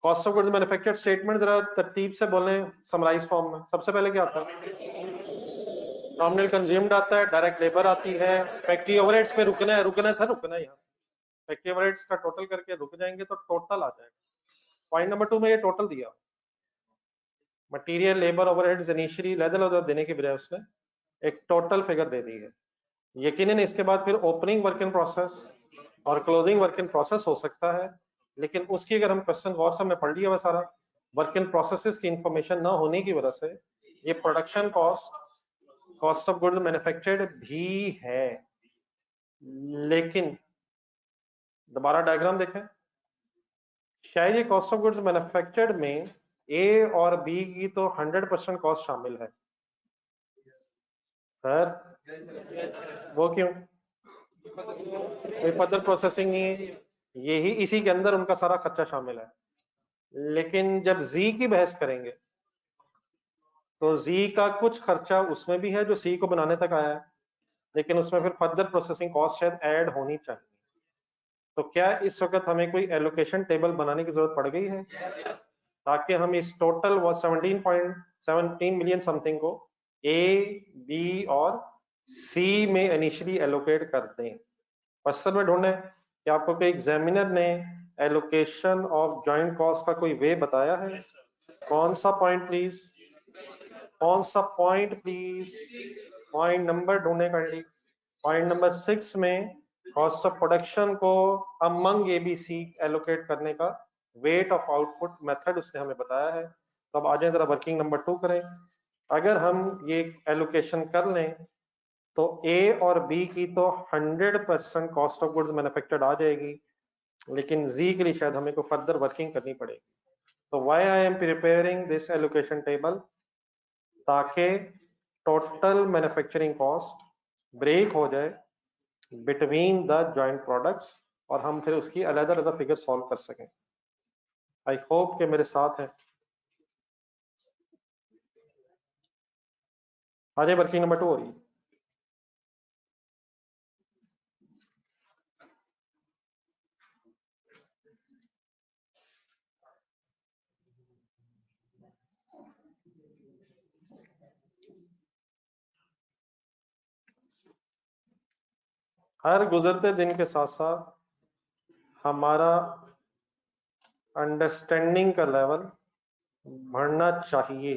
Cost of goods manufactured statement जरा तरतीब से बोलें समराइज फॉर्म में। सबसे पहले क्या आता है? नॉमिनल कंज्यूम्ड आता है, डायरेक्ट लेबर आती है, फैक्ट्री ओवरहेड्स पे रुकना है सर, रुकना है यहाँ। फैक्ट्री ओवरहेड्स का टोटल करके रुक जाएंगे तो टोटल आ जाएगा। पॉइंट नंबर 2 में ये टोटल दिया, मटेरियल लेबर ओवरहेड्स इनिशियली लहदा देने के बजाय उसने एक टोटल फिगर दे दी है। यकीनन इसके बाद फिर ओपनिंग वर्क इन प्रोसेस और क्लोजिंग वर्क इन प्रोसेस हो सकता है, लेकिन उसकी अगर हम क्वेश्चन गौर से हमने पढ़ लिया हुआ सारा, वर्क इन प्रोसेसेस की इंफॉर्मेशन ना होने की वजह से ये production cost, cost of goods manufactured भी है। लेकिन दोबारा डायग्राम देखें, शायद ये कॉस्ट ऑफ गुड्स मैन्युफैक्चर्ड में ए और बी की तो 100% कॉस्ट शामिल है सर। वो क्यों? कोई फर्दर प्रोसेसिंग नहीं है, यही इसी के अंदर उनका सारा खर्चा शामिल है। लेकिन जब जी की बहस करेंगे तो जी का कुछ खर्चा उसमें भी है जो सी को बनाने तक आया है, लेकिन उसमें फिर फर्दर प्रोसेसिंग कॉस्ट शायद ऐड होनी चाहिए। तो क्या इस वक्त हमें कोई एलोकेशन टेबल बनाने की जरूरत पड़ गई है ताकि हम इस टोटल 17.17 मिलियन समथिंग को ए, बी और सी में इनिशियली एलोकेट कर दें? क्वेश्चन में ढूंढे कि आपको कोई एग्जामिनर ने एलोकेशन ऑफ जॉइंट कॉस्ट का कोई वे बताया है? कौन सा पॉइंट प्लीज, कौन सा पॉइंट प्लीज? पॉइंट नंबर ढूंढने काइंडली। पॉइंट नंबर 6 में कॉस्ट ऑफ प्रोडक्शन को अमंग एबीसी एलोकेट करने का वेट ऑफ आउटपुट मेथड उसने हमें बताया है। तो अब आ जाए जरा वर्किंग नंबर 2 करें। अगर हम ये एलोकेशन कर लें तो ए और बी की तो 100% कॉस्ट ऑफ गुड्स मैन्युफैक्चर्ड आ जाएगी, लेकिन जी के लिए शायद हमें को फर्दर वर्किंग करनी पड़ेगी। तो why I am preparing this allocation table, ताकि टोटल मैन्युफैक्चरिंग कॉस्ट ब्रेक हो जाए बिटवीन द जॉइंट प्रोडक्ट्स और हम फिर उसकी अलग अलग फिगर सॉल्व कर सकें। आई होप कि मेरे साथ हैं। आज वर्किंग नंबर 2 हो रही है। हर गुजरते दिन के साथ साथ हमारा अंडरस्टैंडिंग का लेवल बढ़ना चाहिए।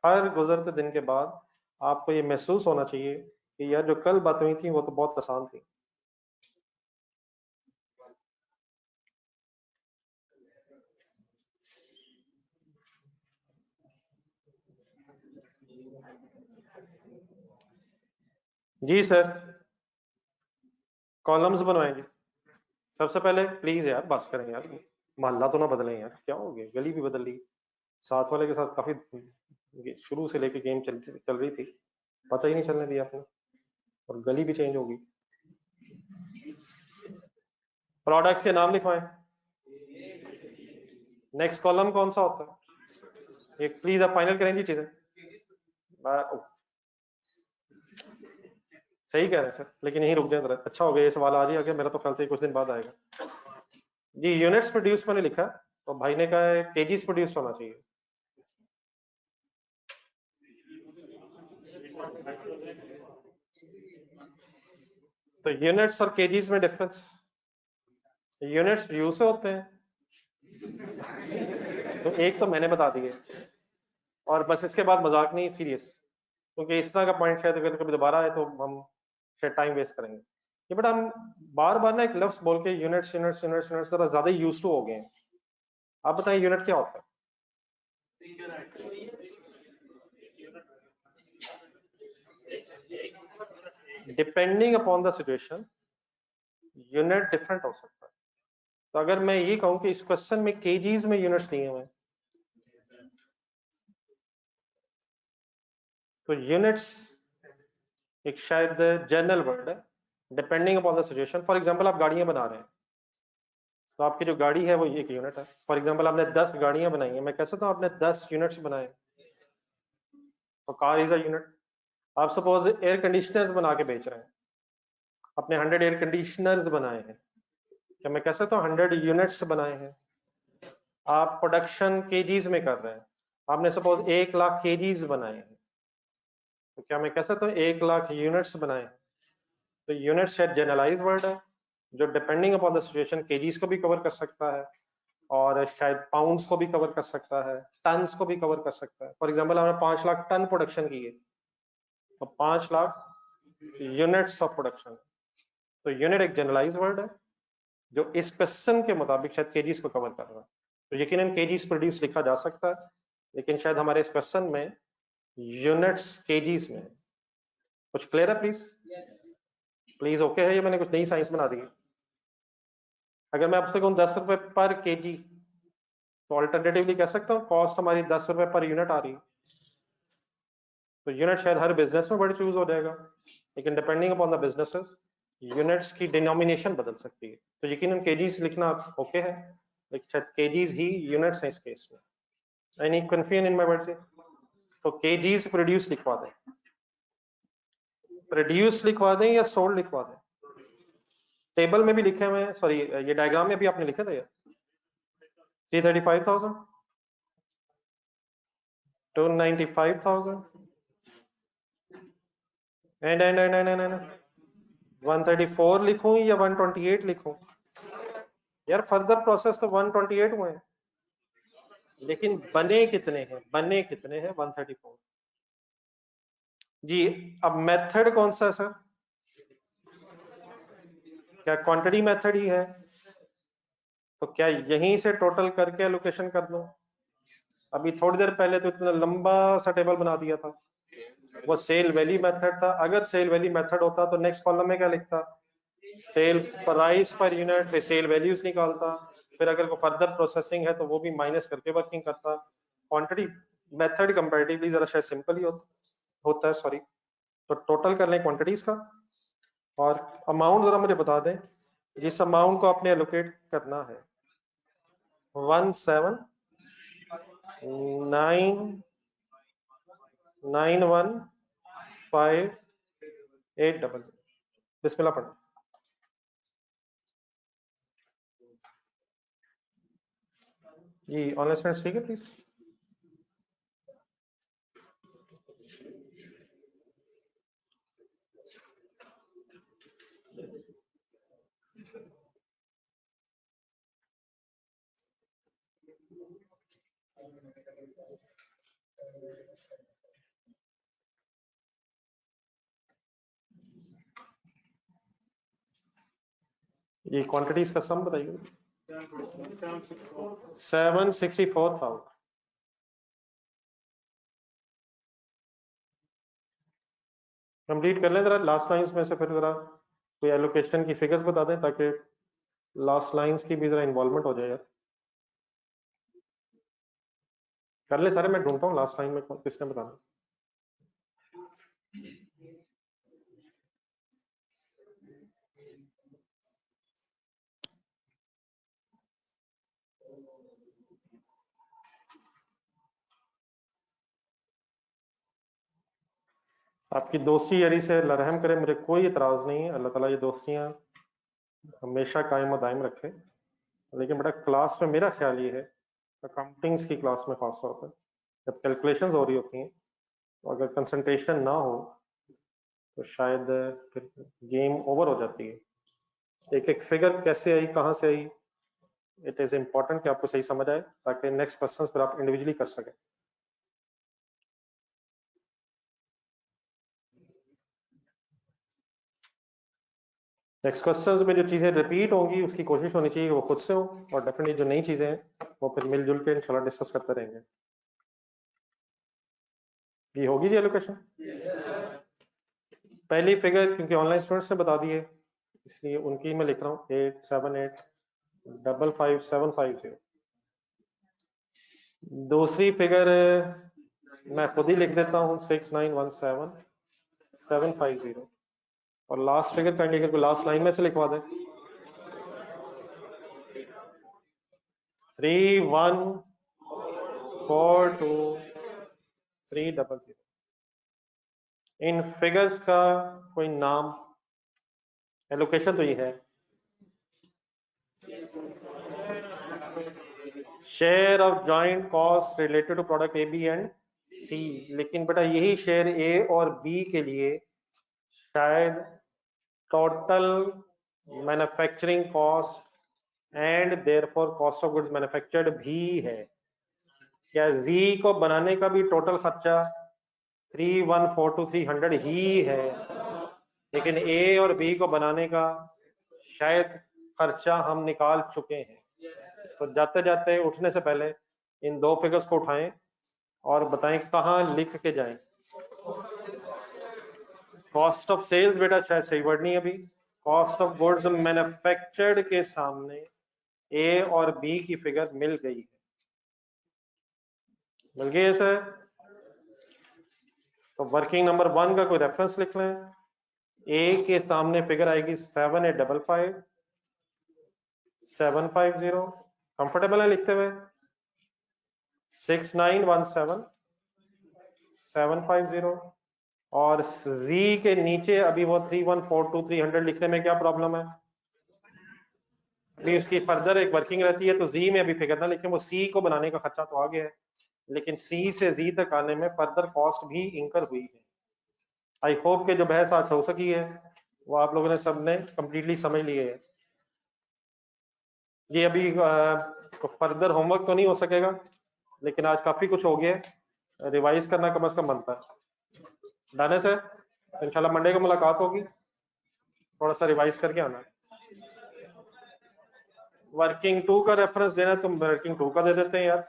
हर गुजरते दिन के बाद आपको ये महसूस होना चाहिए कि यार जो कल बात हुई थी वो तो बहुत आसान थी। जी सर, कॉलम्स बनवाएंगे सबसे पहले प्लीज यार बस करें यार, मोहल्ला तो ना बदलें यार, क्या हो गया, गली भी बदल ली, साथ वाले के साथ काफी शुरू से लेके गेम चल रही थी, पता ही नहीं चलने दिया आपने, और गली भी चेंज होगी। प्रोडक्ट्स के नाम लिखवाएं। नेक्स्ट कॉलम कौन सा होता है, एक प्लीज आप फाइनल करें जी चीजें। सही कह रहे हैं सर, लेकिन यहीं रुक जाए जरा, अच्छा हो गया ये सवाल आज ही आ गया, मेरा तो ख्याल से कुछ दिन बाद आएगा जी। यूनिट्स प्रोड्यूस मैंने लिखा तो भाई ने कहा है केजीज प्रोड्यूस होना चाहिए। तो यूनिट्स और केजीज में डिफरेंस, यूनिट्स यू से होते हैं, तो एक तो मैंने बता दिए, और बस इसके बाद मजाक नहीं, सीरियस, क्योंकि इस तरह का पॉइंट शायद अगर कभी दोबारा आए तो हम शायद टाइम वेस्ट करेंगे। ये बट हम बार बार ना एक लफ्ज बोल के यूनिट्स यूनिट्स यूनिट्स यूनिट्स जरा ज्यादा यूज टू हो गए हैं। आप बताएं यूनिट क्या होता है? Depending upon the situation unit different हो सकता है। तो अगर मैं ये कहूं कि इस क्वेश्चन में केजीज में यूनिट्स दिए हुए हैं, तो यूनिट्स एक शायद जनरल वर्ड है, depending upon the situation. For example आप गाड़ियां बना रहे हैं, तो आपकी जो गाड़ी है वो एक यूनिट है। फॉर एग्जांपल आपने 10 गाड़ियां बनाई हैं, मैं कह सकता हूं आपने 10 यूनिट्स बनाए, तो कार इज अ यूनिट। आप सपोज एयर कंडीशनर्स बना के बेच रहे हैं, आपने 100 एयर कंडीशनर्स बनाए हैं, क्या मैं कह सकता हूँ 100 यूनिट्स बनाए हैं? आप प्रोडक्शन केजीज में कर रहे हैं, आपने सपोज 1 लाख केजीज बनाए हैं, तो क्या मैं कह सकता हूँ 1 लाख यूनिट्स बनाए हैं? तो यूनिट शायद जनरलाइज वर्ड है, जो depending upon the situation KGs को भी कवर कर सकता है, और शायद पाउंड्स को भी कवर कर सकता है, टन्स को भी कवर कर सकता है। फॉर एग्जांपल हमने 5 लाख टन प्रोडक्शन की है, तो 5 लाख यूनिट्स ऑफ प्रोडक्शन। तो यूनिट एक जनरलाइज वर्ड है जो इस क्वेश्चन के मुताबिक शायद केजीज को कवर कर रहा है, तो यकीनन केजीज प्रोड्यूस लिखा जा सकता है, लेकिन शायद हमारे इस क्वेश्चन में यूनिट्स केजीज में। कुछ क्लियर है प्लीज? प्लीज ओके है, ये मैंने कुछ नई साइंस बना दी है। अगर मैं आपसे कहूँ 10 रुपए पर केजी, तो ऑल्टरनेटिवली कह सकता हूँ कॉस्ट हमारी 10 रुपए पर यूनिट आ रही है, तो यूनिट शायद हर बिजनेस में वर्ड चूज हो जाएगा, लेकिन depending upon the businesses units की डिनोमिनेशन बदल सकती है। तो यकीनन केजीज लिखना ओके है, लेकिन शायद केजीज ही यूनिट्स हैं इस केस में। Any confusion in my word से? तो केजीज प्रोड्यूस लिखवा दें, प्रोड्यूस लिखवा दें या सोल्ड लिखवा दें? टेबल में भी लिखे हुए हैं, सॉरी ये डायग्राम में भी आपने लिखे थे 335,000, 295,000 एंड 134 लिखूं या 128 लिखूं? यार फर्दर प्रोसेस तो 128 हुए हैं, लेकिन बने कितने हैं, बने कितने हैं 134 जी। अब मेथड कौन सा है सर? क्या क्वांटिटी मेथड ही है? तो क्या यहीं से टोटल करके एलोकेशन कर दूं? अभी थोड़ी देर पहले तो इतना लंबा सा टेबल बना दिया था, वो सेल वैल्यू मेथड था। अगर सेल वैल्यू मेथड होता तो नेक्स्ट कॉलम में क्या लिखता? सेल प्राइस पर यूनिट पे सेल वैल्यूज निकालता, फिर अगर कोई फर्दर प्रोसेसिंग है तो वो भी माइनस करके वर्किंग करता। क्वांटिटी मेथड कंपैरेटिवली जरा शायद सिंपल ही होता है, सॉरी। तो टोटल कर लें क्वांटिटीज का, और अमाउंट जरा मुझे बता दें जिस अमाउंट को आपने एलोकेट करना है। 17,915,800। बिस्मिल्लाह पढ़ो जी। ऑनलाइन स्टूडेंट्स ठीक है प्लीज? ये क्वांटिटीज का सम बताइए। 764,000। कंप्लीट कर लें जरा लास्ट लाइंस में से, फिर जरा कोई एलोकेशन की फिगर्स बता दें ताकि लास्ट लाइंस की भी जरा इन्वॉल्वमेंट हो जाए यार। कर ले सारे, मैं ढूंढता हूँ लास्ट लाइन में किसने बताना। आपकी दोस्ती यारी से अल्लाह रहम करे, मुझे कोई इतराज नहीं है, अल्लाह ताला ये दोस्तियां हमेशा कायम दायम रखे। लेकिन बेटा क्लास में मेरा ख्याल ये है, अकाउंटिंग्स की क्लास में खास तौर पर जब कैलकुलेशंस हो रही होती हैं, तो अगर कंसंट्रेशन ना हो तो शायद फिर गेम ओवर हो जाती है। एक एक फिगर कैसे आई, कहाँ से आई, इट इज इम्पोर्टेंट कि आपको सही समझ आए ताकि नेक्स्ट क्वेश्चंस पर आप इंडिविजुअली कर सकें। नेक्स्ट क्वेश्चंस में जो चीजें रिपीट होंगी उसकी कोशिश होनी चाहिए वो खुद से हो, और डेफिनेटली जो नई चीजें हैं वो फिर मिलजुल के इंशाल्लाह डिस्कस करते रहेंगे। ये होगी जी एलोकेशन। पहली फिगर क्योंकि ऑनलाइन स्टूडेंट्स ने बता दी है इसलिए उनकी मैं लिख रहा हूँ 878555750। दूसरी फिगर मैं खुद ही लिख देता हूँ 6917 750। और लास्ट फिगर काइंडली करके लास्ट लाइन में से लिखवा दें 3142300। इन फिगर्स का कोई नाम, एलोकेशन तो ये है share of joint cost related to product A B and C, लेकिन बेटा यही शेयर ए और बी के लिए शायद total manufacturing cost and therefore cost of goods manufactured भी है। क्या जी को बनाने का भी टोटल खर्चा 3142300 ही है, लेकिन ए और बी को बनाने का शायद खर्चा हम निकाल चुके हैं। तो जाते जाते उठने से पहले इन दो फिगर्स को उठाएं और बताएं कहां लिख के जाएं। कॉस्ट ऑफ सेल्स बेटा शायद सही वर्ड नहीं है अभी, कॉस्ट ऑफ गुड्स मैन्युफैक्चर्ड के सामने ए और बी की फिगर मिल गई है, मिल गई है सर। तो वर्किंग नंबर 1 का कोई रेफरेंस लिख लें। ए के सामने फिगर आएगी 7855750। कंफर्टेबल है लिखते हुए 6917 750। और जी के नीचे अभी वो 3142300 लिखने में क्या प्रॉब्लम है, अभी उसकी फर्दर एक वर्किंग रहती है, तो जी में अभी फिगर ना लिखें, वो सी को बनाने का खर्चा तो आ गया है, लेकिन सी से जी तक आने में फर्दर कॉस्ट भी इंकर हुई है। आई होप के जो बहस आज हो सकी है वो आप लोगों ने सबने कंप्लीटली समझ लिए है। ये अभी फर्दर होमवर्क तो नहीं हो सकेगा, लेकिन आज काफी कुछ हो गया है, रिवाइज करना कम से कम बनता है। डन है सर, इंशाल्लाह मंडे को मुलाकात होगी, थोड़ा सा रिवाइज करके आना। वर्किंग 2 का रेफरेंस देना, तुम वर्किंग 2 का दे देते हैं यार,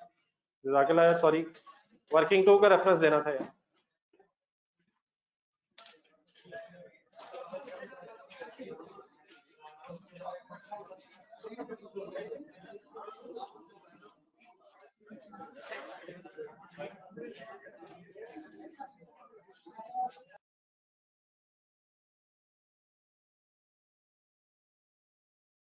जज़ाकल्लाह यार, सॉरी वर्किंग 2 का रेफरेंस देना था यार।